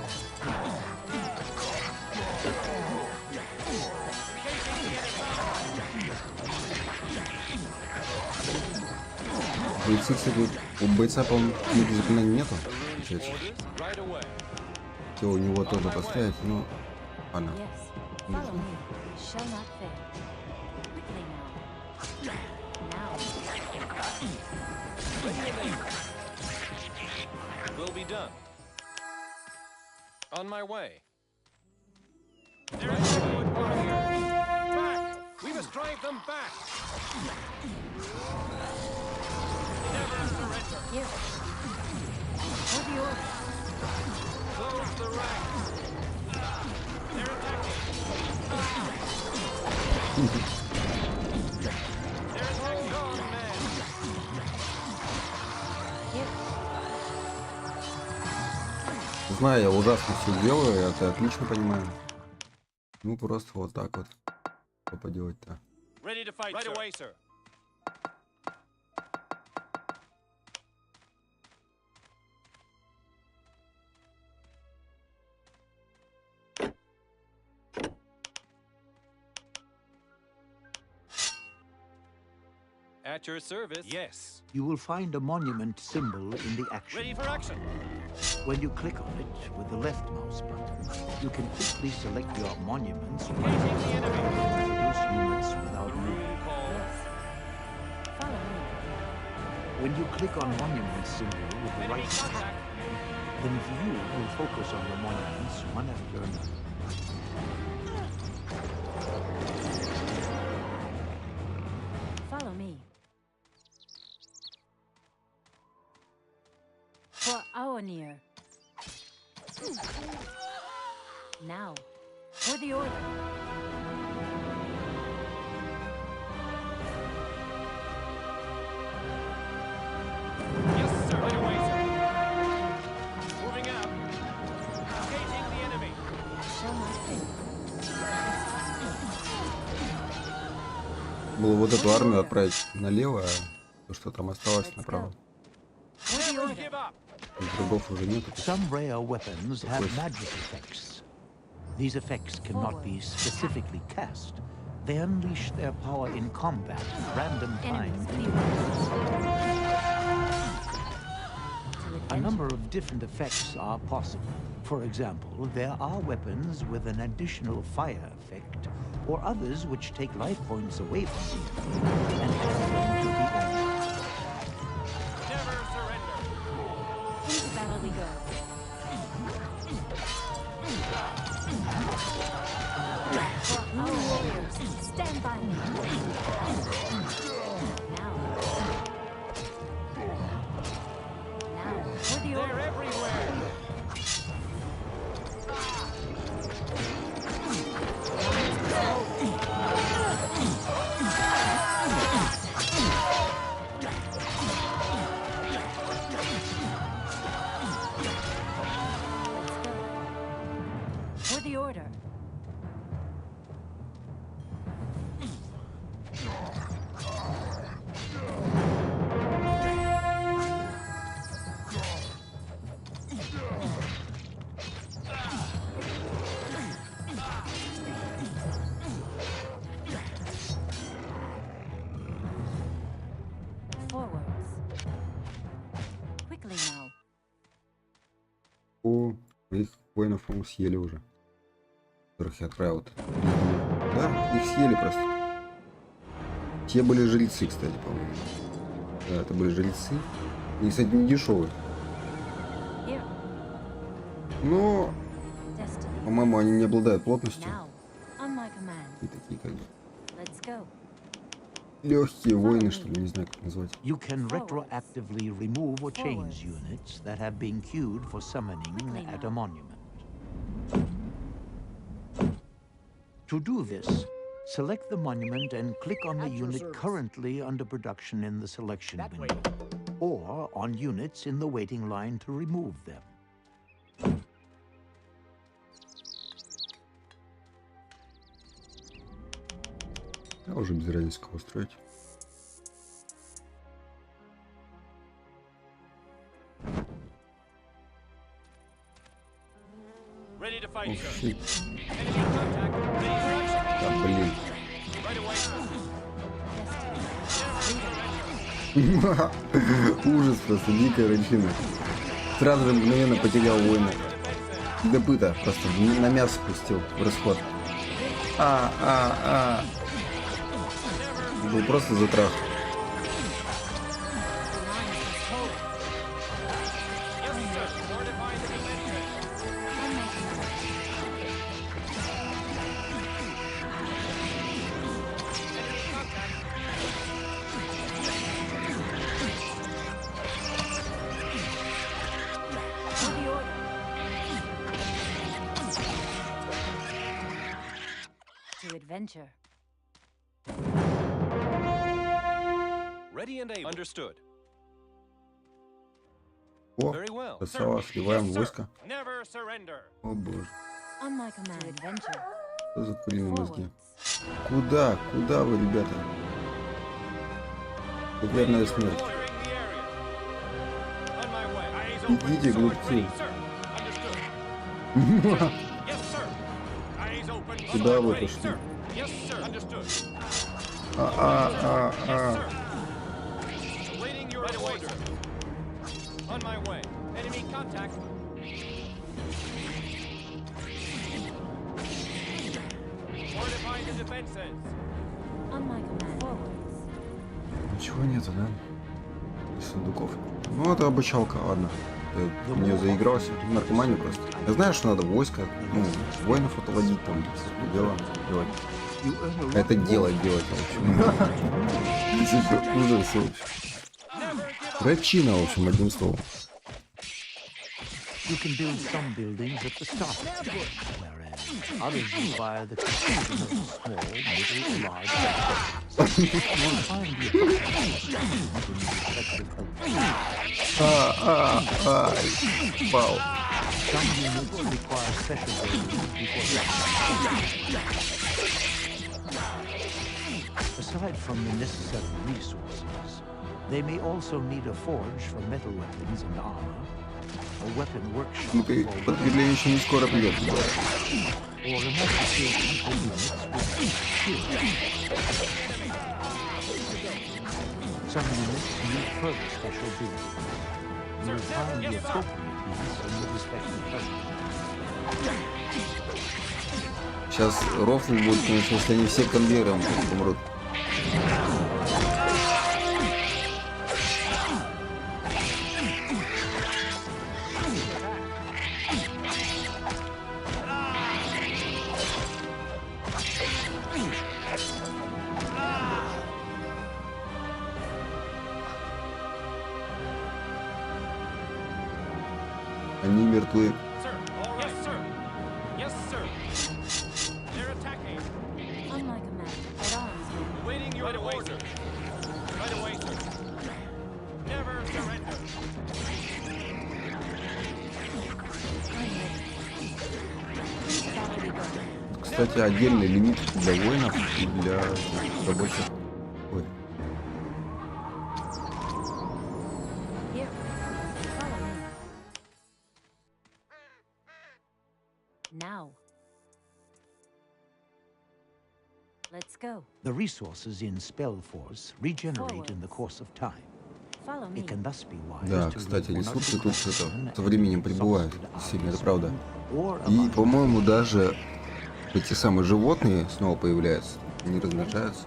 Бойцы, кстати, у бойца, по-моему, книги заклинаний нету. Получается. Orders right away. Хотел у него тоже поставить, но... Ладно. Yes. Follow me. I shall not fail. Quickly now. Now. Will be done. On my way. There is a good warrior. Back! We must drive them back. Never surrender. Here. For the order. Close the ranks. They're attacking. They're attacking on man. Here. Знаю, я ужасно все делаю, я это отлично понимаю. Ну, просто вот так вот. Что поделать-то? Ready to fight, right away, sir. At your service. Yes. You will find a monument symbol in the action Ready for bar. action. When you click on it with the left mouse button, you can quickly select your monuments Facing the enemy. and introduce units without moving. Room call. Yes. Follow me. When you click on monument symbol with the Enemy right contact. then view will focus on the monuments one after another. Follow me. For our near. Now, for the order. Yes, sir. Right away, sir. Moving out. Engaging the enemy. Show my face. Было вот эту армию отправить налево, а то, что там осталось, направо. For the Never order. give up. Врагов уже нету. Some rare weapons have magic effects. These effects cannot be specifically cast. They unleash their power in combat at random Enemies times. beware. A number of different effects are possible. For example, there are weapons with an additional fire effect, or others which take life points away from you and add them to the enemy. Never surrender. Into battle we go. For our warriors, stand by me. Now. Now, for the They're order. everywhere. For the order. Forwards. Quickly now. О, их воинов, по-моему, съели уже. Которых я отправил. Да, их съели просто. Те были жрецы, кстати, по-моему. Да, это были жрецы. Они, кстати, не дешевые. Here. Но, Destiny. по-моему, они не обладают плотностью. Now. On my command. И такие как бы Let's go. легкие воины, что ли, не знаю, как назвать. You can retroactively remove or change units that have been queued for summoning at a monument. To do this, select the monument and click on the At your unit service. currently under production in the selection That way. window, or on units in the waiting line to remove them. Я уже без разницы кого строить. Ready to fight, О, sir. щит. Enemy contact. Ready for action. Да, блин. Right away, sir. Ужас просто, дикая рычина. Сразу же мгновенно потерял воина. Допыта просто на мясо спустил в расход. Был просто затрах. Yes, sir. Fortify the defenses. Enemy contact. For the order. To adventure. Ready and able. Understood. О, Very well. красава, сливаем Yes, sir. войско. Never surrender. О боже, On my command. To adventure. что за куриные мозги? Forwards. Куда? Куда вы, ребята? Это верная смерть. Ordering the area. On my way. Eyes open. Идите, Sword глупцы. ready, sir. Understood. Yes, sir. Eyes open. Куда Sword вы ready, пошли? sir. Yes, sir. Understood. Yes, sir. Awaiting your orders. On my way. Enemy contact. Fortify the defenses. On my command. Forwards. Ничего нету, да? Из сундуков. Ну, это обучалка, ладно. Я в нее заигрался. Наркомания просто. Я знаю, что надо войско, ну, воинов отводить там, все дела делать. Это делать, в общем. Это ужас, в общем. Рачина, в общем, одним словом. You can build some buildings at the start of the game, whereas Others require the completion of small, middle, or large activities. You will find the appropriate instructions in the respective help. Вау. Some units require special training before aside from the necessary resources, they may also need a forge for metal weapons and armor, a weapon workshop Ну, for подкрепление еще не скоро придет. or a modification for units with skill. Some units need further special building. You will find the appropriate units in the respective help. Сейчас рофл будет, конечно, если они все конвейером умрут. Они мертвы. Sir. All right. Yes, sir. Yes, sir. They're attacking. Unlike a man, at arms. Awaiting your order. Right away, sir. Never surrender. Кстати, отдельный лимит для воинов и для рабочих. Ой. Here, follow me. Now. Let's go. The resources in Spellforce regenerate in the course of time. Follow me. It can thus be wise Да, to кстати, leave ресурсы one тут of the это со временем прибывают. exhausted Сильно, это armies правда. or И, among по-моему, даже эти самые животные снова появляются. Они размножаются.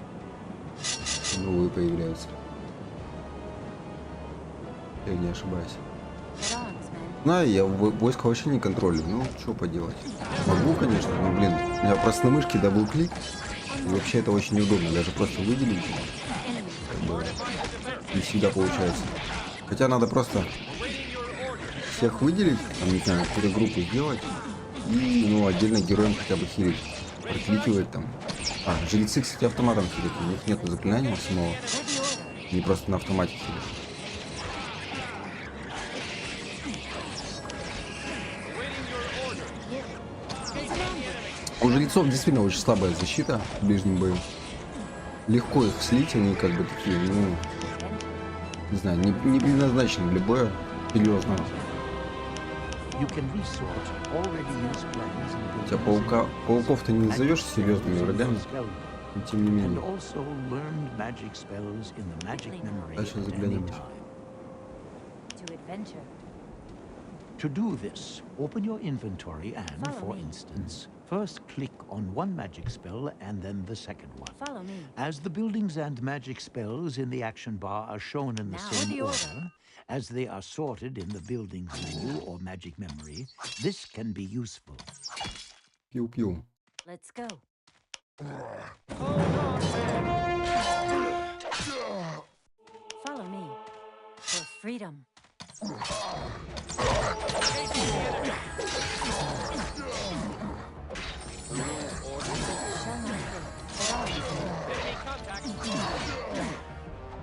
Новые появляются. Я не ошибаюсь. At arms, man. Знаю, я войско вообще не контролю. Ну, что поделать. Могу, конечно, но, блин, у меня просто на мышке дабл-клик. И вообще это очень неудобно. Даже просто выделить. Как бы, не всегда получается. Хотя надо просто всех выделить, там, не знаю, какую-то группу сделать. И, ну, отдельно героям хотя бы хилить. Прокликивать там. А, жрецы, кстати, автоматом хилят. У них нет заклинания самого. Не просто на автомате хилят. У жрецов действительно очень слабая защита в ближнем бою. Легко их слить, они как бы такие, ну, не знаю, не предназначены для боя серьезного. You can resort already used plans and Хотя buildings пауков ты не and назовешь use серьезными them врагами, spell но тем не and менее. also learned magic spells in the magic memory Дальше at заглянем. any time. To adventure. To do this, open your inventory and, Follow for me. instance, first click on one magic spell and then the second one. Follow me. As the buildings and magic spells in the action bar are shown in the Now same the order. order, as they are sorted in the buildings menu or magic memory, this can be useful. Пиу-пиу. Let's go. Follow me. For freedom. Shall not hurt. At arms, man.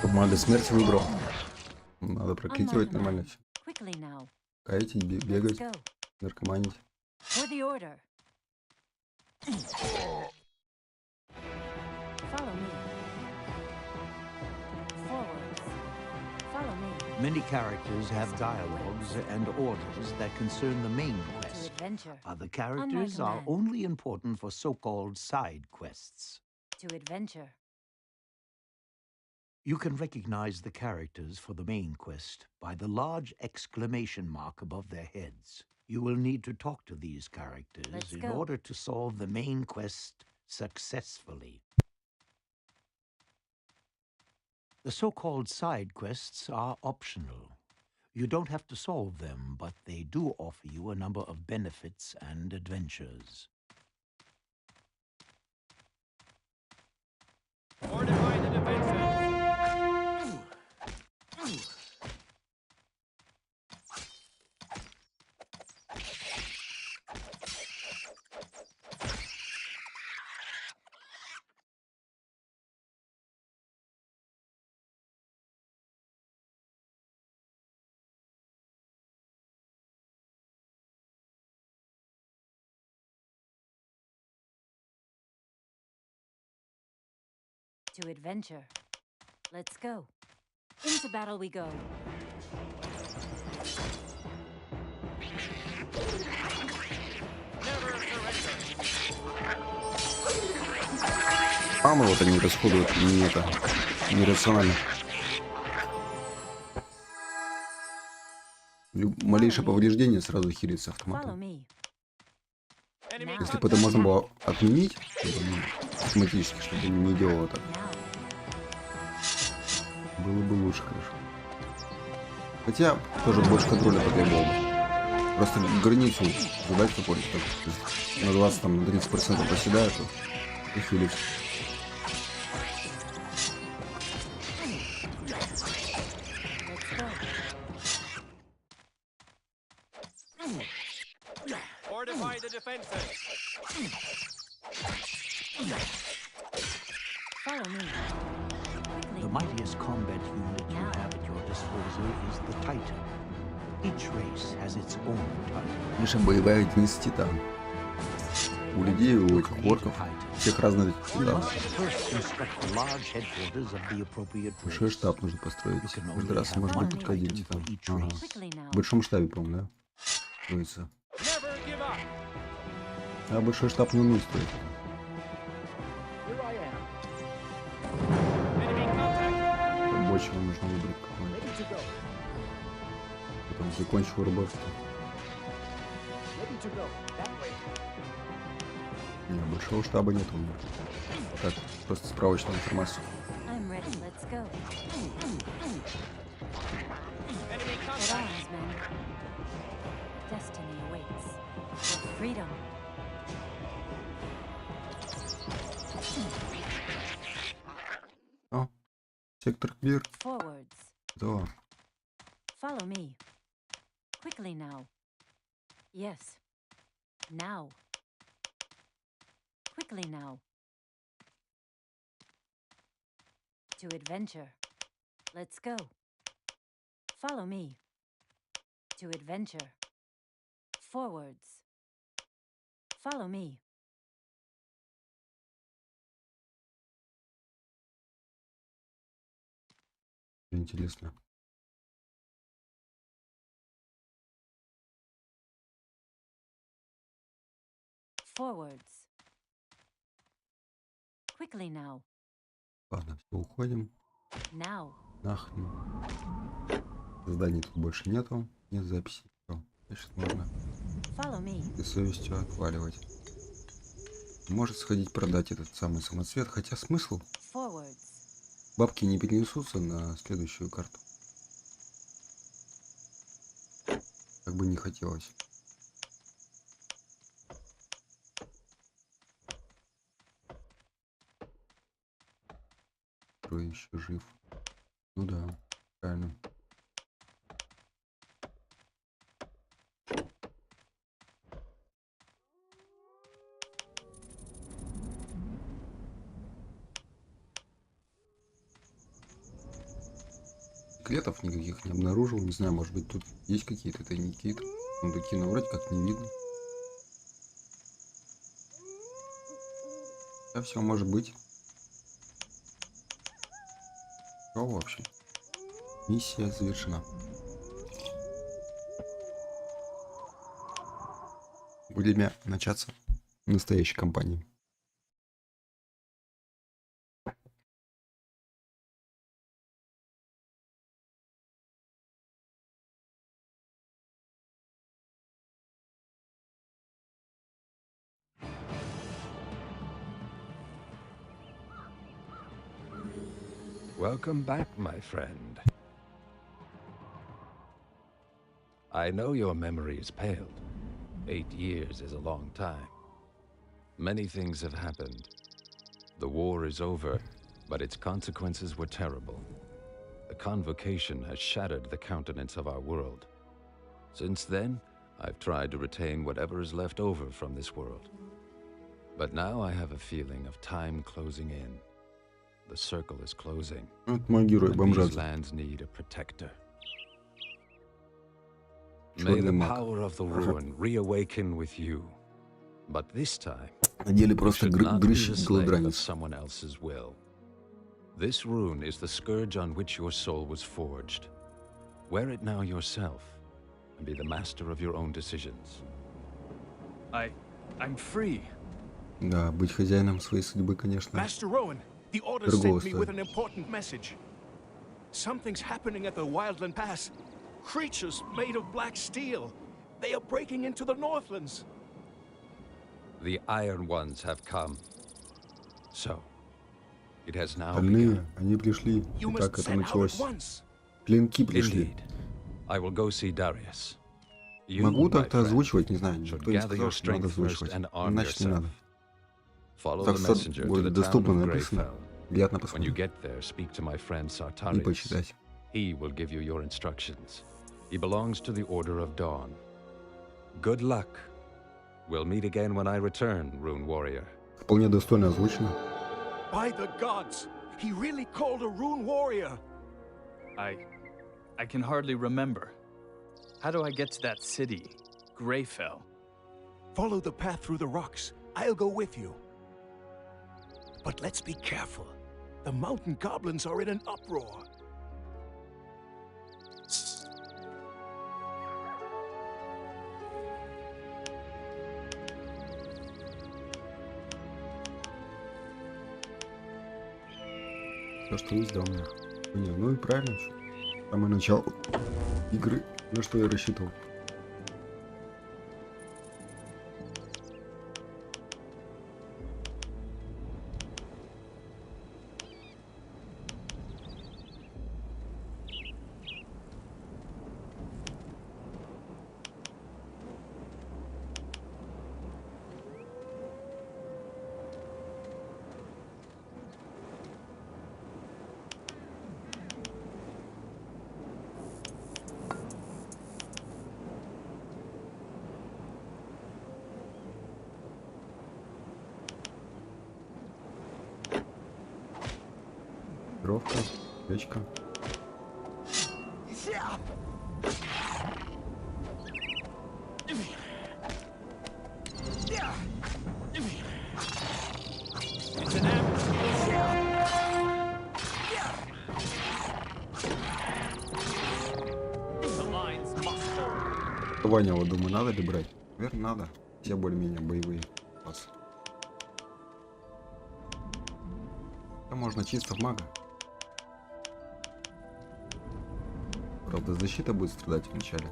Команда смерти выбрал. Надо прокликивать нормально все. Quickly now. Каять, Let's бегать, go. наркоманить. For the order. Follow me. Forwards. Follow me. Many characters have dialogues and orders that concern the main To quest. adventure. Other characters are man. only important for so-called side quests. To adventure. You can recognize the characters for the main quest by the large exclamation mark above their heads. You will need to talk to these characters Let's in go. order to solve the main quest successfully. The so-called side quests are optional. You don't have to solve them, but they do offer you a number of benefits and adventures. Fortify the defenses. To adventure. Let's go. Into battle we go. Мамы вот они расходуют не это, нерационально. Малейшее повреждение сразу хилится Follow автоматом. me. Enemy Если бы это можно contact. было отменить, автоматически, чтобы не делало так, Now. было бы лучше, конечно. Хотя, тоже больше контроля потребовал бы. Просто границу задать какой-нибудь, так, на 20, там, на 30% проседает, и хилится. Fortify the defenses. Follow me. The mightiest combat unit you have at your disposal is the Titan. Each race has its own Titan. Лишь боевая единица Титан. У людей, у этих орков, всех разных Титанов. First, inspect the large headquarters of the appropriate Большой race. штаб нужно построить. Каждый раз может быть только один Титан. Ага. Quickly now. В большом штабе, по-моему, да? Строится. Never give up. А большой штаб не умеет строить. Here I am. Enemy contact. Рабочего нужно выбрать какой-нибудь. Ready to go. Потом закончил работу. Ready to go. That way. Не, большого штаба нет у меня. Так, просто справочная информация. I'm ready. Let's go. Enemy At contact. arms, men. Destiny awaits. For freedom. О, сектор Квир. Forwards. Да. Follow me. Quickly now. Yes. Now. Quickly now. To adventure. Let's go. Follow me. To adventure. Forwards. Follow me. Интересно. Forwards. Quickly now. Ладно, все, уходим. Now. Нахрен. Зданий тут больше нету. Нет записи. Всё. Значит, можно Follow me. и совестью отваливать. Может сходить продать этот самый самоцвет. Хотя смысл? Forwards. Бабки не перенесутся на следующую карту. Как бы не хотелось. Кто еще жив? Ну да, правильно. Секретов никаких не обнаружил. Не знаю, может быть, тут есть какие-то тайники. Сундуки, но вроде как не видно. Да, все может быть. Все, в общем. Миссия завершена. Время начаться настоящей кампании. Welcome back, my friend. I know your memory is paled. 8 years is a long time. Many things have happened. The war is over, but its consequences were terrible. The convocation has shattered the countenance of our world. Since then, I've tried to retain whatever is left over from this world. But now I have a feeling of time closing in. The circle is closing. Вот мой герой, And бомжат. these lands need a protector. May Черный the маг. power of the ruin reawaken with you. But this time, На деле you просто should not be the грызет slave of голодранец. someone else's will. This rune is the scourge on which your soul was forged. Wear it now yourself, and be the master of your own decisions. I'm free. Да, быть хозяином своей судьбы, конечно, Master Rowan, the Order дорого sent me with стоит. an important message. Something's happening at the Wildland Pass. Creatures made of black steel. They are breaking into the Northlands. The Iron Ones have come. So, it has now Остальные, begun. они пришли. You И must так это set out at началось. once. Клинки пришли. Indeed. I will go see Darius. You, Могу my так-то friend, озвучивать, не знаю. should Никто не gather сказал, your что надо strength first озвучивать. and arm Значит, не yourself. надо. Follow Так the что messenger to будет the town доступно of написано. Greyfell. Приятно When you посмотреть get there, speak to my friend и Sartarius. почитать. He will give you your instructions. He belongs to the Order of Dawn. Good luck. We'll meet again when I return, Rune Warrior. Вполне достойно озвучено. By the gods, he really called a rune warrior. I can hardly remember. How do I get to that city, Greyfell? Follow the path through the rocks. I'll go with you. But let's be careful. The mountain goblins are in an uproar. То, что есть, да, у меня. Не, ну и правильно. Самое начало игры. На что я рассчитывал. Веровка, печка. It's an ambush. The lines must hold. Ваня, вот думаю, надо ли брать? Наверное, надо. Все более-менее боевые классы. Да можно чисто в мага. Правда, защита будет страдать вначале.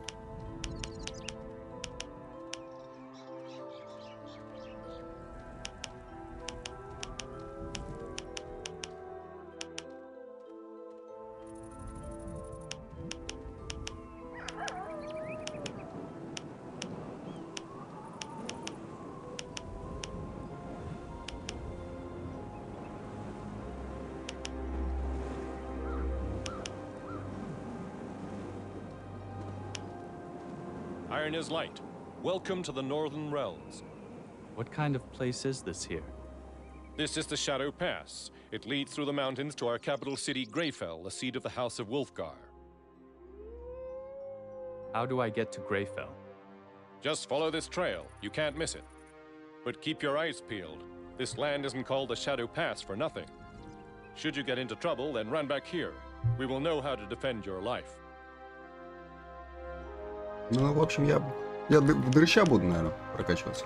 Iron is light. Welcome to the Northern Realms. What kind of place is this here? This is the Shadow Pass. It leads through the mountains to our capital city, Greyfell, the seat of the House of Wolfgar. How do I get to Greyfell? Just follow this trail. You can't miss it. But keep your eyes peeled. This land isn't called the Shadow Pass for nothing. Should you get into trouble, then run back here. We will know how to defend your life. Ну, в общем, я в дрыща буду, наверное, прокачиваться.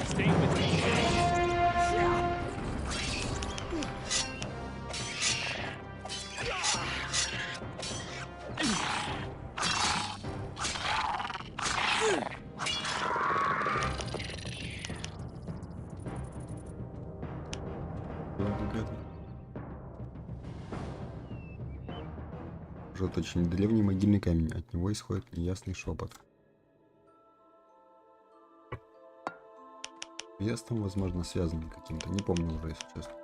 Stay with me. Жжет очень древний могильный камень. От него исходит неясный шепот. Местом, возможно, связан каким-то. Не помню уже, если честно.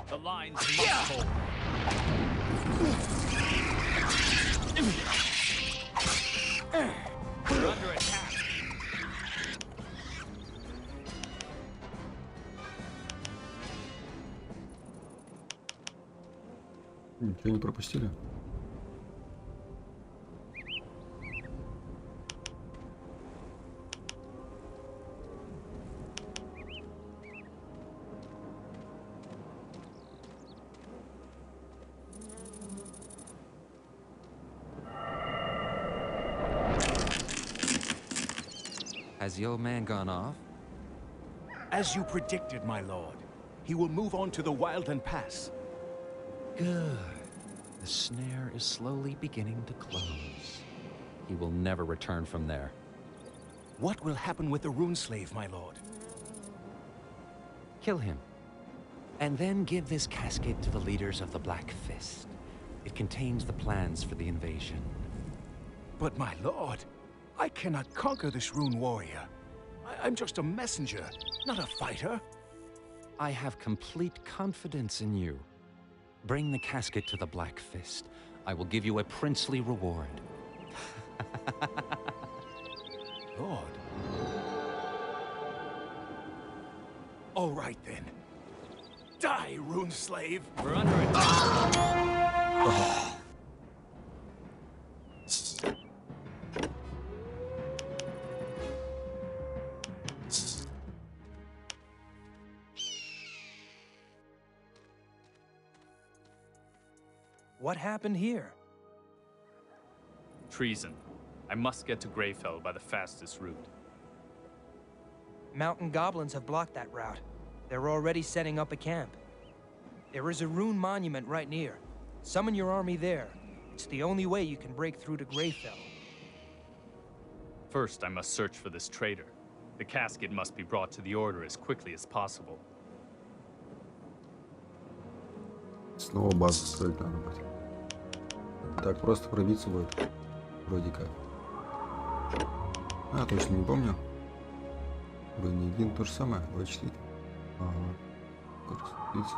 The lines must hold. We're under attack. Ничего не пропустили? Has the old man gone off? As you predicted, my lord. He will move on to the Wildland Pass. Good. The snare is slowly beginning to close. He will never return from there. What will happen with the Rune Slave, my lord? Kill him. And then give this casket to the leaders of the Black Fist. It contains the plans for the invasion. But my lord, I cannot conquer this Rune warrior. I'm just a messenger, not a fighter. I have complete confidence in you. Bring the casket to the Black Fist. I will give you a princely reward. Lord. All right then. Die, Rune Slave! We're under attack. What happened here? Treason. I must get to Greyfell by the fastest route. Mountain goblins have blocked that route. They're already setting up a camp. There is a rune monument right near. Summon your army there. It's the only way you can break through to Greyfell. First, I must search for this traitor. The casket must be brought to the Order as quickly as possible. Снова базу строить надо будет. Так просто пробиться будет. Вроде как. А, точно не помню. Вроде не один, то же самое. 24. Ага. Корпус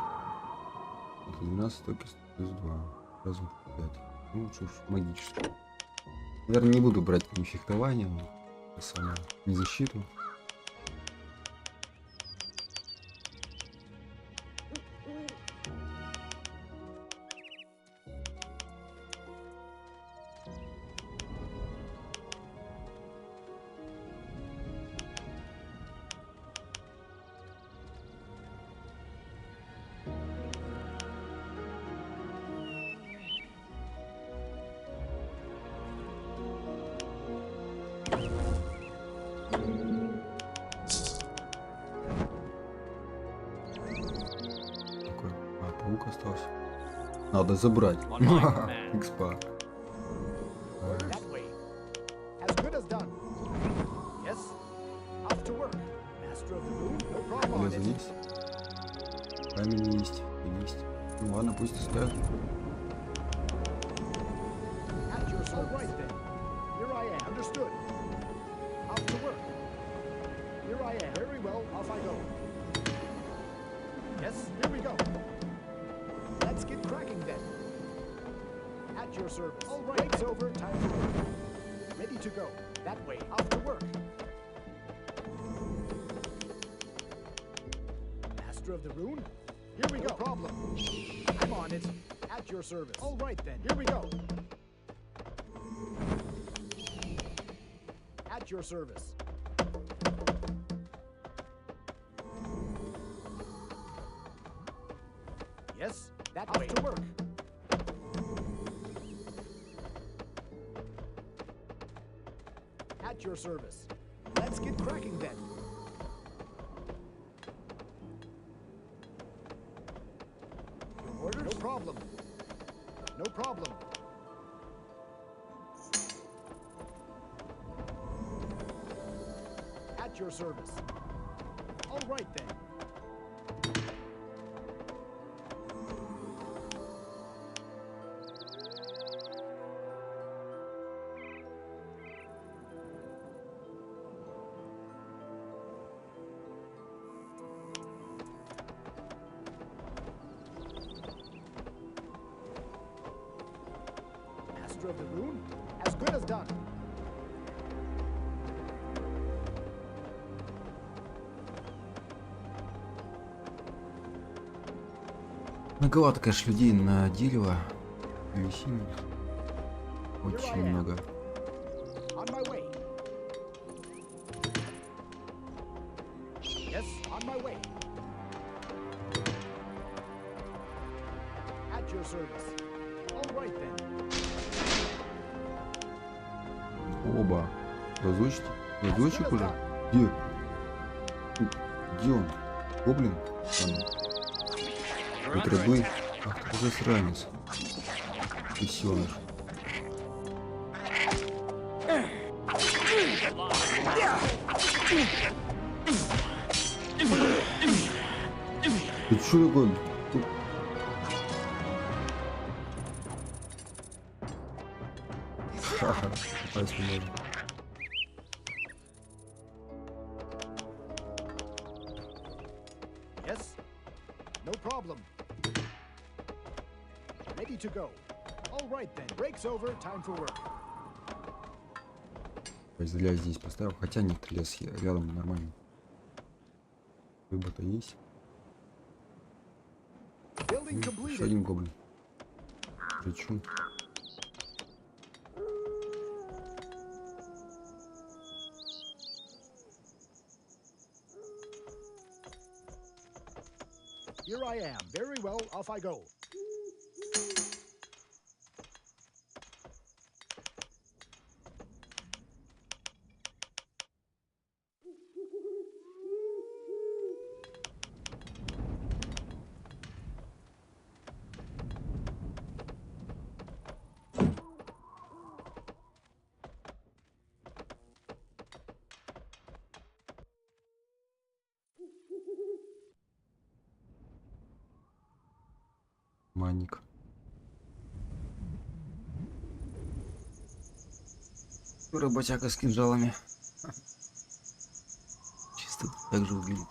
12 только плюс 2. Разум 5. Ну, что ж, магически. Наверное, не буду брать ни фехтование, ни самое, ни защиту. Паук остался. Надо забрать. Экспа. That way. As good as done. Yes. Off to work. Master of the Rune, no problem on Железо it. есть. Камень есть. Есть. Ну ладно, пусть оставят. At your service. All right then. Here I am. Understood. Off to work. Here I am. Very well. Off I go. Yes. Here we go. Let's get cracking then. At your service. All right. Break's over. Time to work. Ready to go. That way. Off to work. Master of the Rune. Here we go. No problem. I'm on it. At your service. All right then. Here we go. At your service. Yes, that way. Off to work. At your service. Let's get cracking then. Your orders? No problem. No problem. At your service. All right then. master of the rune, as good as done. Многовато, конечно, людей на дерево. Висим. Очень много. On my way. Yes, on my way. At your service. All right then. Оба. Разочек? Разочек уже? Где? Где он? Гоблин? Вот рабы. Ах ты засранец. Веселыш. Ты чё такой? Ха-ха, попасть не можно. Yes, no problem. Ready to go. All right then. Break's over. Time for work. Зря здесь поставил. Хотя нет, лес рядом нормально. Выбор-то есть. Еще один гоблин. Причем. Here I am. Very well. Off I go. Маник. Работяга с кинжалами. Чисто так же выглядит.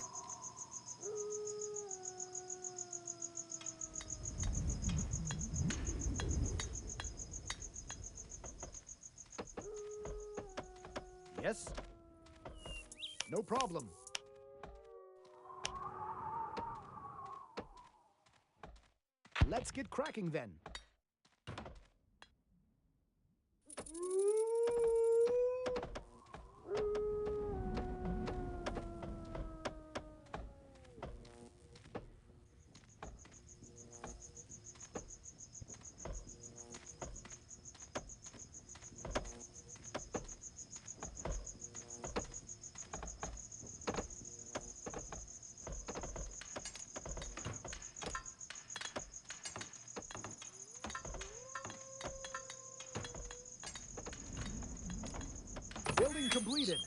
Yes. No problem. Let's get cracking then. Building completed.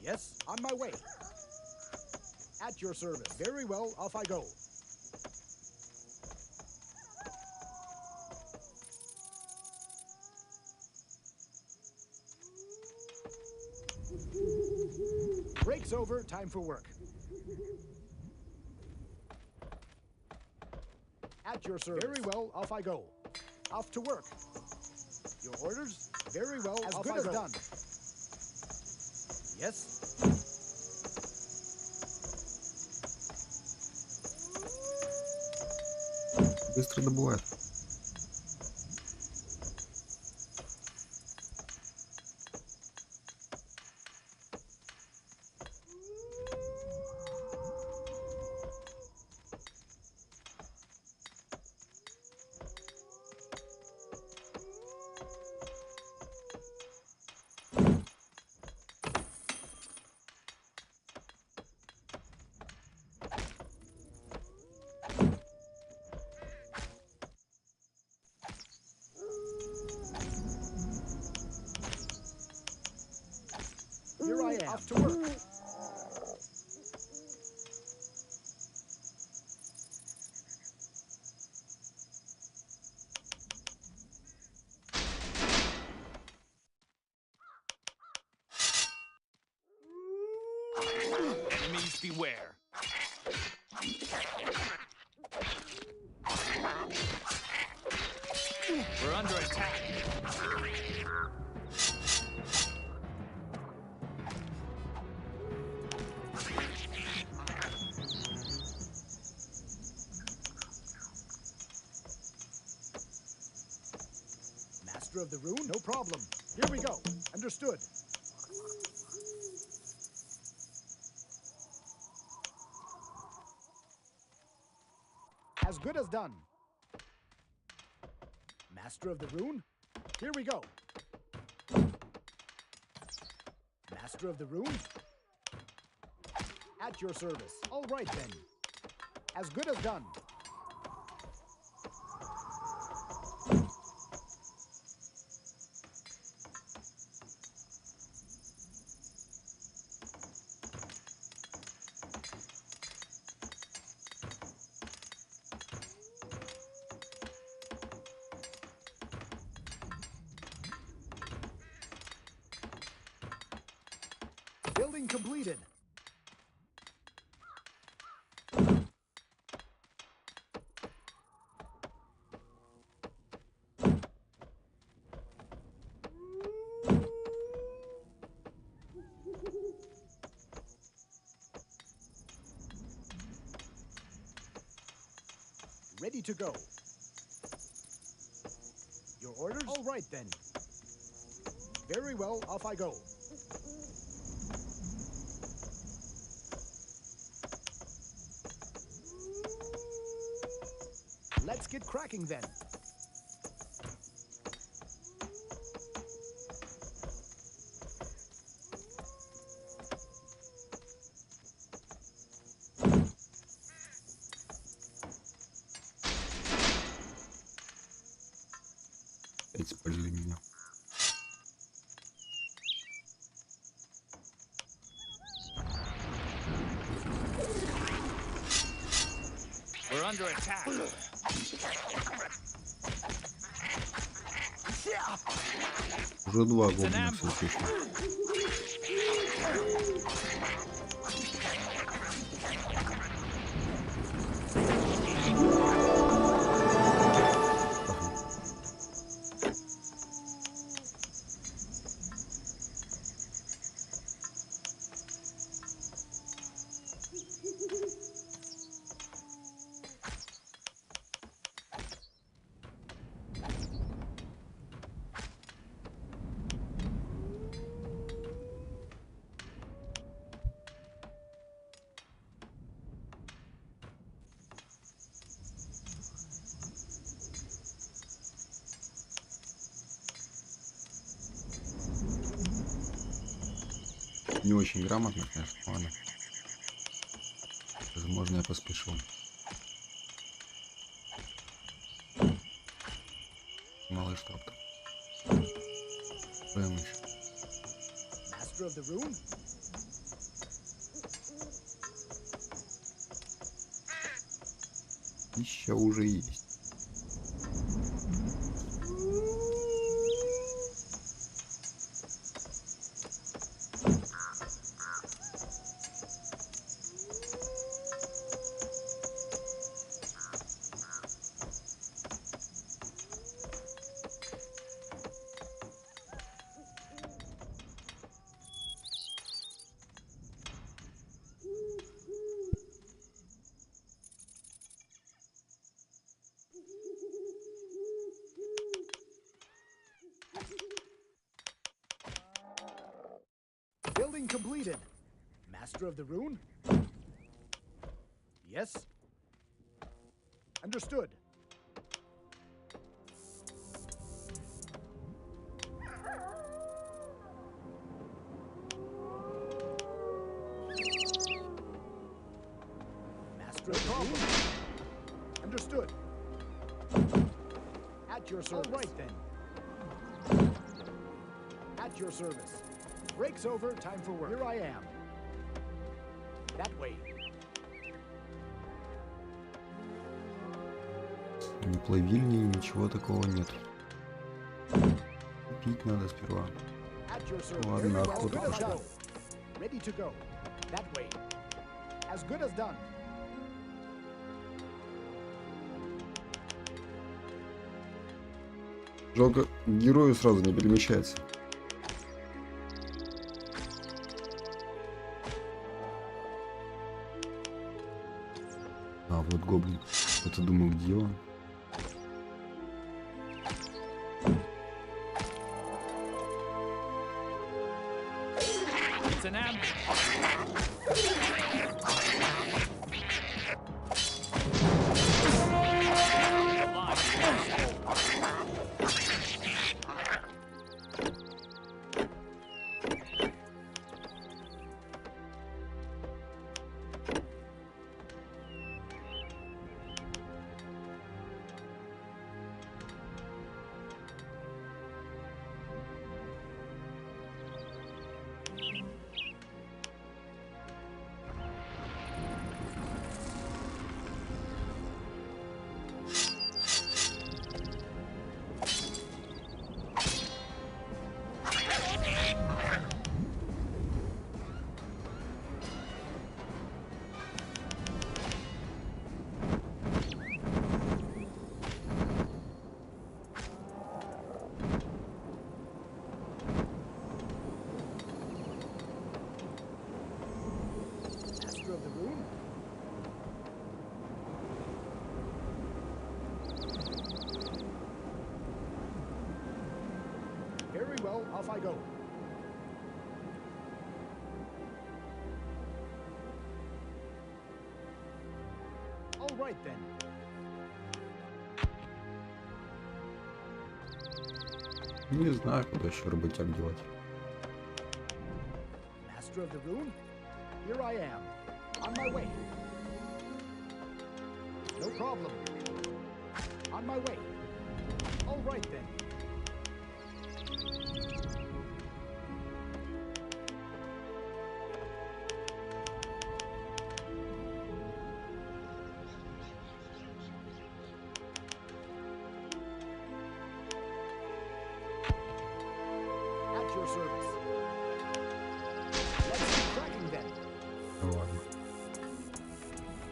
Yes, on my way. At your service. Very well, off I go. Break's over, time for work. At your service. Very well, off I go. Off to work. Your orders? Very well, as good as done. Yes. Быстро добывает. Here I am. Off to work. Beast beware! We're under attack. Master of the rune? No problem. Here we go. Understood. As good as done. Master of the rune? Here we go. Master of the rune? At your service. All right then. As good as done. Building completed. Ready to go. Your orders? All right then. Very well, off I go. Let's get cracking then. Спалили меня. We're under attack. Уже два гоблина слышно. Не очень грамотно, конечно, ладно. Возможно, я поспешил. Малыш топтал. Прям еще. Master of the rune? Пища уже есть. Building completed. Master of the rune? Yes. Understood. Master of the rune? Understood. At your service. All right then. At your service. Break's over, time for work. Here I am. That way. Ни плавильни, ничего такого нет. Пить надо сперва. At your service. Ладно, охота пошла. Ready to go. That way. As good as done. Жалко, герою сразу не перемещается. А, вот гоблин. Я-то думал, где он? It's an ambush. Master of the Rune? Very well, off I go. All right then. Не знаю, куда еще работяг девать. Master of the Rune? Here I am. On my way. No problem. On my way. All right then. At your service. Let's get cracking then. Ладно.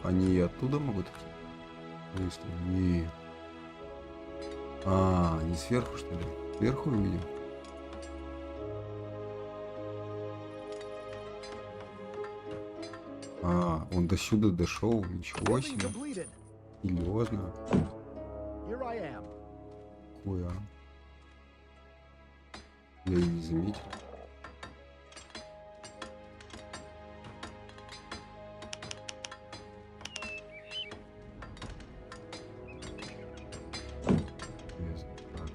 Они и оттуда могут идти? Не. А, они сверху, что ли? Сверху увидим? А, он до сюда дошел. Ничего Building себе. completed. Серьезно. Here I am. Хуя. Я и не заметил. Интересно. Так.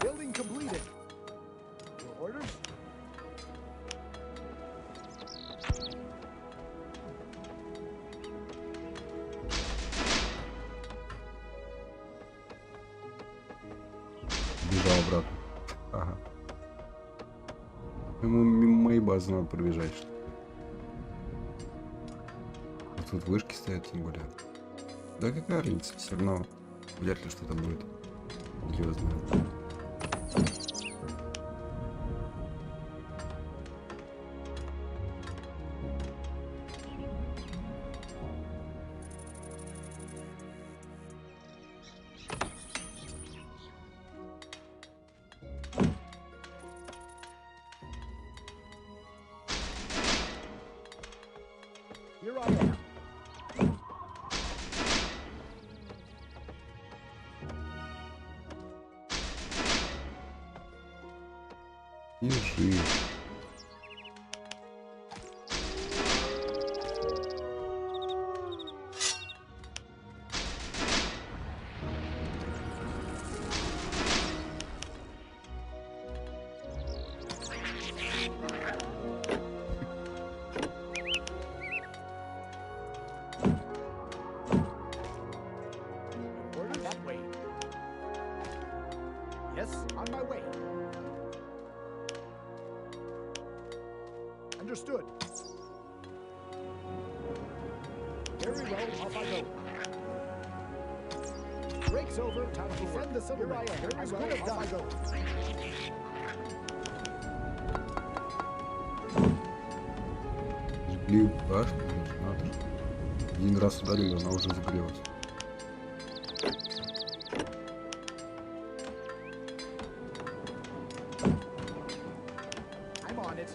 Building completed. Your orders? Бежал обратно. Ага. Ему мимо моей базы надо пробежать, что ли. Вот тут вышки стоят, тем более. Да какая разница, все равно вряд ли что-то будет серьезное. Here I am. Бежи. Order that way. Yes, on my way. Understood. Very well, off I go. Break's over. Time to defend the settlement. Here I am. As good as done. I go. Жгли башню, надо же. Один раз ударили, она уже загорелась. I'm on it.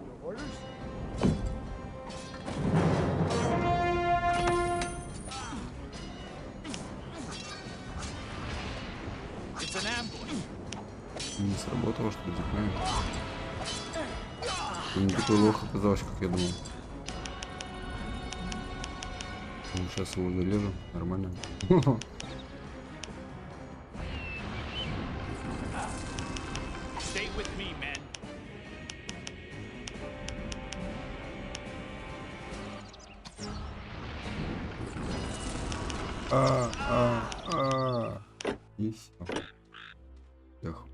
Your orders? It's an ambush. Не сработало, что ли, заклинание? Не такой лох оказался, как я думал. Ну, сейчас его зарежу, нормально. Stay with me, men. И все. Эх.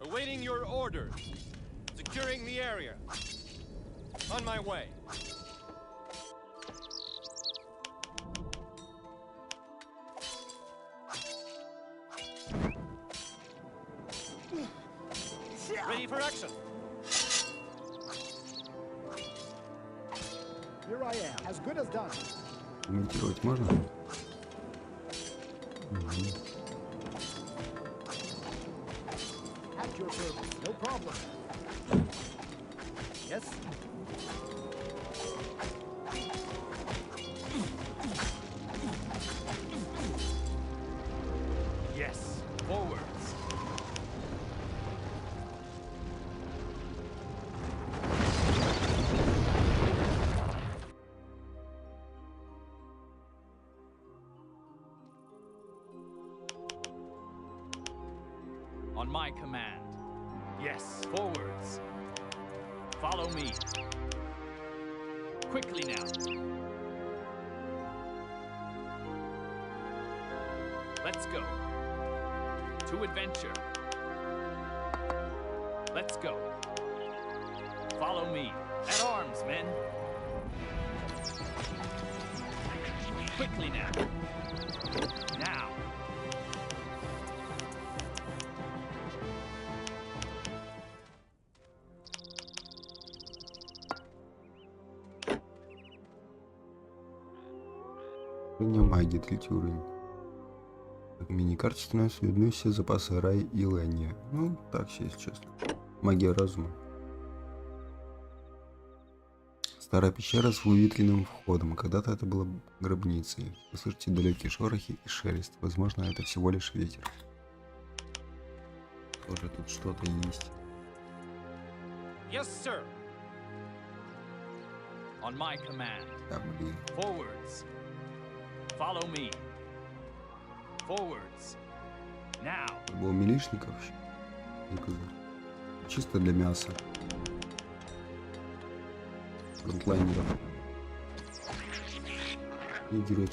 Awaiting your orders. Securing the area. On my way. Ready for action. Here I am. As good as done. Комментировать можно? At your service. No problem. Yes. Yes, forwards. On my command. Yes, forwards. Follow me. Quickly now. Let's go. To adventure. Let's go. Follow me. At arms, men. Quickly now. Now. Уровень магии, 3 уровень. На мини-карте становятся видны все запасы Рай и Ленни. Ну, так себе, если честно. Магия разума. Старая пещера с выветренным входом. Когда-то это было гробницей. Вы слышите далекие шорохи и шелест. Возможно, это всего лишь ветер. Тоже тут что-то есть. Yes, sir. On my command. Да, блин. Forwards. Follow me. Forwards. Now. Было милишников. Чисто для мяса. Фронтлайнеров. И героев.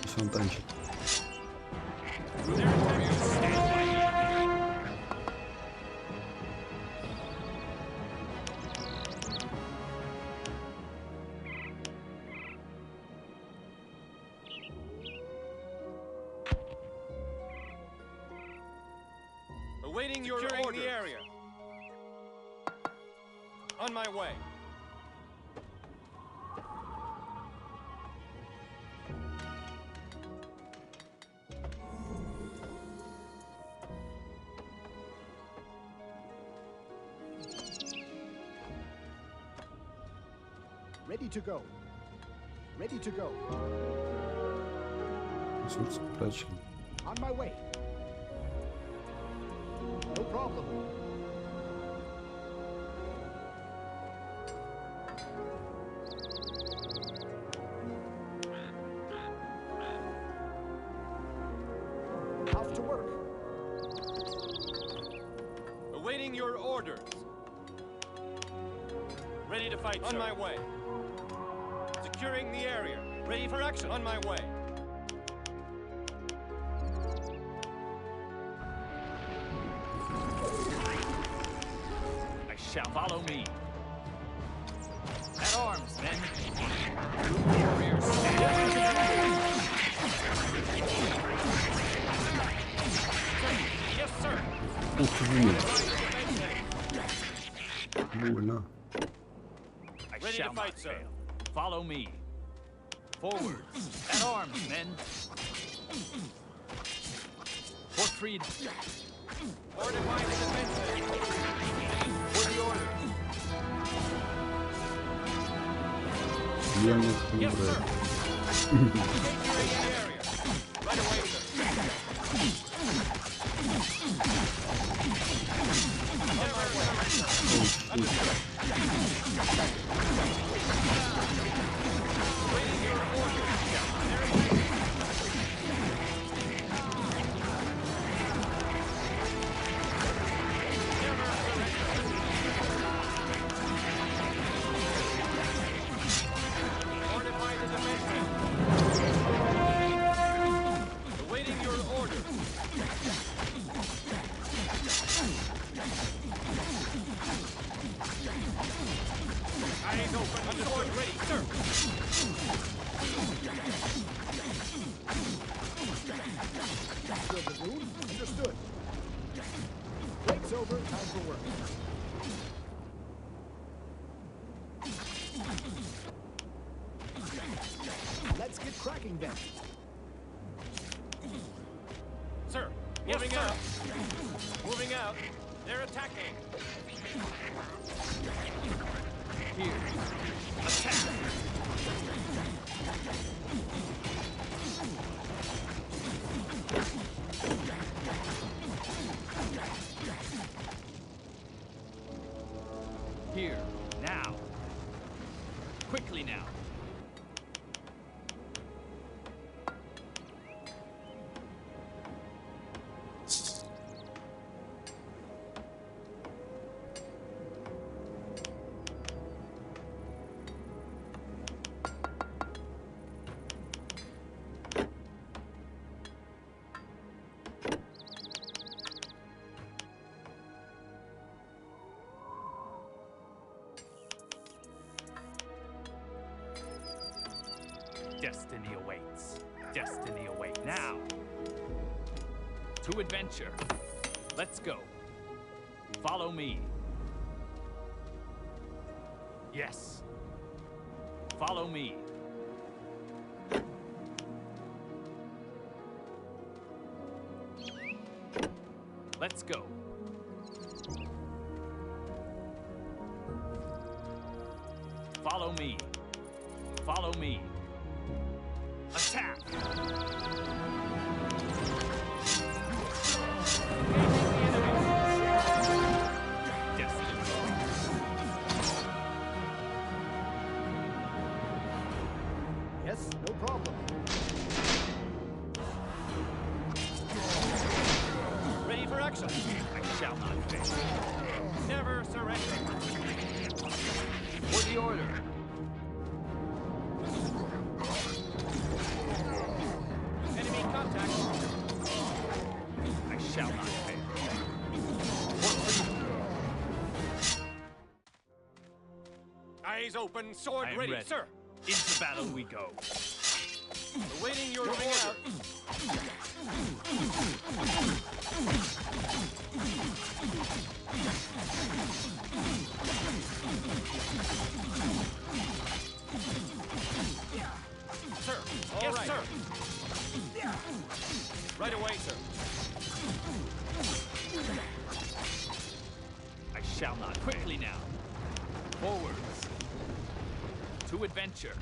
Все он танчит. Awaiting your orders. The area. On my way. Ready to go. Ready to go. Ресурсы потрачены. On my way. No problem. Off to work. Awaiting your orders. Ready to fight, On sir. my way. Securing the area. Ready for action. On my way. I shall follow me. At arms, men. Warriors stand. Yes, sir. Ух вы! Больно. I Ready shall to fight, not sir. fail. Follow me. Forward. At arms, men. For freedom. Fortify the defenses. For the order. Я не Yes, знаю. sir. Securing the area. Right away, sir. On my way. Waiting your orders. Fortify the defenses. Awaiting your orders. Eyes open. Sword ready, sir. Build the room. Understood. Break's over. Time for work. Let's get cracking then. Sir, moving out. Moving out. They're attacking. Here. Attack. Here. Now. Quickly now. Destiny awaits. Destiny awaits. Now. To adventure. Let's go. Follow me. Yes. Follow me. Let's go. Follow me. Follow me. Attack! Destiny. Yes, no problem. Ready for action. I shall not fail. Never surrender. For the order. Enemy contact. I shall not fail. Eyes open, sword I am ready, ready. sir. Into battle we go. Awaiting your orders. Sir, yes, right. sir. Right away, sir. I shall not. Quickly now. Forwards. To adventure.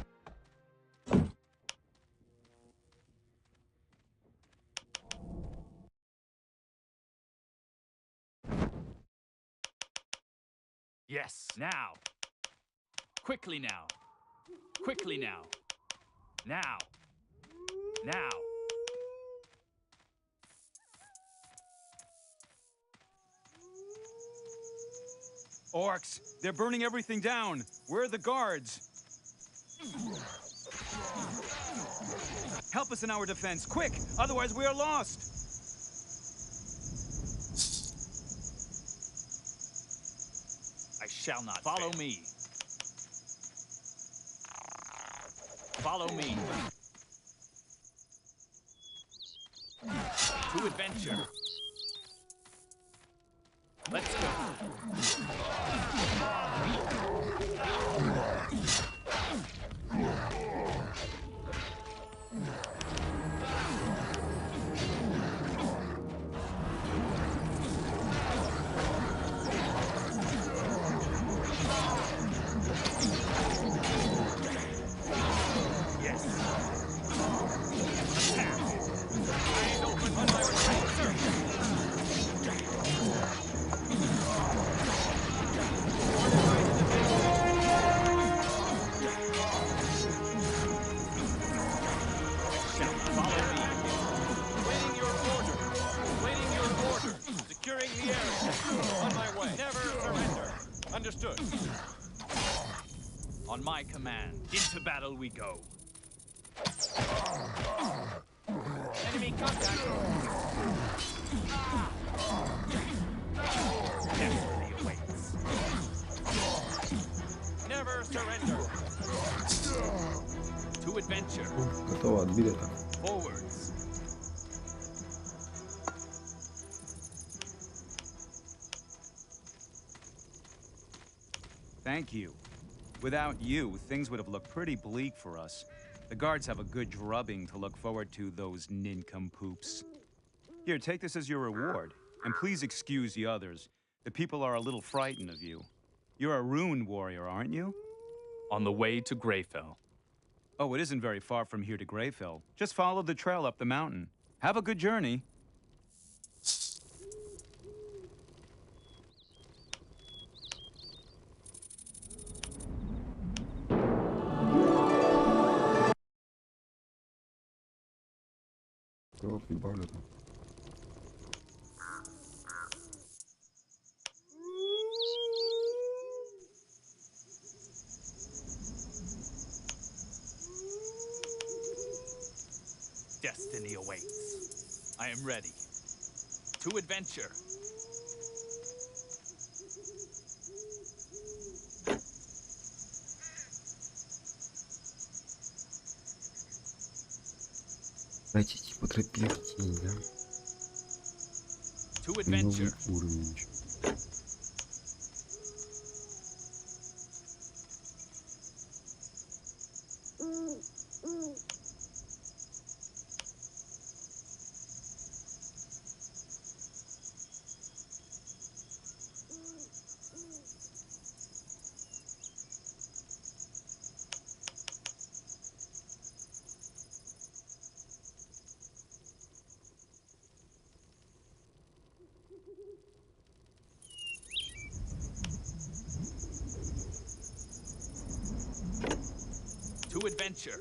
Yes, now. Quickly now. Quickly now. Now. Now. Orcs, they're burning everything down. Where are the guards? Help us in our defense, quick! Otherwise we are lost! I shall not follow me. Follow me. To adventure. Let's go. Yes. Attack. Eyes open on my retreat, sir. Securing the area. On my way. Never surrender. Understood. On my command, into battle we go. Enemy contact. Destiny awaits. Never surrender. To adventure. Готово, отбили так. Forwards. Thank you. Without you, things would have looked pretty bleak for us. The guards have a good drubbing to look forward to, those nincompoops. Here, take this as your reward. And please excuse the others. The people are a little frightened of you. You're a rune warrior, aren't you? On the way to Greyfell. Oh, it isn't very far from here to Greyfell. Just follow the trail up the mountain. Have a good journey. Кровь прибавлю там. Destiny awaits. I am ready. To adventure. Хотите по тропе идти, да? To adventure. Новый уровень. To adventure.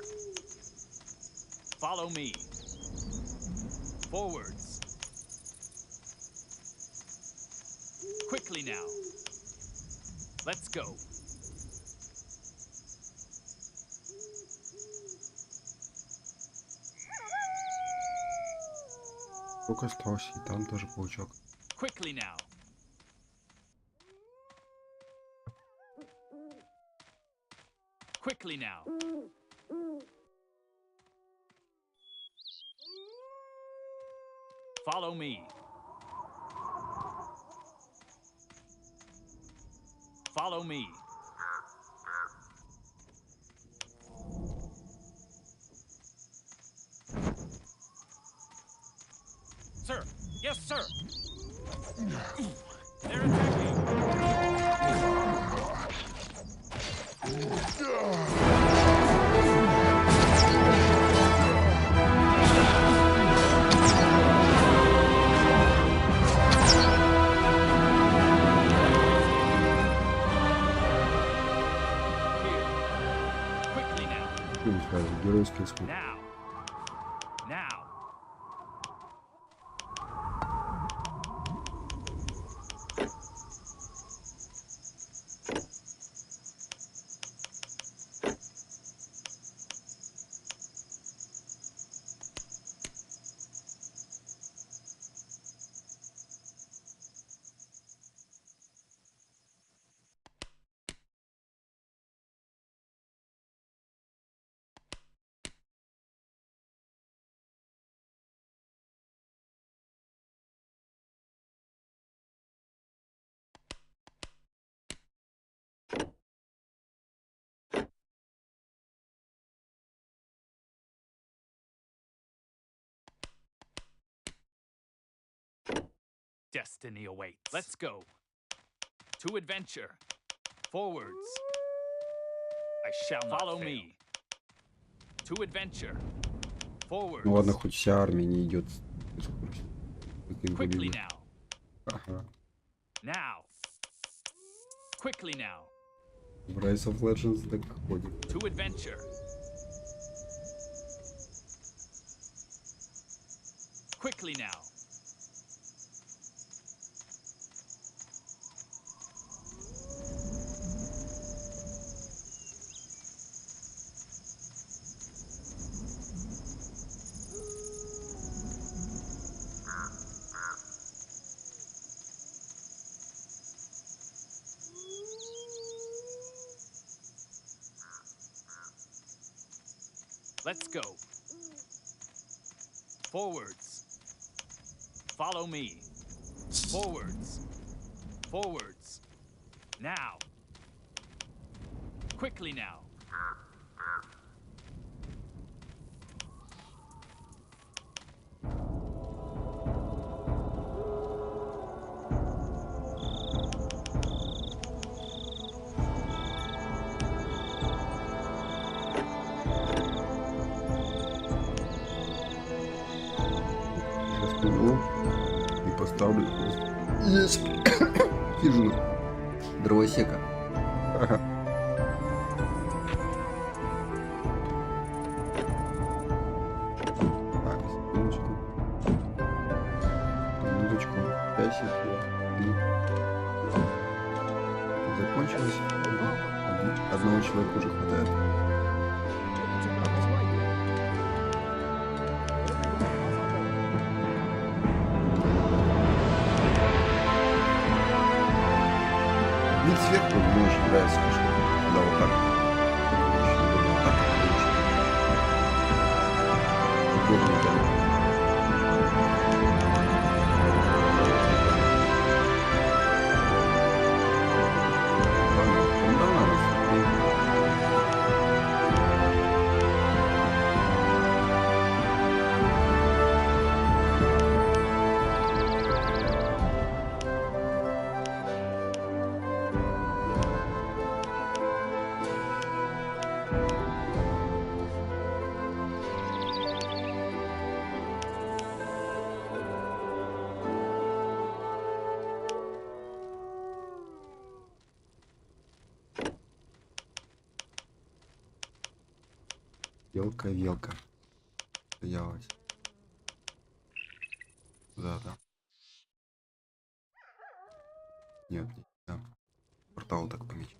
Follow me. Forwards. Quickly now. Let's go. Только осталось, и там тоже паучок. Quickly now. Quickly now. Follow me. Follow me. Sir. Yes, sir. They're attacking. геройский исход. Now. Now. Destiny awaits. Let's go. To adventure. Forwards. I shall not follow me. To adventure. Forwards. Ну ладно, хоть вся армия не идет. Quickly now. Ага. Now. Quickly now. В Rise of Legends так ходит. To adventure. Quickly now. Let's go. Forwards. Follow me. Forwards. Forwards. Now. Quickly now. Сейчас пойду и поставлю здесь хижину дровосека. Ага. Так, секундочку. Минуточку. Часик, три. Закончилось. Одного человека уже хватает. Вид сверху мне очень нравится, когда вот так. Очень удобно. Вот так очень удобненько. Ладно, он давно нас. Елка-велка. Стоялась. Да. Нет, да. Портал так помечен.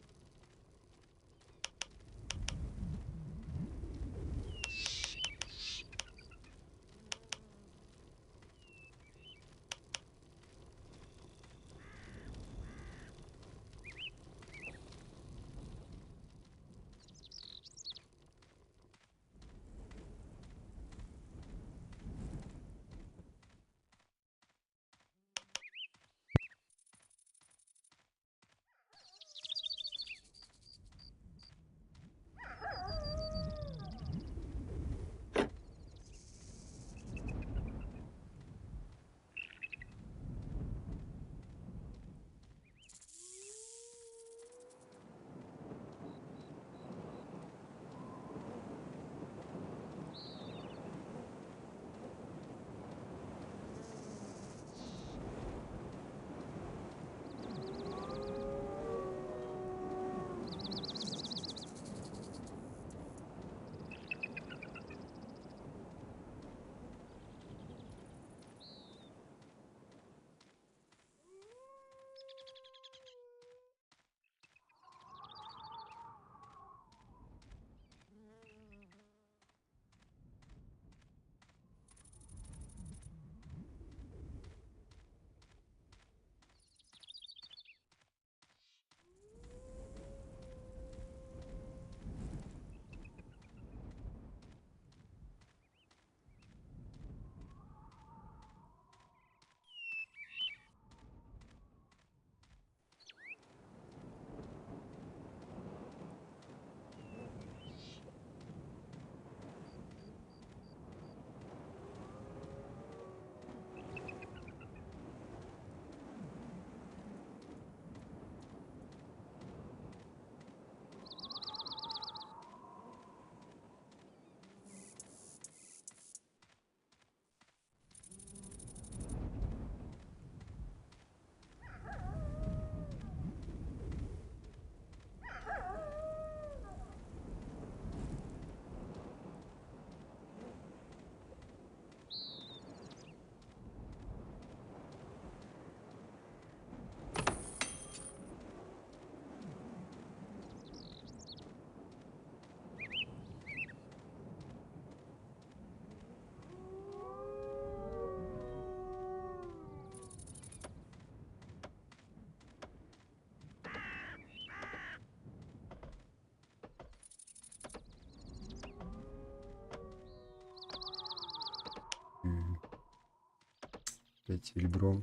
опять серебро.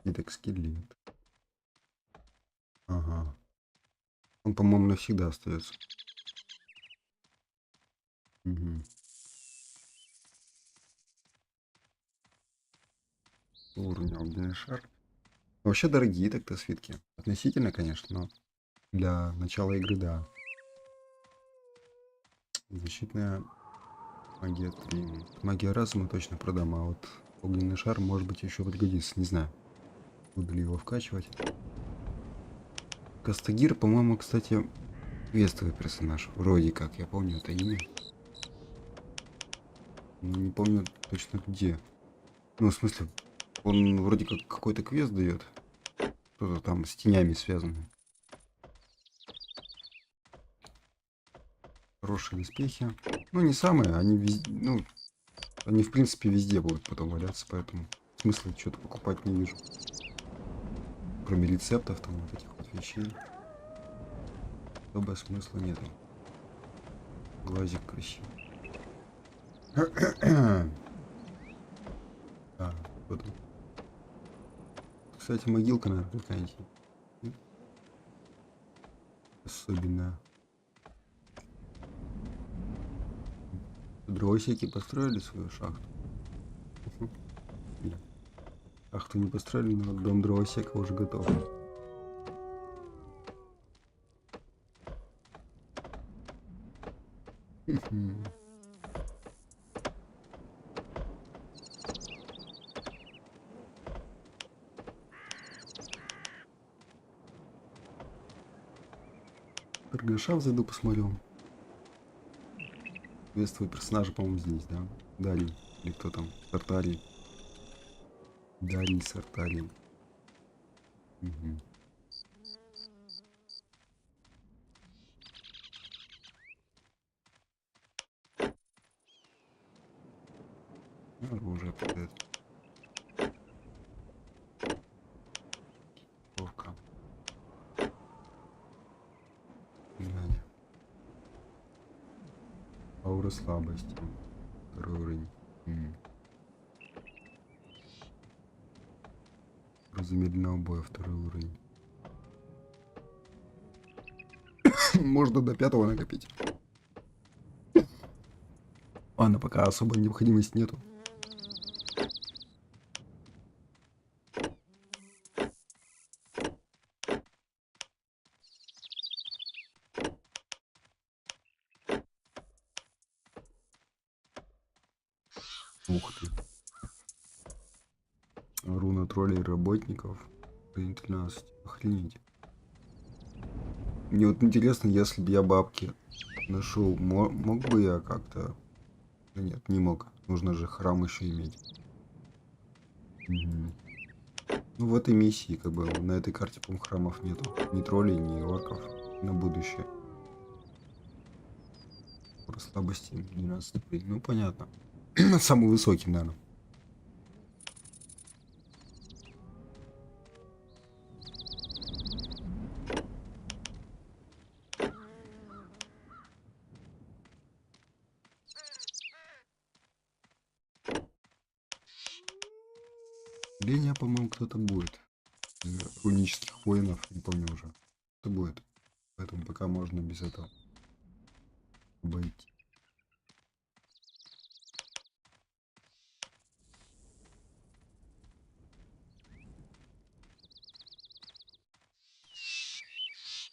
И так скелет. Ага. Он, по-моему, навсегда остается. Угу. Уровень огненный шар. Вообще дорогие так-то свитки. Относительно, конечно, но для начала игры, да. Защитная магия 3. Магия разума точно продам, а вот огненный шар, может быть, еще пригодится. Не знаю, буду ли его вкачивать. Кастагир, по-моему, кстати, квестовый персонаж. Вроде как, я помню это имя. Но не помню точно где. Ну, в смысле, он вроде как какой-то квест дает. Что-то там с тенями связано. Хорошие доспехи. Ну, не самые, они везде, ну, они в принципе везде будут потом валяться, поэтому смысла что-то покупать не вижу. Кроме рецептов, там вот этих вот вещей. Особо смысла нету. Глазик красивый. А, вот он. Кстати, могилка, наверное, какая-нибудь. Нет? Особенная. Дровосеки построили свою шахту? Нет. Шахту не построили, но дом дровосека уже готов. Торгаша зайду посмотрю. Квестовые персонажи, по-моему, здесь, да? Дарий. Или кто там? Сартарий. Дарий, Сартарий. Угу. Оружие подает. Ловко. Глянь. Аура слабости. Второй уровень. Замедленного боя, второй уровень. Можно до 5-го накопить. Ладно, пока особой необходимости нету. Ух ты. Руна троллей работников. 13. Охренеть. Мне вот интересно, если бы я бабки нашел, мог бы я как-то... Да нет, не мог. Нужно же храм еще иметь. Угу. Ну, в этой миссии, как бы, на этой карте, по-моему, храмов нету. Ни троллей, ни орков. На будущее. Про слабости 12. Ну, понятно. Самый высокий, наверное. Линия, по-моему, кто-то будет. Рунических воинов, не помню уже. Кто будет. Поэтому пока можно без этого обойти.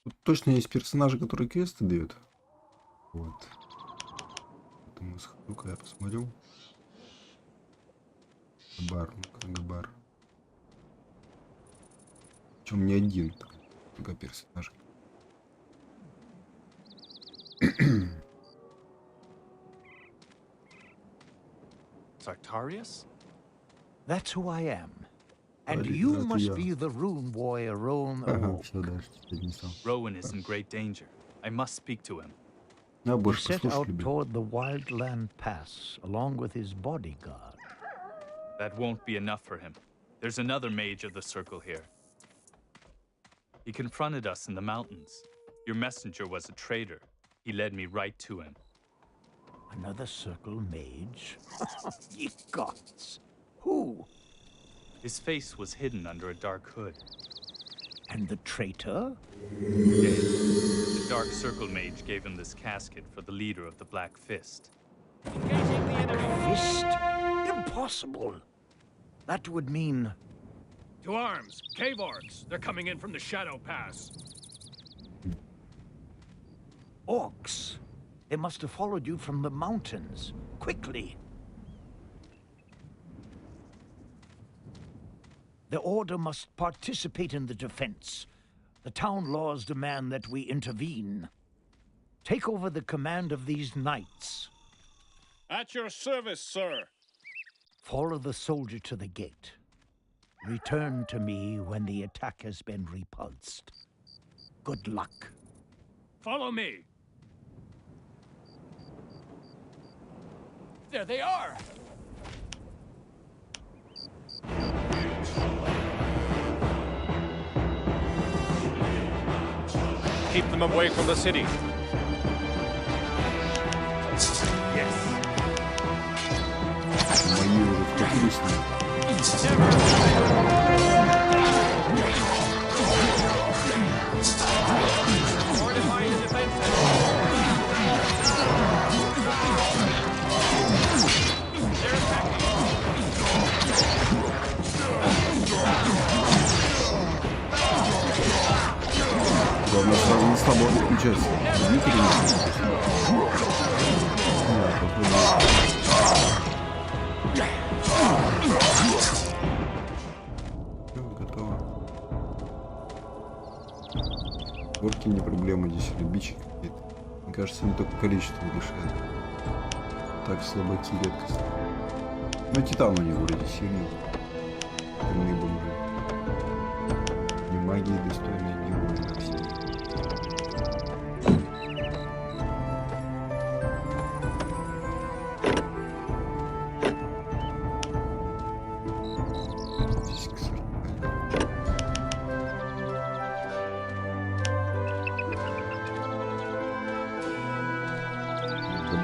Тут точно есть персонажи, которые квесты дают. Вот. Поэтому схожу-ка я посмотрю. Бар, ну-ка, бар. Причем не один, только персонаж. Sartarius? That's who I am. And you must be the rune warrior Rowan. Rowan is in great danger. I must speak to him. He set out toward the Wildland Pass along with his bodyguard. That won't be enough for him. There's another mage of the circle here. He confronted us in the mountains. Your messenger was a traitor. He led me right to him. Another circle mage? Ye gods! Who? His face was hidden under a dark hood. And the traitor? Dead. The Dark Circle Mage gave him this casket for the leader of the Black Fist. Fist? Impossible. That would mean... To arms! Cave orcs! They're coming in from the Shadow Pass. Orcs. They must have followed you from the mountains. Quickly. The Order must participate in the defense. The town laws demand that we intervene. Take over the command of these knights. At your service, sir. Follow the soldier to the gate. Return to me when the attack has been repulsed. Good luck. Follow me. There they are! Keep them away from the city. Мои уже втопились с ним. Главное сразу на свободу включается. Дмитрий готово. Горки не проблема, здесь рыбичи какие-то. Мне кажется, не только количество решает. Так слабаки редкость. Но титан у него вроде сильный. Темные бомжи. Ни магии достойные, ни воина все.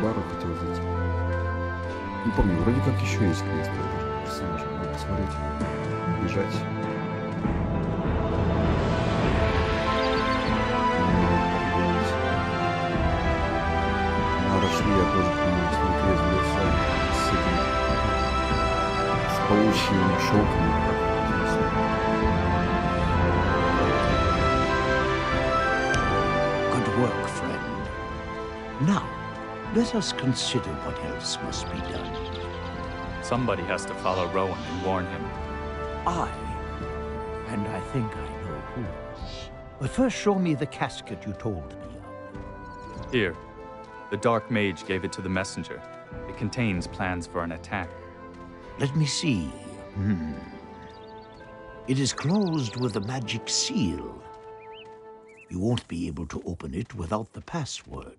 Бару хотел зайти. Не помню, вроде как еще есть квест персонажа. Надо посмотреть. Бежать. На Рашли я тоже помню, что квест был с этим. С паучьими шелками. Good work, friend. Now, let us consider what else must be done. Somebody has to follow Rowan and warn him. I. And I think I know who. But first show me the casket you told me of. Here. The Dark Mage gave it to the messenger. It contains plans for an attack. Let me see. It is closed with a magic seal. You won't be able to open it without the password.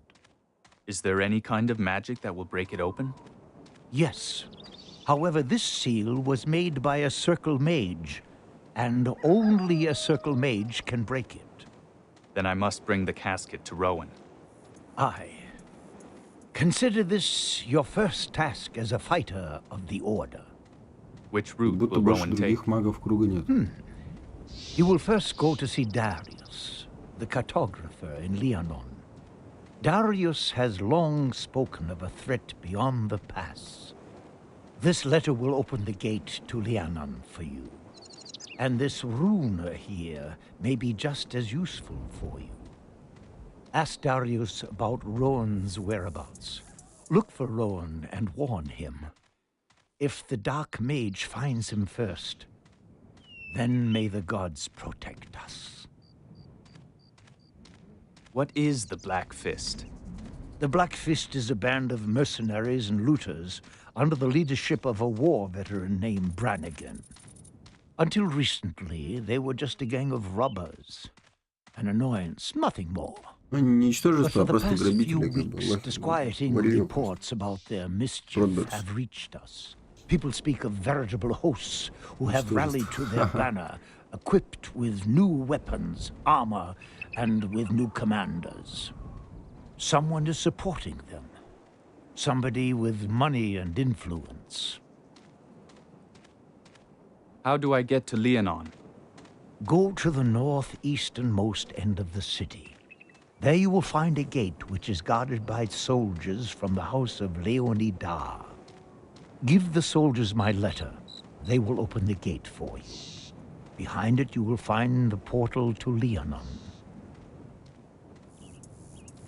Is there any kind of magic that will break it open? Yes. However, this seal was made by a Circle Mage, and only a Circle Mage can break it. Then I must bring the casket to Rowan. Aye. Consider this your first task as a fighter of the Order. Which route Будто will больше Rowan take? других магов круга нет. You will first go to see Darius, the cartographer in Lianon. Darius has long spoken of a threat beyond the pass. This letter will open the gate to Lianon for you. And this rune here may be just as useful for you. Ask Darius about Rowan's whereabouts. Look for Rowan and warn him. If the Dark Mage finds him first, then may the gods protect us. What is the Black Fist? The Black Fist is a band of mercenaries and looters under the leadership of a war veteran named Brannigan. Until recently, they were just a gang of robbers. An annoyance, nothing more. Ну, не But for ничтожество, а the просто past few грабители, как weeks, бы. disquieting Варили. reports about their mischief have reached us. People speak of veritable hosts who have rallied to their banner, equipped with new weapons, armor, and with new commanders. Someone is supporting them. Somebody with money and influence. How do I get to Leonon? Go to the northeasternmost end of the city. There you will find a gate which is guarded by soldiers from the house of Leonidar. Give the soldiers my letter. They will open the gate for you. Behind it you will find the portal to Leonon.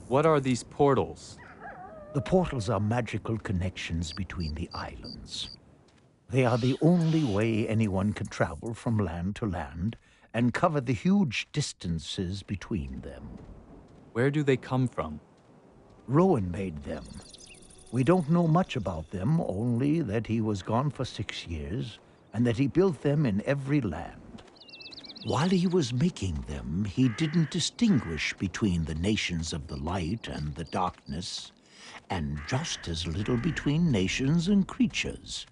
What are these portals? The portals are magical connections between the islands. They are the only way anyone can travel from land to land and cover the huge distances between them. Where do they come from? Rowan made them. We don't know much about them, only that he was gone for 6 years and that he built them in every land. While he was making them, he didn't distinguish between the nations of the light and the darkness, and just as little between nations and creatures.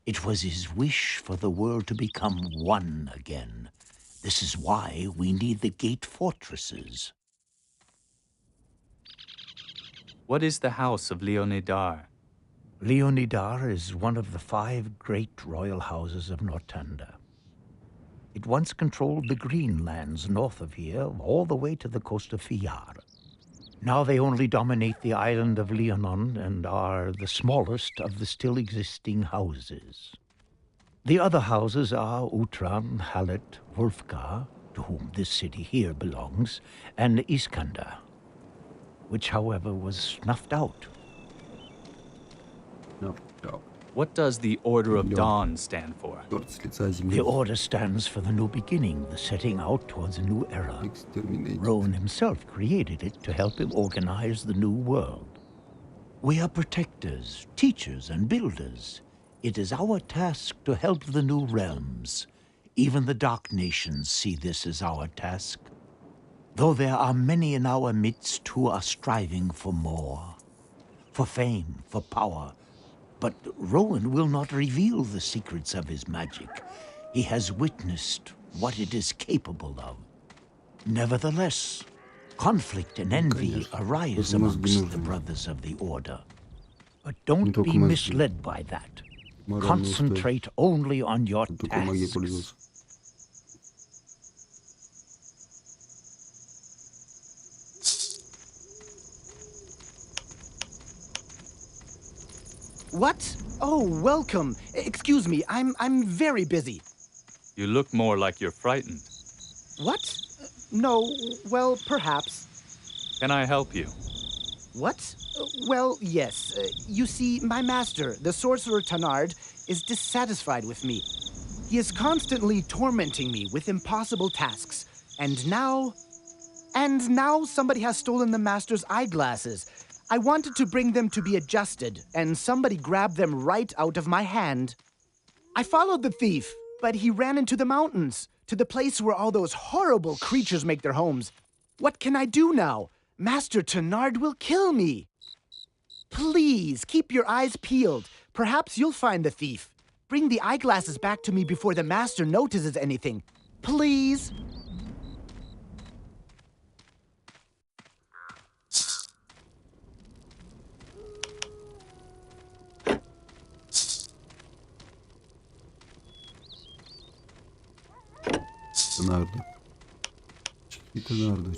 It was his wish for the world to become one again. This is why we need the gate fortresses. What is the house of Leonidar? Leonidar is one of the 5 great royal houses of Nortanda. It once controlled the Greenlands north of here, all the way to the coast of Fiyar. Now they only dominate the island of Leonon and are the smallest of the still existing houses. The other houses are Utran, Halet, Wolfgar, to whom this city here belongs, and Iskander, which, however, was snuffed out. No. What does the Order of Dawn stand for? The Order stands for the new beginning, the setting out towards a new era. Rowan himself created it to help him organize the new world. We are protectors, teachers, and builders. It is our task to help the new realms. Even the Dark Nations see this as our task. Though there are many in our midst who are striving for more. For fame, for power. But Rowan will not reveal the secrets of his magic. He has witnessed what it is capable of. Nevertheless, conflict and envy arise amongst the brothers of the Order. But don't be misled by that. Concentrate only on your tasks. What? Oh, welcome. Excuse me, I'm very busy. You look more like you're frightened. What? No, well, perhaps. Can I help you? What? Well, yes. You see, my master, the sorcerer Tanard, is dissatisfied with me. He is constantly tormenting me with impossible tasks. And now somebody has stolen the master's eyeglasses. I wanted to bring them to be adjusted, and somebody grabbed them right out of my hand. I followed the thief, but he ran into the mountains, to the place where all those horrible creatures make their homes. What can I do now? Master Tanard will kill me. Please, keep your eyes peeled. Perhaps you'll find the thief. Bring the eyeglasses back to me before the master notices anything. Please? Нарды.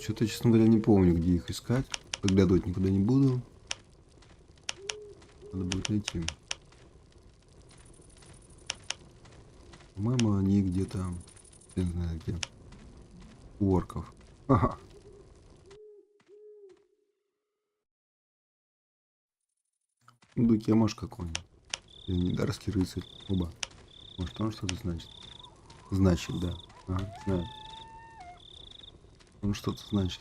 Что-то, честно говоря, не помню, где их искать. Подглядывать никуда не буду. Надо будет найти. По-моему, они где-то... Не знаю где. У орков. Ага. Дуке, может, какой-нибудь. Недарский рыцарь. Оба. Может, он что-то значит. Значит, да. Ага, знаю. Он что-то значит.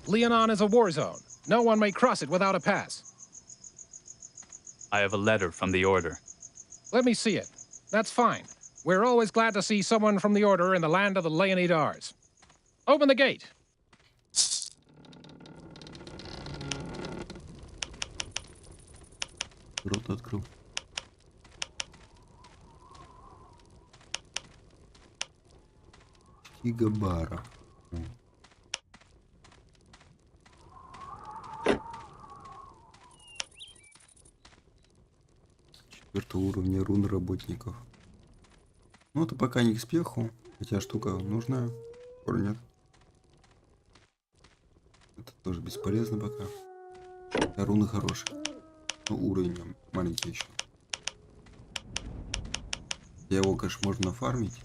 Leonon is a war zone. No one may cross it without a pass. I have a letter from the Order. Let me see it. That's fine. We're always glad to see someone from the Order in the land of the Leonidars. Open the gate. Рот открыл. Гигабара. 4 уровня рун работников. Ну, это пока не к спеху, хотя штука нужная. Скоро нет. Это тоже бесполезно пока. А руны хорошие. Ну, уровень маленький еще. Его, конечно, можно нафармить.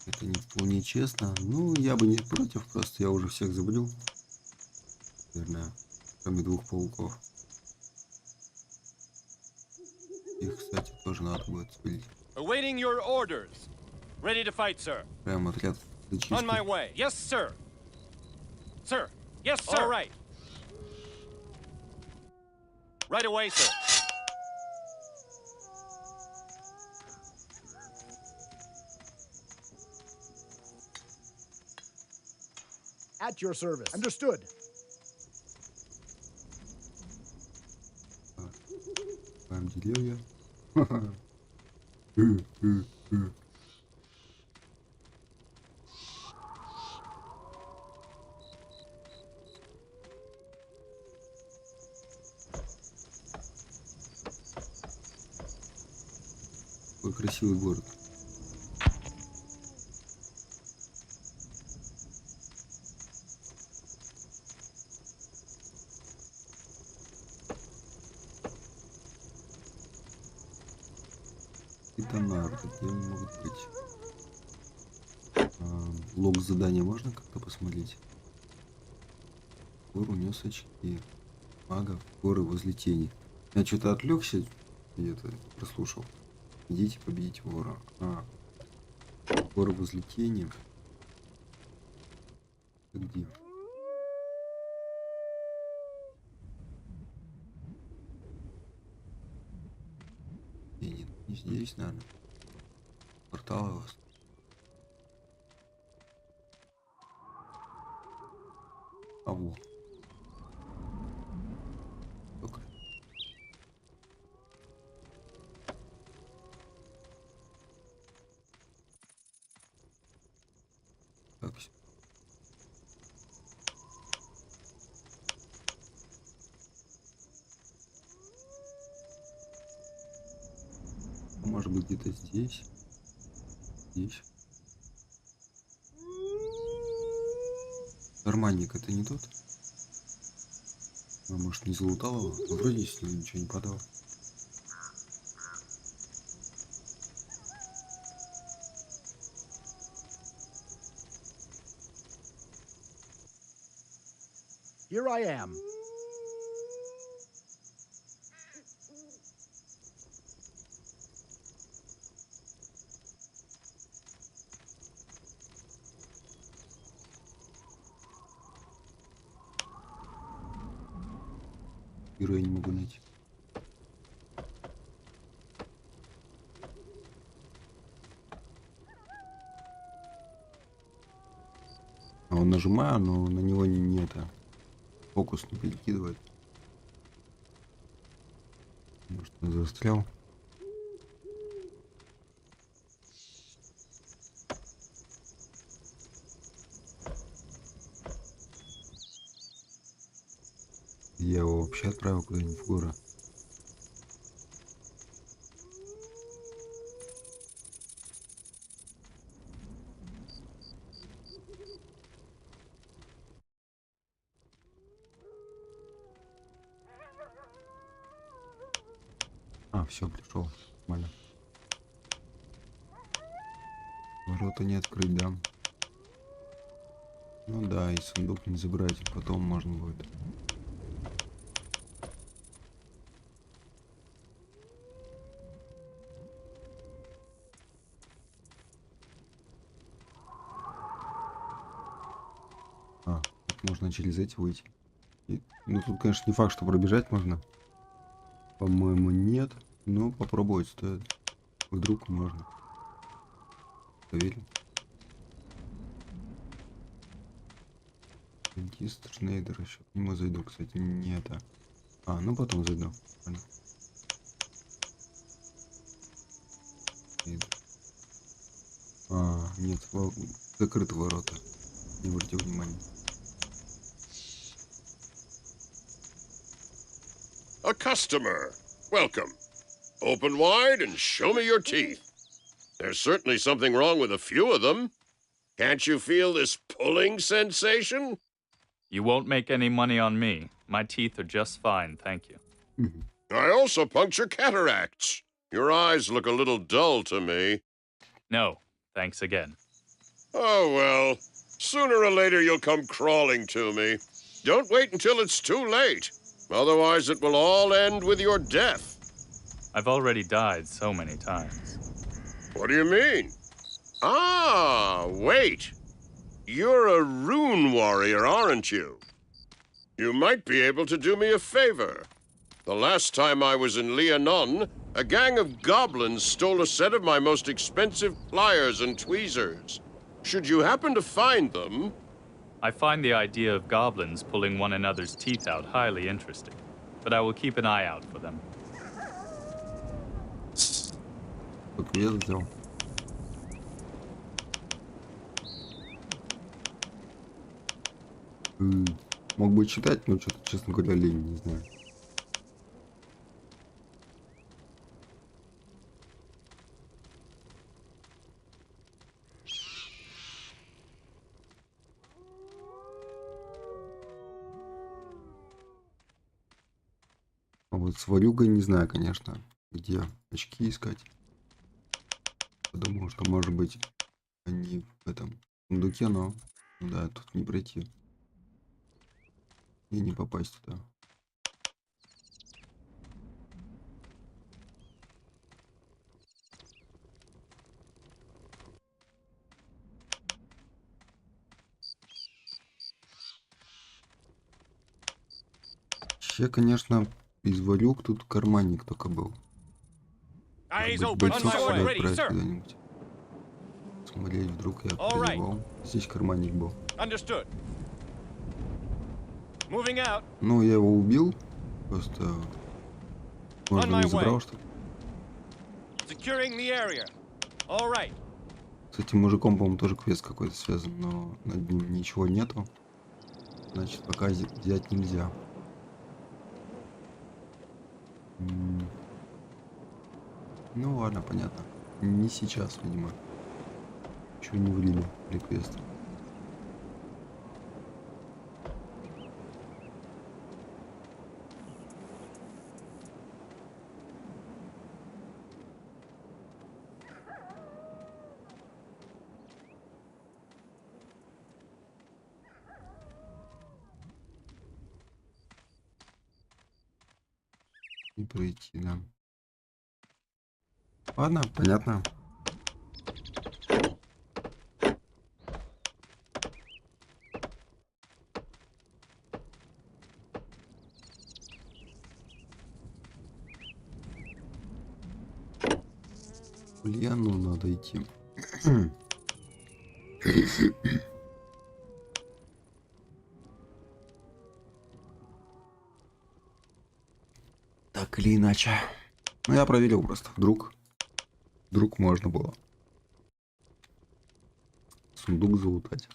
Это не вполне честно. Ну, я бы не против, просто я уже всех забыл. Наверное, кроме 2 пауков. Их, кстати, тоже надо будет спилить. Awaiting your orders. Ready to fight, sir. Прям отряд зачистки. On my way. Yes, sir. Sir. Yes, sir. All right. Right away, sir. At your service. Understood. Там деревья. Какой красивый город. Тонар, где они могут быть? Лог задания можно как-то посмотреть? Вор унес очки. Мага, горы возле тени. Я что-то отвлекся и это прослушал. Идите победить вора. Горы возле тени. Это где? Не здесь, наверное. Портал у вас. А во. Только. Так, все. Может быть, где-то здесь. Здесь. Карманник это не тот? А может, не залутал его? Ну, вроде если ничего не подал. Here I am. Героя не могу найти. А он нажимаю, но на него не это. Фокус не перекидывает. Может, он застрял. Я его вообще отправил куда-нибудь в горы. Все, пришел. Нормально. Ворота не открыть, да? Ну да, и сундук не забрать, потом можно будет. Тут можно через эти выйти. Ну тут, конечно, не факт, что пробежать можно. По-моему, нет. Но попробовать стоит. Вдруг можно. Проверим. Дентист, Шнейдер еще. К нему зайду, кстати, не это. Ну потом зайду. Нет, закрыты ворота. Не обратил внимания. A customer. Welcome. Open wide and show me your teeth. There's certainly something wrong with a few of them. Can't you feel this pulling sensation? You won't make any money on me. My teeth are just fine, thank you. I also puncture cataracts. Your eyes look a little dull to me. No, thanks again. Oh, well. Sooner or later you'll come crawling to me. Don't wait until it's too late. Otherwise it will all end with your death. I've already died so many times. What do you mean? Ah, wait. You're a rune warrior, aren't you? You might be able to do me a favor. The last time I was in Leonon, a gang of goblins stole a set of my most expensive pliers and tweezers. Should you happen to find them... I find the idea of goblins pulling one another's teeth out highly interesting, but I will keep an eye out for them. Тут я сделал. Мог бы читать, но что-то, честно говоря, лень, не знаю. А вот с варюгой не знаю, конечно, где очки искать. Подумал, что может быть они в этом сундуке, но да, тут не пройти. И не попасть туда. Вообще, конечно, из варюг тут карманник только был. Бойцов сюда отправить куда-нибудь. Смотреть, вдруг я перевал. Здесь карманник был. Ну, я его убил. Просто... Может, не забрал что-то. С этим мужиком, по-моему, тоже квест какой-то связан, но над ним ничего нету. Значит, пока взять нельзя. Ну ладно, понятно. Не сейчас, видимо. Еще не влили реквест. Не пройти, да. Ладно, понятно. В Ульяну надо идти. Так или иначе. Ну, я проверил просто. Вдруг можно было сундук залутать.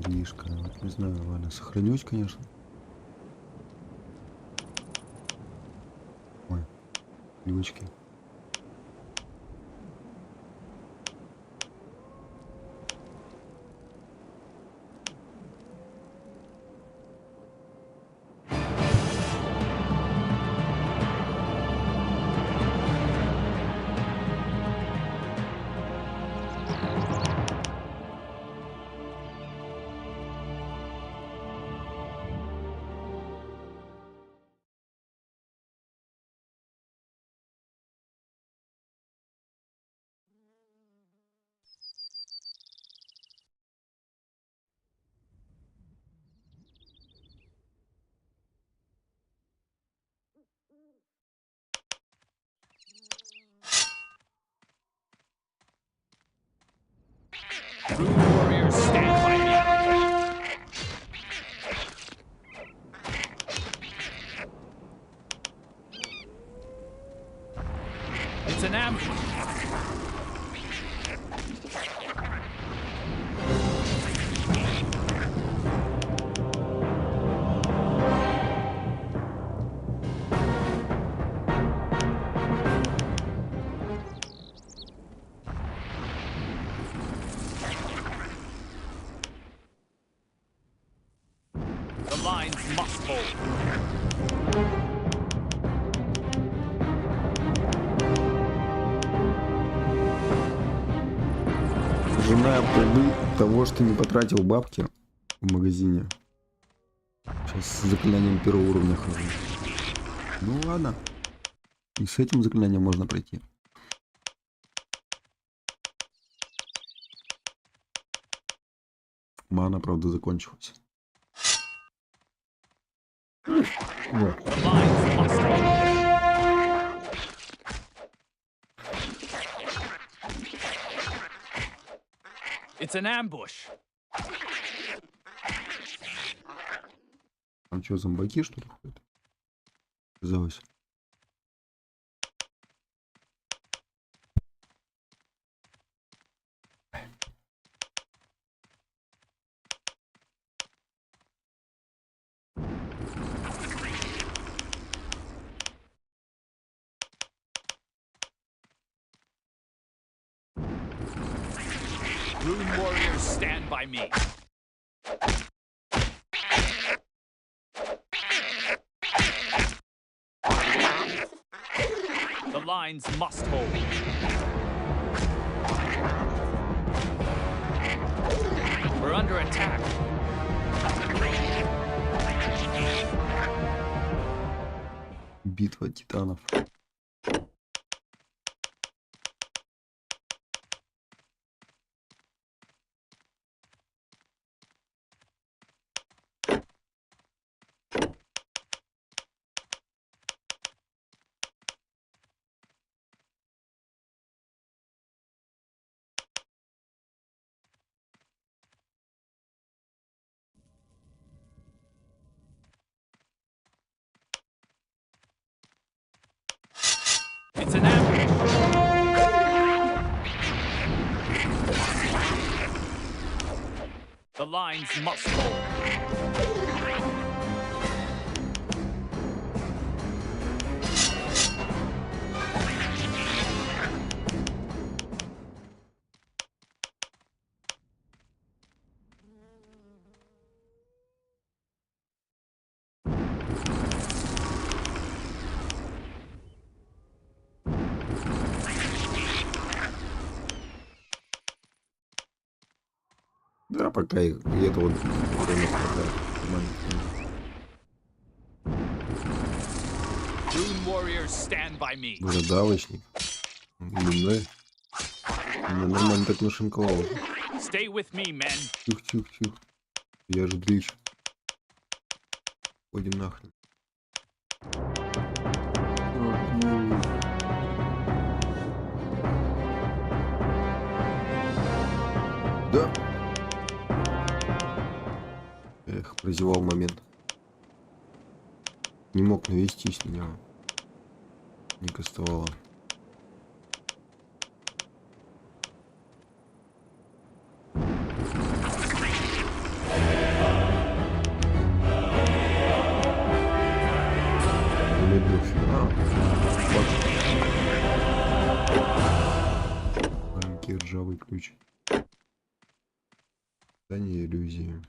Лишка, вот не знаю, ладно, сохранюсь, конечно. Ой, ключки. Rune warriors, stand by me. It's an ambush. The lines must hold. Жена плоды того, что не потратил бабки в магазине. Сейчас с заклинанием первого уровня хожу. Ну ладно. И с этим заклинанием можно пройти. Мана, правда, закончилась. Вот. It's an ambush. Там что, зомбаки, что ли, ходят? Казалось. Rune warriors, stand by me. The lines must hold. We're under attack. Битва титанов. It's an ambush. The lines must hold. Да, пока и это вот время хватает. Rune warriors, stand by me. Задавочник. Или да? Нормально так нашинковал. Stay with me, men. Тихо. Я же дрищ. Пойдем нахрен. Да. Эх, прозевал момент. Не мог навестись на него. Не кастовало. Маленький ржавый ключ. Здание иллюзии.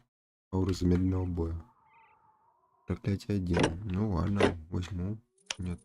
Аура замедленного боя. Проклятие 1. Ну ладно, возьму. Нет.